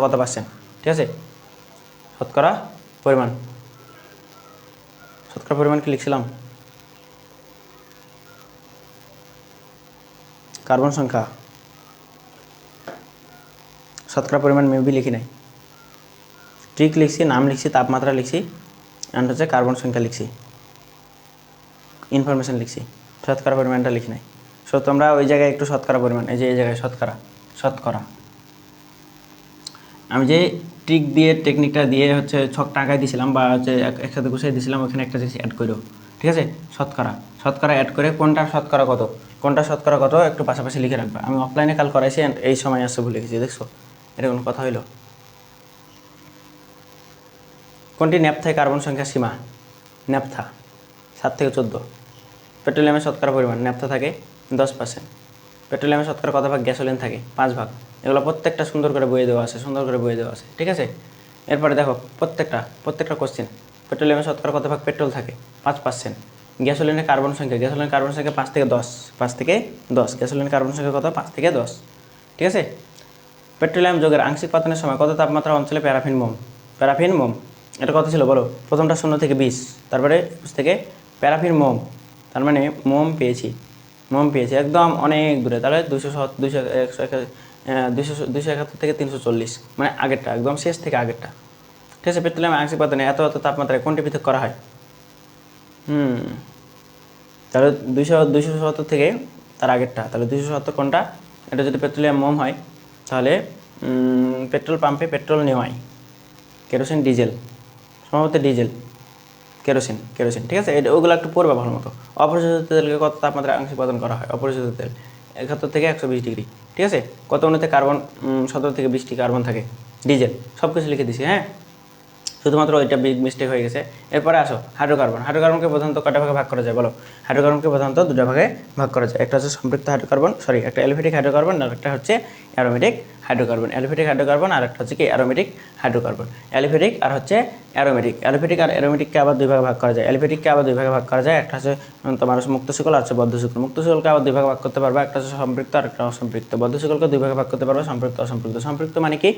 Speaker 1: কত পার্সেন্ট? ঠিক আছে, শতকরা পরিমাণ কি লিখছিলাম? কার্বন সংখ্যা, শতকরা পরিমাণ মেবি লিখি নাই, ট্রিক লিখছি, নাম লিখছি, তাপমাত্রা লিখছি, অ্যান্ড হচ্ছে কার্বন সংখ্যা লিখছি, ইনফরমেশন লিখছি, শতকরা পরিমাণটা লিখি নাই। সো তোমরা ওই জায়গায় একটু শতকরা পরিমাণ, এই যে এই জায়গায় শতকরা আমি যে ট্রিক দিয়ে টেকনিকটা দিয়ে হচ্ছে ছক টাকায় দিয়েছিলাম বা হচ্ছে একসাথে গুছিয়ে দিয়েছিলাম, ওখানে একটা জিনিস অ্যাড করো। ঠিক আছে, শতকরা অ্যাড করে কোনটা শতকরা কত একটু পাশাপাশি লিখে রাখবা। আমি অফলাইনে কাল করাইছি, এই সময় আসছে ভুলে গেছি, দেখছো? এটা কোনো কথা হইলো? কোনটি ন্যাপথায় কার্বন সংখ্যা সীমা? ন্যাপথা 7 থেকে 14। পেট্রোলিয়ামের শতকরা পরিমাণ ন্যাপথা থাকে 10%। পেট্রোলিয়ামের শতকরা কত ভাগ? গ্যাসোলিন থাকে 5 ভাগ। এগুলো প্রত্যেকটা সুন্দর করে বইয়ে দেওয়া আছে, ঠিক আছে। এরপরে দেখো প্রত্যেকটা কোশ্চেন। পেট্রোলিয়ামের শতকরা কত ভাগ পেট্রোল থাকে? 5%। গ্যাসোলিনের কার্বন সংখ্যা 5 থেকে 10। গ্যাসোলিনের কার্বন সংখ্যা কত? 5 থেকে 10। ঠিক আছে। পেট্রোলিয়াম যৌগের আংশিক পাতনের সময় কত তাপমাত্রা অঞ্চলে প্যারাফিন মোম এটা কত ছিল বলো? প্রথমটা 0 থেকে 20, তারপরে 20 থেকে প্যারাফিন মোম, তার মানে মোম পেয়েছি একদম অনেক দূরে, তাহলে 271 থেকে 340, মানে আগেরটা একদম শেষ থেকে আগেরটা। ঠিক আছে। পেট্রোলিয়াম আংশিক পাতনে এত তাপমাত্রায় কোনটি পৃথক করা হয়? তাহলে 270 থেকে তার আগেরটা, তাহলে 270 কোনটা? এটা যদি পেট্রোলিয়াম মোম হয় তাহলে পেট্রোল পাম্পে পেট্রোল নেওয়াই, কেরোসিন, ডিজেল, সম্ভবত ডিজেল, কেরোসিন। ঠিক আছে, ওগুলো একটু পড়বা ভালো মতো। অপরিশোধিত তেলকে কত তাপমাত্রায় আংশিক পাতন করা হয়? অপরিশোধিত তেল 71 থেকে 120 ডিগ্রি। ঠিক আছে। কত অণুতে কার্বন? 17 থেকে 20টি কার্বন থাকে। ডিজেল, সব কিছু লিখে দিছি, হ্যাঁ, শুধুমাত্র ওইটা বিগ মিস্টেক হয়ে গেছে। এরপরে আসো হাইড্রোকার্বনকে প্রধানত কয়টা ভাগে ভাগ করা যায় বলো? হাইড্রোকার্বনকে প্রধানত 2টা ভাগে ভাগ করা যায়। একটা হচ্ছে সম্পৃক্ত হাইড্রোকার্বন, একটা অ্যালিফেটিক হাইড্রোকার্বন, আর একটা হচ্ছে অ্যারোমেটিক হাইড্রোকার্বন। অ্যালিফেটিক হাইড্রোকার্বন আর একটা হচ্ছে কি অ্যারোমেটিক হাইড্রোকার্বন। অ্যালিফেটিক আর হচ্ছে অ্যারোমেটিক আর অ্যারোমেটিককে আবার 2 ভাগে ভাগ করা যায়। অ্যালিফেটিককে আবার 2 ভাগে ভাগ করা যায়, একটা হচ্ছে তোমার মুক্ত শিকল আর হচ্ছে বদ্ধ শিকল। মুক্ত শিকলকে আবার 2 ভাগে ভাগ করতে পারবা, একটা হচ্ছে সম্পৃক্ত আর একটা অসম্পৃক্ত। বদ্ধ শিকলকে 2 ভাগে ভাগ করতে পারবা, সম্পৃক্ত অসম্পৃক্ত। সম্পৃক্ত মানে কি?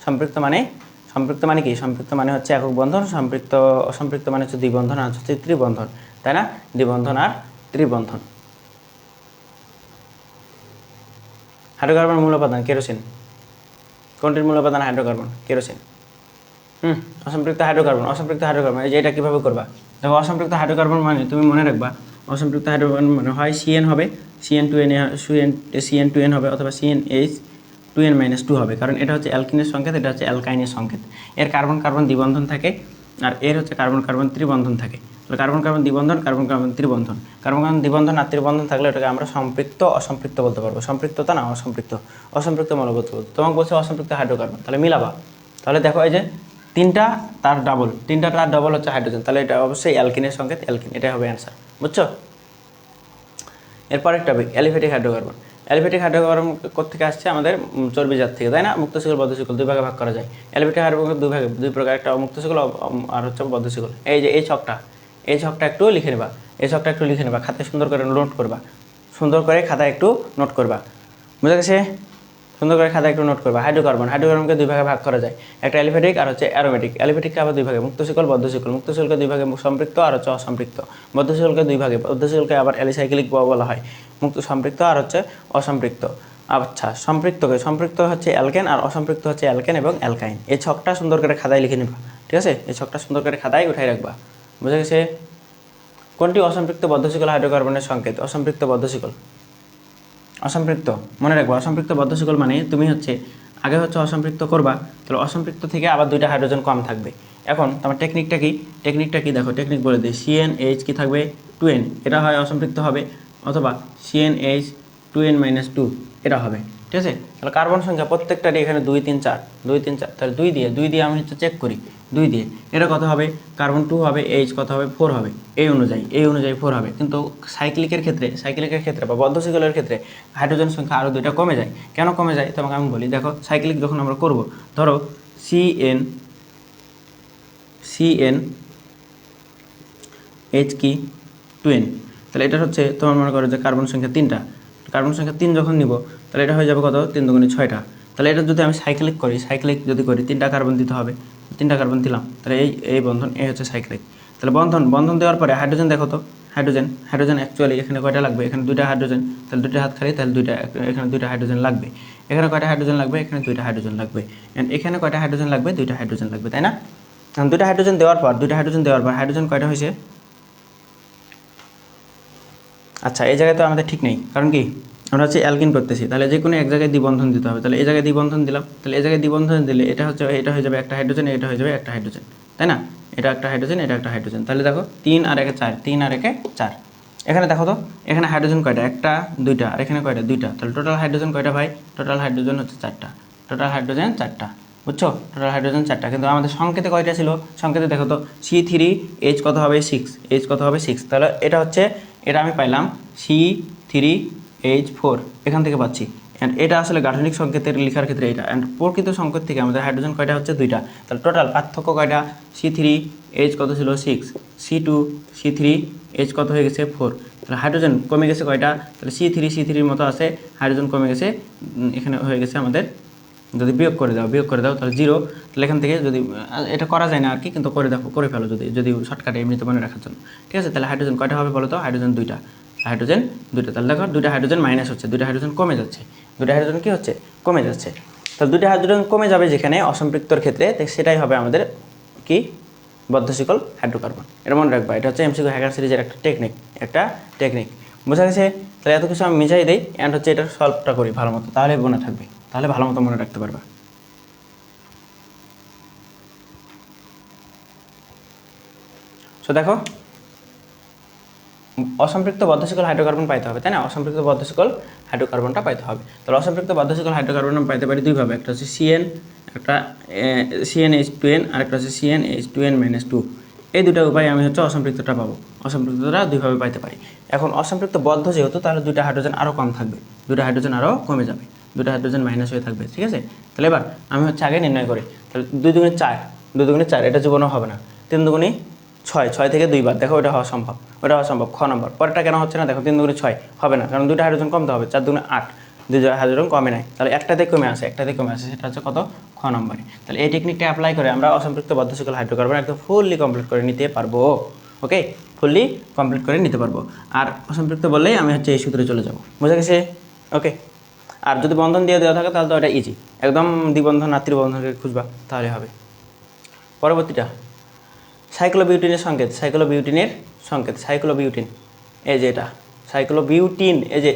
Speaker 1: সম্পৃক্ত মানে হচ্ছে একক বন্ধন, অসম্পৃক্ত মানে হচ্ছে দ্বিবন্ধন আর হচ্ছে ত্রিবন্ধন, তাই না? দ্বিবন্ধন আর ত্রিবন্ধন। হাইড্রোকার্বন মূল উপাদান কেরোসিন। কোনটির মূল উপাদান হাইড্রোকার্বন? কেরোসিন। অসম্পৃক্ত হাইড্রোকার্বন, এই যে এটা কীভাবে করবা দেখো। অসম্পৃক্ত হাইড্রোকার্বন মানে তুমি মনে রাখবা, অসম্পৃক্ত হাইড্রোকার্বন মানে হয় সিএন হবে, সিএন টু এন হবে, অথবা CnH2n-2 হবে, কারণ এটা হচ্ছে অ্যালকিনের সংকেত, এটা হচ্ছে অ্যালকাইনের সংকেত। এর কার্বন কার্বন দ্বিবন্ধন থাকে, আর এর হচ্ছে কার্বন কার্বন ত্রিবন্ধন থাকে। তাহলে কার্বন কার্বন দ্বিবন্ধন, কার্বন কার্বন ত্রিবন্ধন, কার্বন কার্বন দ্বিবন্ধন আর ত্রিবন্ধন থাকলে এটাকে আমরা সম্পৃক্ত অসম্পৃক্ত বলতে পারবো। সম্পৃক্ততা না অসম্পৃক্ত মৌলবস্তু বলতে। তোমাকে বলছে অসম্পৃক্ত হাইড্রোকার্বন, তাহলে মিলাবা। তাহলে দেখো এই যে তিনটা তার ডাবল হচ্ছে হাইড্রোজেন, তাহলে এটা অবশ্যই অ্যালকিনের সংকেত, অ্যালকিন, এটাই হবে অ্যান্সার, বুঝছো? এরপরের topic aliphatic hydrocarbon. Aliphatic hydrocarbon কোত্থেকে আসছে? আমাদের চর্বিজাত থেকে, তাই না? মুক্তশিকল বদ্ধশিকল দুই ভাগে ভাগ করা যায়। অ্যালিফ্যাটিক হাইড্রোকার্বন দুই প্রকার, একটা মুক্তশিকল আর হচ্ছে বদ্ধশিকল। এই যে এই ছকটা একটু লিখে নেবা, খাতায় সুন্দর করে নোট করবা, খাতায় একটু নোট করবা, বুঝা গেছে? সুন্দর করে খাতায় একটু নোট করবা। হাইড্রোকার্বনকে দুই ভাগে ভাগ করা যায়, একটা অ্যালিফ্যাটিক আর হচ্ছে অ্যারোমেটিক। অ্যালিফ্যাটিককে আবার দুই ভাগে, মুক্তশিকল বদ্ধশিকল। মুক্তশিকলকে দুই ভাগে, সম্পৃক্ত আর হচ্ছে অসম্পৃক্ত। বদ্ধশিকলকে দুই ভাগে, বদ্ধশিকলকে আবার অ্যালিসাইক্লিক বলা হয়। সম্পৃক্ত আর হচ্ছে অসম্পৃক্ত। আচ্ছা, সম্পৃক্ত হচ্ছে অ্যালকেন, আর অসম্পৃক্ত হচ্ছে অ্যালকেন এবং অ্যালকাইন। এই ছকটা সুন্দর করে খাতায় লিখে নিবা, ঠিক আছে? এই ছকটা সুন্দর করে খাতায় উঠাই রাখবা, বুঝা গেছে? কোনটি অসম্পৃক্ত বদ্ধশিকল হাইড্রোকার্বনের সংকেত? অসম্পৃক্ত মনে রাখবো। অসম্পৃক্ত বদ্ধশিকল মানে তুমি হচ্ছে আগে হচ্ছে অসম্পৃক্ত করবা, তাহলে অসম্পৃক্ত থেকে আবার দুইটা হাইড্রোজেন কম থাকবে। এখন তোমার টেকনিকটা কি দেখো, টেকনিক বলে দিই। CnH কি থাকবে? 2n, এটা হয় অসম্পৃক্ত হবে, অথবা CnH2n-2 এটা হবে, ঠিক আছে? তাহলে কার্বন সংখ্যা প্রত্যেকটারই এখানে 2 3 4, তাহলে 2 দিয়ে আমি হচ্ছে চেক করি, 2 দিয়ে এটা কত হবে? কার্বন 2 হবে, H কত হবে? 4 হবে, এই অনুযায়ী 4 হবে। কিন্তু সাইক্লিকের ক্ষেত্রে বা বদ্ধশিকলের ক্ষেত্রে হাইড্রোজেন সংখ্যা আরও 2টা কমে যায়। কেন কমে যায় তোমাকে আমি বলি। দেখো, সাইক্লিক যখন আমরা করব, ধরো CnH কি 2n, তাহলে এটা হচ্ছে তোমার মনে করো যে কার্বন সংখ্যা 3টা, কার্বন সংখ্যা 3 যখন নিব, তাহলে এটা হয়ে যাবে কত? 3 দুগুণে 6টা। তাহলে এটা যদি আমি সাইক্লিক যদি করি 3টা কার্বন দিতে হবে, 3টা কার্বন দিলাম, তাহলে এই বন্ধন, এই হচ্ছে সাইক্লিক। তাহলে বন্ধন দেওয়ার পরে হাইড্রোজেন দেখো তো, হাইড্রোজেন অ্যাকচুয়ালি এখানে কয়টা লাগবে? এখানে 2টা হাইড্রোজেন, তাহলে 2টা হাত খালি, তাহলে এখানে 2টা হাইড্রোজেন লাগবে। এখানে কয়টা হাইড্রোজেন লাগবে? এখানে 2টা হাইড্রোজেন লাগবে। এন্ড এখানে কয়টা হাইড্রোজেন লাগবে? 2টা হাইড্রোজেন লাগবে, তাই না? 2টা হাইড্রোজেন দেওয়ার পর হাইড্রোজেন কয়টা হয়েছে? আচ্ছা, এই জায়গায় তো আমাদের ঠিক নেই, কারণ কি আমরা হচ্ছে অ্যালকিন করতেছি, তাহলে যে কোনো এক জায়গায় দ্বিবন্ধন দিতে হবে। তাহলে এই জায়গায় দ্বিবন্ধন দিলাম, তাহলে এই জায়গায় দ্বিবন্ধন দিলে এটা হয়ে যাবে একটা হাইড্রোজেন, এটা হয়ে যাবে একটা হাইড্রোজেন, তাই না? এটা একটা হাইড্রোজেন, এটা একটা হাইড্রোজেন। তাহলে দেখো 3 আর 1 4, 3 আর 1 4। এখানে দেখো তো, এখানে হাইড্রোজেন কয়টা? একটা, দুইটা, আর এখানে কয়টা? দুইটা। তাহলে টোটাল হাইড্রোজেন কয়টা ভাই? টোটাল হাইড্রোজেন হচ্ছে 4টা। বুঝছো? টোটাল হাইড্রোজেন 4টা। কিন্তু আমাদের সংকেতে কয়টা ছিল? সংকেতে দেখো তো, C3H কত হবে? 6। তাহলে এটা আমি পাইলাম C3H4, এখান থেকে পাচ্ছি। অ্যান্ড এটা আসলে গাঠনিক সংকেতের লেখার ক্ষেত্রে এটা, অ্যান্ড প্রকৃত সংকেত থেকে আমাদের হাইড্রোজেন কয়টা হচ্ছে? 2টা। তাহলে টোটাল পার্থক্য কয়টা? C3H কত ছিল? 6, C3H কত হয়ে গেছে? 4। তাহলে হাইড্রোজেন কমে গেছে কয়টা? তাহলে C3 মতো আছে, হাইড্রোজেন কমে গেছে, এখানে হয়ে গেছে আমাদের, যদি বিয়োগ করে দাও তাহলে 0। তাহলে এখান থেকে যদি এটা করা যায় না আর কি, কিন্তু করে ফেলো যদি শর্টকাটে এমনিতে মনে রাখার জন্য, ঠিক আছে? তাহলে হাইড্রোজেন কয়টা হবে বলো তো? হাইড্রোজেন 2টা। তাহলে দেখো 2টা হাইড্রোজেন মাইনাস হচ্ছে, 2টা হাইড্রোজেন কমে যাচ্ছে, 2টা হাইড্রোজেন কি হচ্ছে? কমে যাচ্ছে। তাহলে 2টা হাইড্রোজেন কমে যাবে যেখানে অসম্পৃক্তর ক্ষেত্রে, সেটাই হবে আমাদের কি? বদ্ধশিকল হাইড্রোকার্বন। এটা মনে রাখবা, এটা হচ্ছে MCQ হ্যাকার সিরিজের একটা টেকনিক। বোঝা গেছে? তাহলে এত কিছু আমি মিশাই দিই, অ্যান্ড হচ্ছে এটার সলভটা করি ভালো মতো, তাহলে মনে থাকবে, তাহলে ভালো মতো মনে রাখতে পারবা। সো দেখো, অসম্পৃক্ত বদ্ধশিকল হাইড্রোকার্বন পাইতে হবে, তাই না? অসম্পৃক্ত বদ্ধশিকল হাইড্রোকার্বনটা পাইতে হবে। তাহলে অসম্পৃক্ত বদ্ধশিকল হাইড্রোকার্বন আমরা পাইতে পারি দুইভাবে, একটা হচ্ছে CnH2n, আর একটা হচ্ছে CnH2n-2। এই দুটো উপায় আমি হচ্ছে অসম্পৃক্তটা পাবো, অসম্পৃক্তটা দুইভাবে পাইতে পারি। এখন অসম্পৃক্ত বদ্ধ যেহেতু, তাহলে 2টা হাইড্রোজেন আরও কম থাকবে, 2টা হাইড্রোজেন আরও কমে যাবে, 2টা হাইড্রোজেন মাইনাস হয়ে থাকবে, ঠিক আছে? তাহলে এবার আমি হচ্ছে আগে নির্ণয় করি। তাহলে 2 দুগুণে 4, এটা জীবনও হবে না। 3 দুগুণে 6 থেকে 2 বার, দেখো ওটা হওয়া সম্ভব। খ নম্বর। পরেরটা কেন হচ্ছে না? দেখো 3 দুগুণে 6 হবে না, কারণ 2টা হাইড্রোজেন কমতে হবে। 4 দুগুণে 8, 2টা হাইড্রোজেন কমে নাই, তাহলে একটাতে কমে আসে, সেটা হচ্ছে কত? খ নম্বরে। তাহলে এই টেকনিকটা অ্যাপ্লাই করে আমরা অসম্পৃক্ত বদ্ধশিকল হাইড্রোকার্বন একদম ফুললি কমপ্লিট করে নিতে পারবো। ওকে, ফুললি কমপ্লিট করে নিতে পারবো। আর অসম্পৃক্ত বললেই আমি হচ্ছে এই সূত্রে চলে যাবো, বুঝা গেছে? ওকে। আর যদি বন্ধন দিয়ে দেওয়া থাকে তাহলে তো এটা ইজি, একদম দ্বিবন্ধন আর ত্রিবন্ধনকে খুঁজবা, তাহলে হবে। পরবর্তীটা সাইক্লোবিউটিনের সংকেত, সাইক্লোবিউটিন, এই যে এটা সাইক্লোবিউটিন, এই যে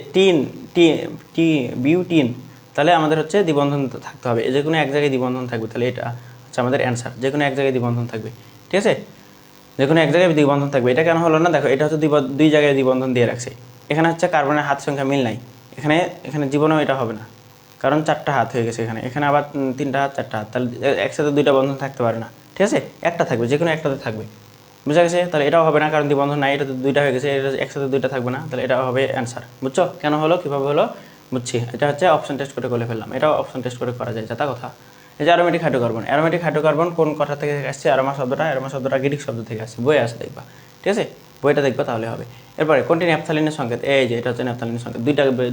Speaker 1: বিউটিন, তাহলে আমাদের হচ্ছে দ্বিবন্ধন থাকতে হবে, যে কোনো এক জায়গায় দ্বিবন্ধন থাকবে, তাহলে এটা হচ্ছে আমাদের অ্যান্সার, যে কোনো এক জায়গায় দ্বিবন্ধন থাকবে, ঠিক আছে, যে কোনো এক জায়গায় দ্বিবন্ধন থাকবে। এটা কেন হলো না, দেখো এটা হচ্ছে দুই জায়গায় দ্বিবন্ধন দিয়ে রাখছে, এখানে হচ্ছে কার্বনের হাত সংখ্যা মিল নাই, এখানে জীবনেও এটা হবে না, কারণ 4টা হাত হয়ে গেছে, এখানে আবার 3টা হাত 4টা হাত, তাহলে একসাথে 2টা বন্ধন থাকতে পারে না, ঠিক আছে, একটা থাকবে, যে কোনো একটাতে থাকবে, বুঝা গেছে, তাহলে এটাও হবে না, কারণ দ্বিবন্ধন নাই, এটা তো 2টা হয়ে গেছে, এটা একসাথে 2টা থাকবে না, তাহলে এটাও হবে অ্যান্সার, বুঝছো কেন হলো, কীভাবে হলো বুঝছি, এটা হচ্ছে অপশন টেস্ট করে ফেললাম, এটাও অপশন টেস্ট করে করা যায়, যা কথা। এই যে অ্যারোমেটিক হাইড্রোকার্বন কোন কথা থেকে আসছে, অ্যারোমা শব্দটা গ্রিক শব্দ থেকে আসছে, বই আসে দেখবা, ঠিক আছে, বইটা দেখবা তাহলে হবে। এরপরে কোনটি ন্যাপথালিনের সংকেত, এই যে এটা হচ্ছে ন্যাপথালিনের সংকেত,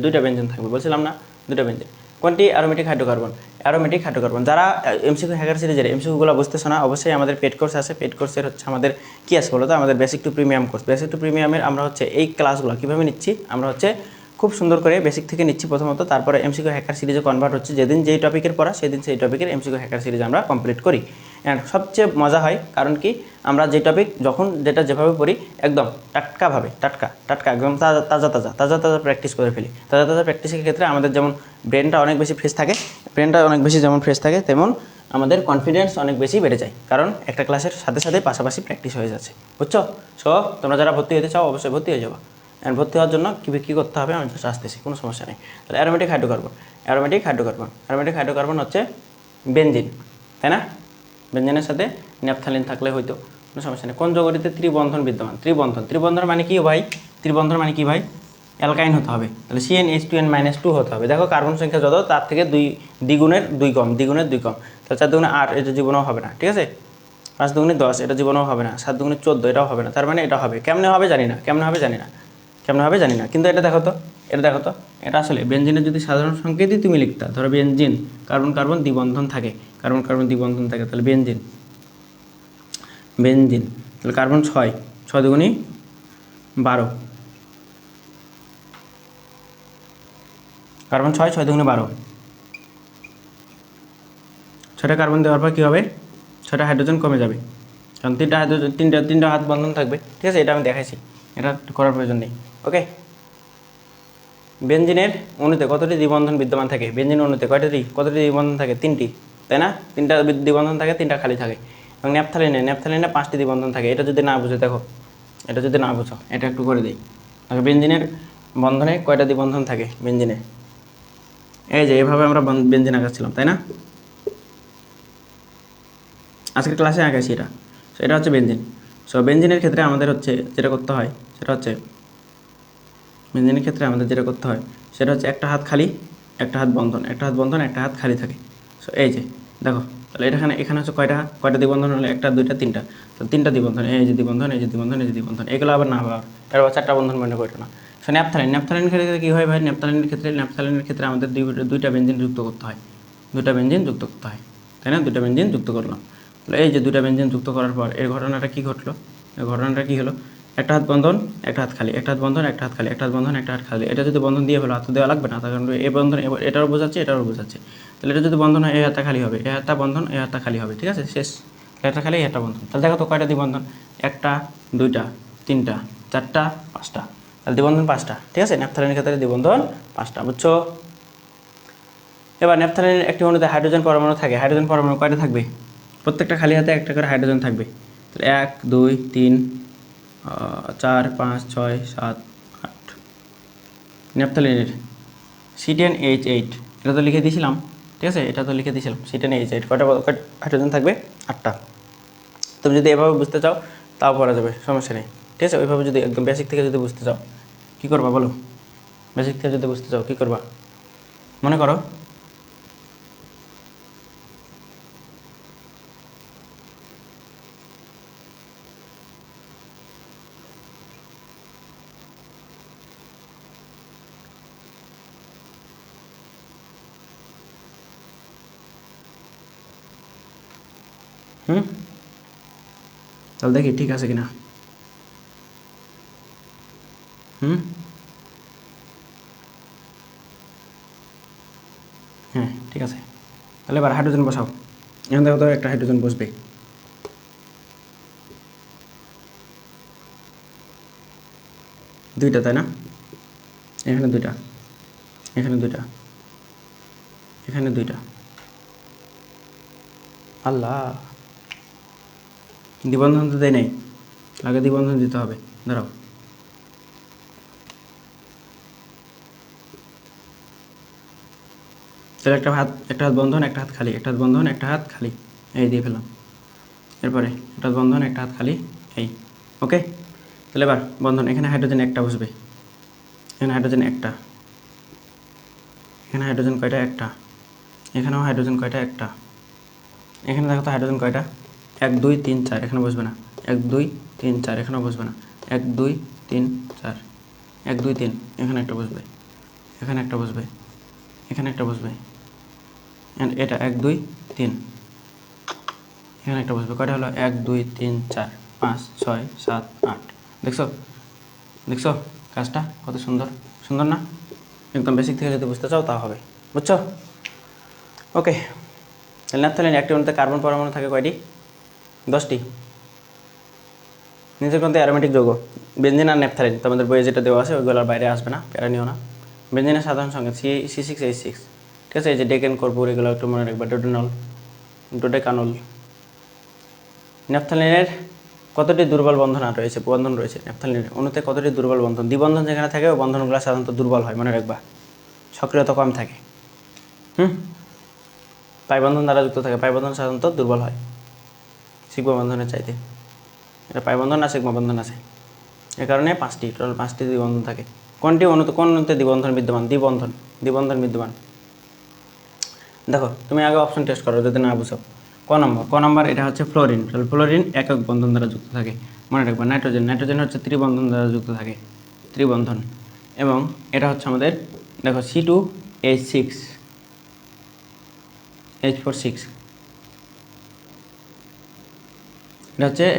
Speaker 1: দুইটা ব্যঞ্জন থাকবে, বলছিলাম না, 2টা ব্যঞ্জন। কোনটি অ্যারোমেটিক হাইড্রোকার্বন, যারা এমসিকিউ হ্যাকার সিরিজের এমসিকিউগুলো বুঝতেছো না, অবশ্যই আমাদের পেড কোর্স আছে, পেড কোর্সের হচ্ছে আমাদের কী আছে বলো তো, আমাদের basic to premium course, basic to প্রিমিয়ামের আমরা হচ্ছে এই ক্লাসগুলো কীভাবে নিচ্ছি, আমরা হচ্ছে খুব সুন্দর করে বেসিক থেকে নিচ্ছি প্রথমত, তারপরে এমসিকিউ হ্যাকার সিরিজে কনভার্ট হচ্ছে, যেদিন যেই টপিকের পড়া সেদিন সেই টপিকের এমসিকিউ হ্যাকার সিরিজ আমরা কমপ্লিট করি। অ্যান্ড সবচেয়ে মজা হয়, কারণ কি আমরা যে টপিক যখন যেটা যেভাবে পড়ি একদম টাটকাভাবে, টাটকা একদম তাজা প্র্যাকটিস করে ফেলি। তাজা প্র্যাকটিসের ক্ষেত্রে আমাদের যেমন ব্রেনটা অনেক বেশি ফ্রেশ থাকে, তেমন আমাদের কনফিডেন্স অনেক বেশি বেড়ে যায়, কারণ একটা ক্লাসের সাথে পাশাপাশি প্র্যাকটিস হয়ে যাচ্ছে, বুঝছো। সো তোমরা যারা ভর্তি হতে চাও অবশ্যই ভর্তি হয়ে যাবো, অ্যান্ড ভর্তি হওয়ার জন্য কী করতে হবে আমি জাস্ট আসতেছি, কোনো সমস্যা নেই। তাহলে অ্যারোমেটিক হাইড্রোকার্বন হচ্ছে বেনজিন, তাই না, বেনজিনের সাথে ন্যাপথালিন থাকলে হয়তো কোনো সমস্যা নেই। কোন যৌগটিতে ত্রিবন্ধন বিদ্যমান, ত্রিবন্ধন মানে কি ভাই, অ্যালকাইন হতে হবে, তাহলে CnH2n-2 হতে হবে। দেখো কার্বন সংখ্যা যত, তার থেকে দ্বিগুণের 2 কম, তাহলে 4 দুগুণে 8, এটা জীবনেও হবে না, ঠিক আছে, 5 দুগুণে 10, এটা জীবনেও হবে না, 7 দুগুণে 14, এটাও হবে না, তার মানে এটা হবে, কেমনে হবে জানি না, কিন্তু এটা দেখো তো, এটা আসলে বেনজিনের যদি সাধারণ সংকেতই তুমি লিখতা, ধরো বেনজিন, কার্বন দ্বিবন্ধন থাকে, তাহলে বেনজিন, তাহলে কার্বন 6 দুগুণে 12, কার্বন 6 দুগুণে 12, 6টা কার্বন দেওয়ার পর কী হবে, 6টা হাইড্রোজেন কমে যাবে, কারণ 3টা হাইড্রোজেন, তিনটা হাত বন্ধন থাকবে, ঠিক আছে, এটা আমি দেখাইছি, এটা করার প্রয়োজন নেই, ওকে। বেনজিনের অণুতে কতটি দ্বিবন্ধন বিদ্যমান থাকে, বেনজিন অণুতে কতটি দ্বিবন্ধন থাকে, 3টি, তাই না, 3টা দ্বিবন্ধন থাকে, 3টা খালি থাকে। এবং ন্যাপথালিনে 5টি দ্বিবন্ধন থাকে, এটা যদি না বুঝো, দেখো এটা যদি না বুঝো, এটা একটু করে দিই, দেখো বেনজিনের বন্ধনে কয়টা দ্বিবন্ধন থাকে, বেনজিনে, এই যে এভাবে আমরা বেনজিন আঁকাচ্ছিলাম, তাই না, আজকের ক্লাসে আঁকাইছি এটা। সো এটা হচ্ছে বেনজিন। সো বেনজিনের ক্ষেত্রে আমাদের হচ্ছে যেটা করতে হয় সেটা হচ্ছে একটা হাত খালি, একটা হাত বন্ধন, একটা হাত খালি থাকে। সো এই যে দেখো, তাহলে এখানে হচ্ছে কয়টা দ্বিবন্ধন হলে, 1 2 3টা, তো 3টা দ্বিবন্ধন, এই যে দ্বিবন্ধন, এগুলো আবার না আবার এর 4টা বন্ধন মনে করো না। সো ন্যাপথালিনের ক্ষেত্রে কী হয় ভাই, ন্যাপথালিনের ক্ষেত্রে আমাদের দুইটা বেনজিন যুক্ত করতে হয়, তাই না, 2টা বেনজিন যুক্ত করলাম। তাহলে এই যে 2টা বেনজিন যুক্ত করার পর এর ঘটনাটা কী হলো, একটা হাত বন্ধন, একটা হাত খালি, একটা হাত বন্ধন, একটা হাত খালি, একটা হাত বন্ধন, একটা হাত খালি, এটা যদি বন্ধন দিয়ে ফেলো, হাত দেওয়া লাগবে না, তার কারণ এই বন্ধন এটারও বোঝাচ্ছে, তাহলে এটা যদি বন্ধন হয়, এই হাতটা খালি হবে, এই হাতটা বন্ধন, এই হাতটা খালি হবে, ঠিক আছে, শেষ, একটা খালি, একটা বন্ধন। তাহলে দেখো তো কয়টা দ্বিবন্ধন, 1টা 2টা 3টা 4টা 5টা, তাহলে দ্বিবন্ধন 5টা, ঠিক আছে, ন্যাপথালিনের ক্ষেত্রে দ্বিবন্ধন 5টা, বুঝছো। এবার ন্যাপথালিনের একটি অণুতে হাইড্রোজেন পরমাণু থাকে, হাইড্রোজেন পরমাণু কয়টা থাকবে, প্রত্যেকটা খালি হাতে একটা করে হাইড্রোজেন থাকবে, তাহলে 1 2 3 4 5 6 7 8। ন্যাপথালিনের C10H8, এটা তো লিখে দিয়েছিলাম, ঠিক আছে, C10H8 কয়টা হাইড্রোজেন থাকবে, 8টা। তুমি যদি এভাবে বুঝতে চাও তাও পড়া যাবে, সমস্যা নেই, ঠিক আছে। ওইভাবে যদি একদম বেসিক থেকে যদি বুঝতে চাও কী করবা বলো, মনে করো তাহলে দেখি ঠিক আছে কিনা, হ্যাঁ ঠিক আছে। তাহলে এবার হাইড্রোজেন বসাও, এখান থেকে তো একটা হাইড্রোজেন বসবে, দুইটা, তাই না? এখানে দুইটা, এখানে দুইটা, এখানে দুইটা। আল্লাহ, দ্বিবন্ধন তো দেয় নাই, আগে দ্বিবন্ধন দিতে হবে। দাঁড়াও, তাহলে একটা হাত বন্ধন, একটা হাত খালি, একটা হাত বন্ধন, একটা হাত খালি, এই দিয়ে ফেলাম। এরপরে একটা হাত বন্ধন, একটা হাত খালি, এই। ওকে, তাহলে এবার বন্ধন, এখানে হাইড্রোজেন একটা বসবে, এখানে হাইড্রোজেন একটা, এখানে হাইড্রোজেন কয়টা? একটা। এখানেও হাইড্রোজেন কয়টা? একটা। এখানে দেখো তো হাইড্রোজেন কয়টা? 1 2 3 4, এখানে বসবে না। 1 2 3 4, এখানেও বসবে না। 1 2 3 4, 1 2 3, এখানে একটা বসবে, এখানে একটা বসবে, এখানে একটা বসবে, এটা 1 2 3, এখানে একটা বসবে। কয়টা হলো? 1 2 3 4 5 6 7 8। দেখছো দেখছো কাজটা কত সুন্দর, সুন্দর না? একদম বেসিক থেকে যদি বুঝতে চাও তা হবে, বুঝছো? ওকে, তাহলে ন্যাপথালিন একটি অণুতে কার্বন পরমাণু থাকে কয়টি? 10টি। নিচের কোনটি অ্যারোমেটিক যৌগ? বেনজিন আর ন্যাপথালিন, তোমাদের বইয়ে যেটা দেওয়া আছে ওইগুলোর বাইরে আসবে না, প্যারা নিও না। বেনজিনের সাধারণ সংখ্যা C6H6, ঠিক আছে? এই যে ডেকেন, কর্পূর, এগুলো একটু মনে রাখবা। ডোডেনল, ডোডেকানল। ন্যাপথালিনের কতটি দুর্বল বন্ধন রয়েছে? বন্ধন রয়েছে ন্যাপথালিনের অণুতে কতটি দুর্বল বন্ধন? দ্বিবন্ধন যেখানে থাকে ওই বন্ধনগুলো সাধারণত দুর্বল হয়, মনে রাখবা। সক্রিয়তা কম থাকে। পাই বন্ধন দ্বারা যুক্ত থাকে, পাই বন্ধন সাধারণত দুর্বল হয় সিগমা বন্ধনের চাইতে। এটা পাই বন্ধন না সিগমা বন্ধন আছে, এ কারণে টোটাল 5টি দ্বিবন্ধন থাকে। কোন অণুতে দ্বিবন্ধন বিদ্যমান? দ্বিবন্ধন বিদ্যমান। দেখো, তুমি আগে অপশন টেস্ট করো যদি না বুঝো। ক নম্বর এটা হচ্ছে ফ্লোরিন, তাহলে ফ্লোরিন একক বন্ধন দ্বারা যুক্ত থাকে, মনে রাখবা। নাইট্রোজেন হচ্ছে ত্রিবন্ধন দ্বারা যুক্ত থাকে, ত্রিবন্ধন। এবং এটা হচ্ছে আমাদের, দেখো, C2H6, H4 6,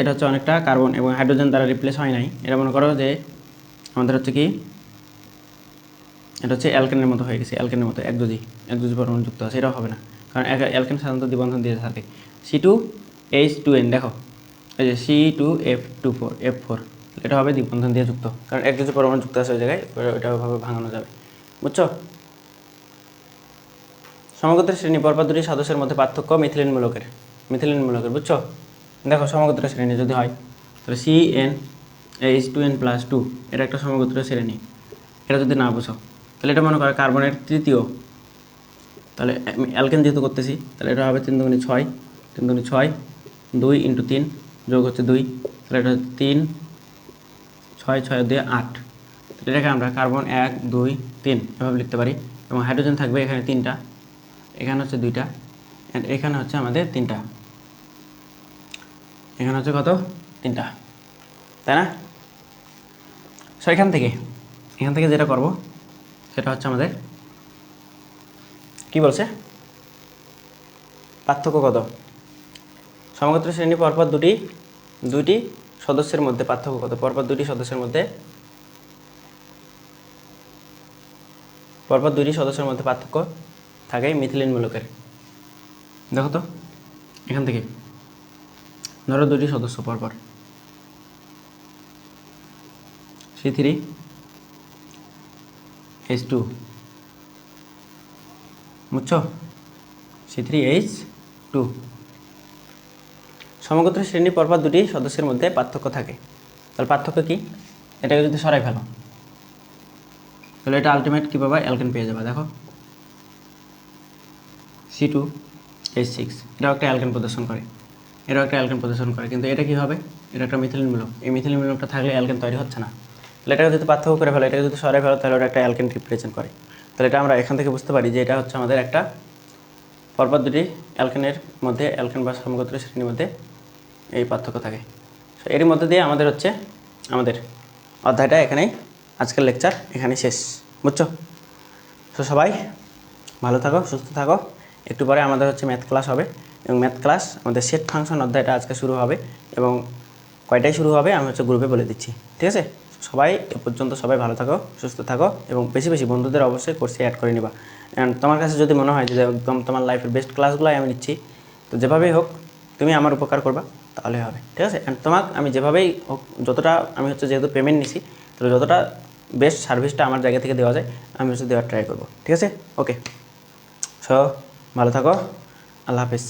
Speaker 1: এটা হচ্ছে অনেকটা কার্বন এবং হাইড্রোজেন দ্বারা রিপ্লেস হয় নাই। এটা মনে করো যে আমাদের হচ্ছে কি, এটা হচ্ছে অ্যালকেনের মতো হয়ে গেছে, অ্যালকেনের মতো একযোজি পরমাণু যুক্ত আছে, এটাও হবে না, কারণ অ্যালকেন সাধারণত দ্বিবন্ধন দিয়ে থাকে। C2H2N, দেখো এই যে C2F4, এটা হবে দ্বিবন্ধন দিয়ে যুক্ত, কারণ একযোজি পরমাণু যুক্ত আছে ওই জায়গায়, ওটা ওইভাবে ভাঙানো যাবে, বুঝছো? সমগোত্রের শ্রেণী পরপর দুটি সদস্যের মধ্যে পার্থক্য মিথিলিন মূলকের, বুঝছো? দেখো, সমগোত্রের শ্রেণী যদি হয় তাহলে CnH2n+2, এটা একটা সমগোত্রের শ্রেণী। এটা যদি না বুঝো তাহলে এটা মনে করো কার্বনের তৃতীয়, তাহলে আমি অ্যালকেন যেহেতু করতেছি তাহলে এটা হবে 3 দুগুণে 6, 3 দুগুণে 6, 2 × 3 যোগ হচ্ছে 2, তাহলে এটা হচ্ছে 3, 6 6 2 8। তাহলে এটাকে আমরা কার্বন 1 2 3 এভাবে লিখতে পারি। এবং হাইড্রোজেন থাকবে এখানে 3টা, এখানে হচ্ছে 2টা, অ্যান্ড এখানে হচ্ছে আমাদের 3টা, এখানে হচ্ছে কত? 3টা, তাই না? সো এখান থেকে যেটা করব সেটা হচ্ছে আমাদের কি বলছে, পার্থক্য কত? সমগোত্র শ্রেণী পরপর দুইটি সদস্যের মধ্যে পার্থক্য কত? পরপর দুইটি সদস্যের মধ্যে পার্থক্য থাকে মিথিলিন মূলকের। দেখো তো এখান থেকে, ধরো দুটি সদস্য পরপর, C3H2, বুঝছো? C3H2, সমগোত্র শ্রেণী পরপর দুটি সদস্যের মধ্যে পার্থক্য থাকে। তাহলে পার্থক্য কি? এটাকে যদি সরাই ফেলো তাহলে এটা আলটিমেট কী পাবা? অ্যালকেন পেয়ে যাবে। দেখো C2H6, এটাও একটা অ্যালকেন প্রদর্শন করে, কিন্তু এটা কী হবে? এটা একটা মিথিলিন মূলক। এই মিথিলিন মূলকটা থাকলে অ্যালকেন তৈরি হচ্ছে না। তাহলে এটাকে যদি পার্থক্য করে ফেলো, এটাকে যদি সরাই ফেলো, তাহলে ওটা একটা অ্যালকেন রিপ্রেজেন্ট করে। তাহলে এটা আমরা এখান থেকে বুঝতে পারি যে এটা হচ্ছে আমাদের একটা পরপর দুটি অ্যালকেনের মধ্যে, অ্যালকেন বা সমগোত্র শ্রেণীর মধ্যে এই পার্থক্য থাকে। সো এর মধ্যে দিয়ে আমাদের অধ্যায়টা এখানেই, আজকের লেকচার এখানেই শেষ, বুঝছো? তো সবাই ভালো থাকো, সুস্থ থাকো। একটু পরে আমাদের হচ্ছে ম্যাথ ক্লাস হবে, এবং ম্যাথ ক্লাস আমাদের সেট ফাংশন অধ্যায়টা আজকে শুরু হবে, এবং কয়টায় শুরু হবে আমি হচ্ছে গ্রুপে বলে দিচ্ছি, ঠিক আছে? সবাই এ পর্যন্ত সবাই ভালো থাকো, সুস্থ থাকো, এবং বেশি বেশি বন্ধুদের অবশ্যই কোর্সে অ্যাড করে নিবা। অ্যান্ড তোমার কাছে যদি মনে হয় যে একদম তোমার লাইফের বেস্ট ক্লাসগুলোই আমি নিচ্ছি, তো যেভাবেই হোক তুমি আমার উপকার করবা, তাহলে হবে, ঠিক আছে? অ্যান্ড তোমাকে আমি যেভাবেই হোক, যতটা আমি হচ্ছে যেহেতু পেমেন্ট নিছি, তো যতটা বেস্ট সার্ভিসটা আমার জায়গা থেকে দেওয়া যায় আমি হচ্ছে দেওয়ার ট্রাই করবো। ঠিক আছে, ওকে, সো ভালো থাকো, আল্লাহ হাফিজ।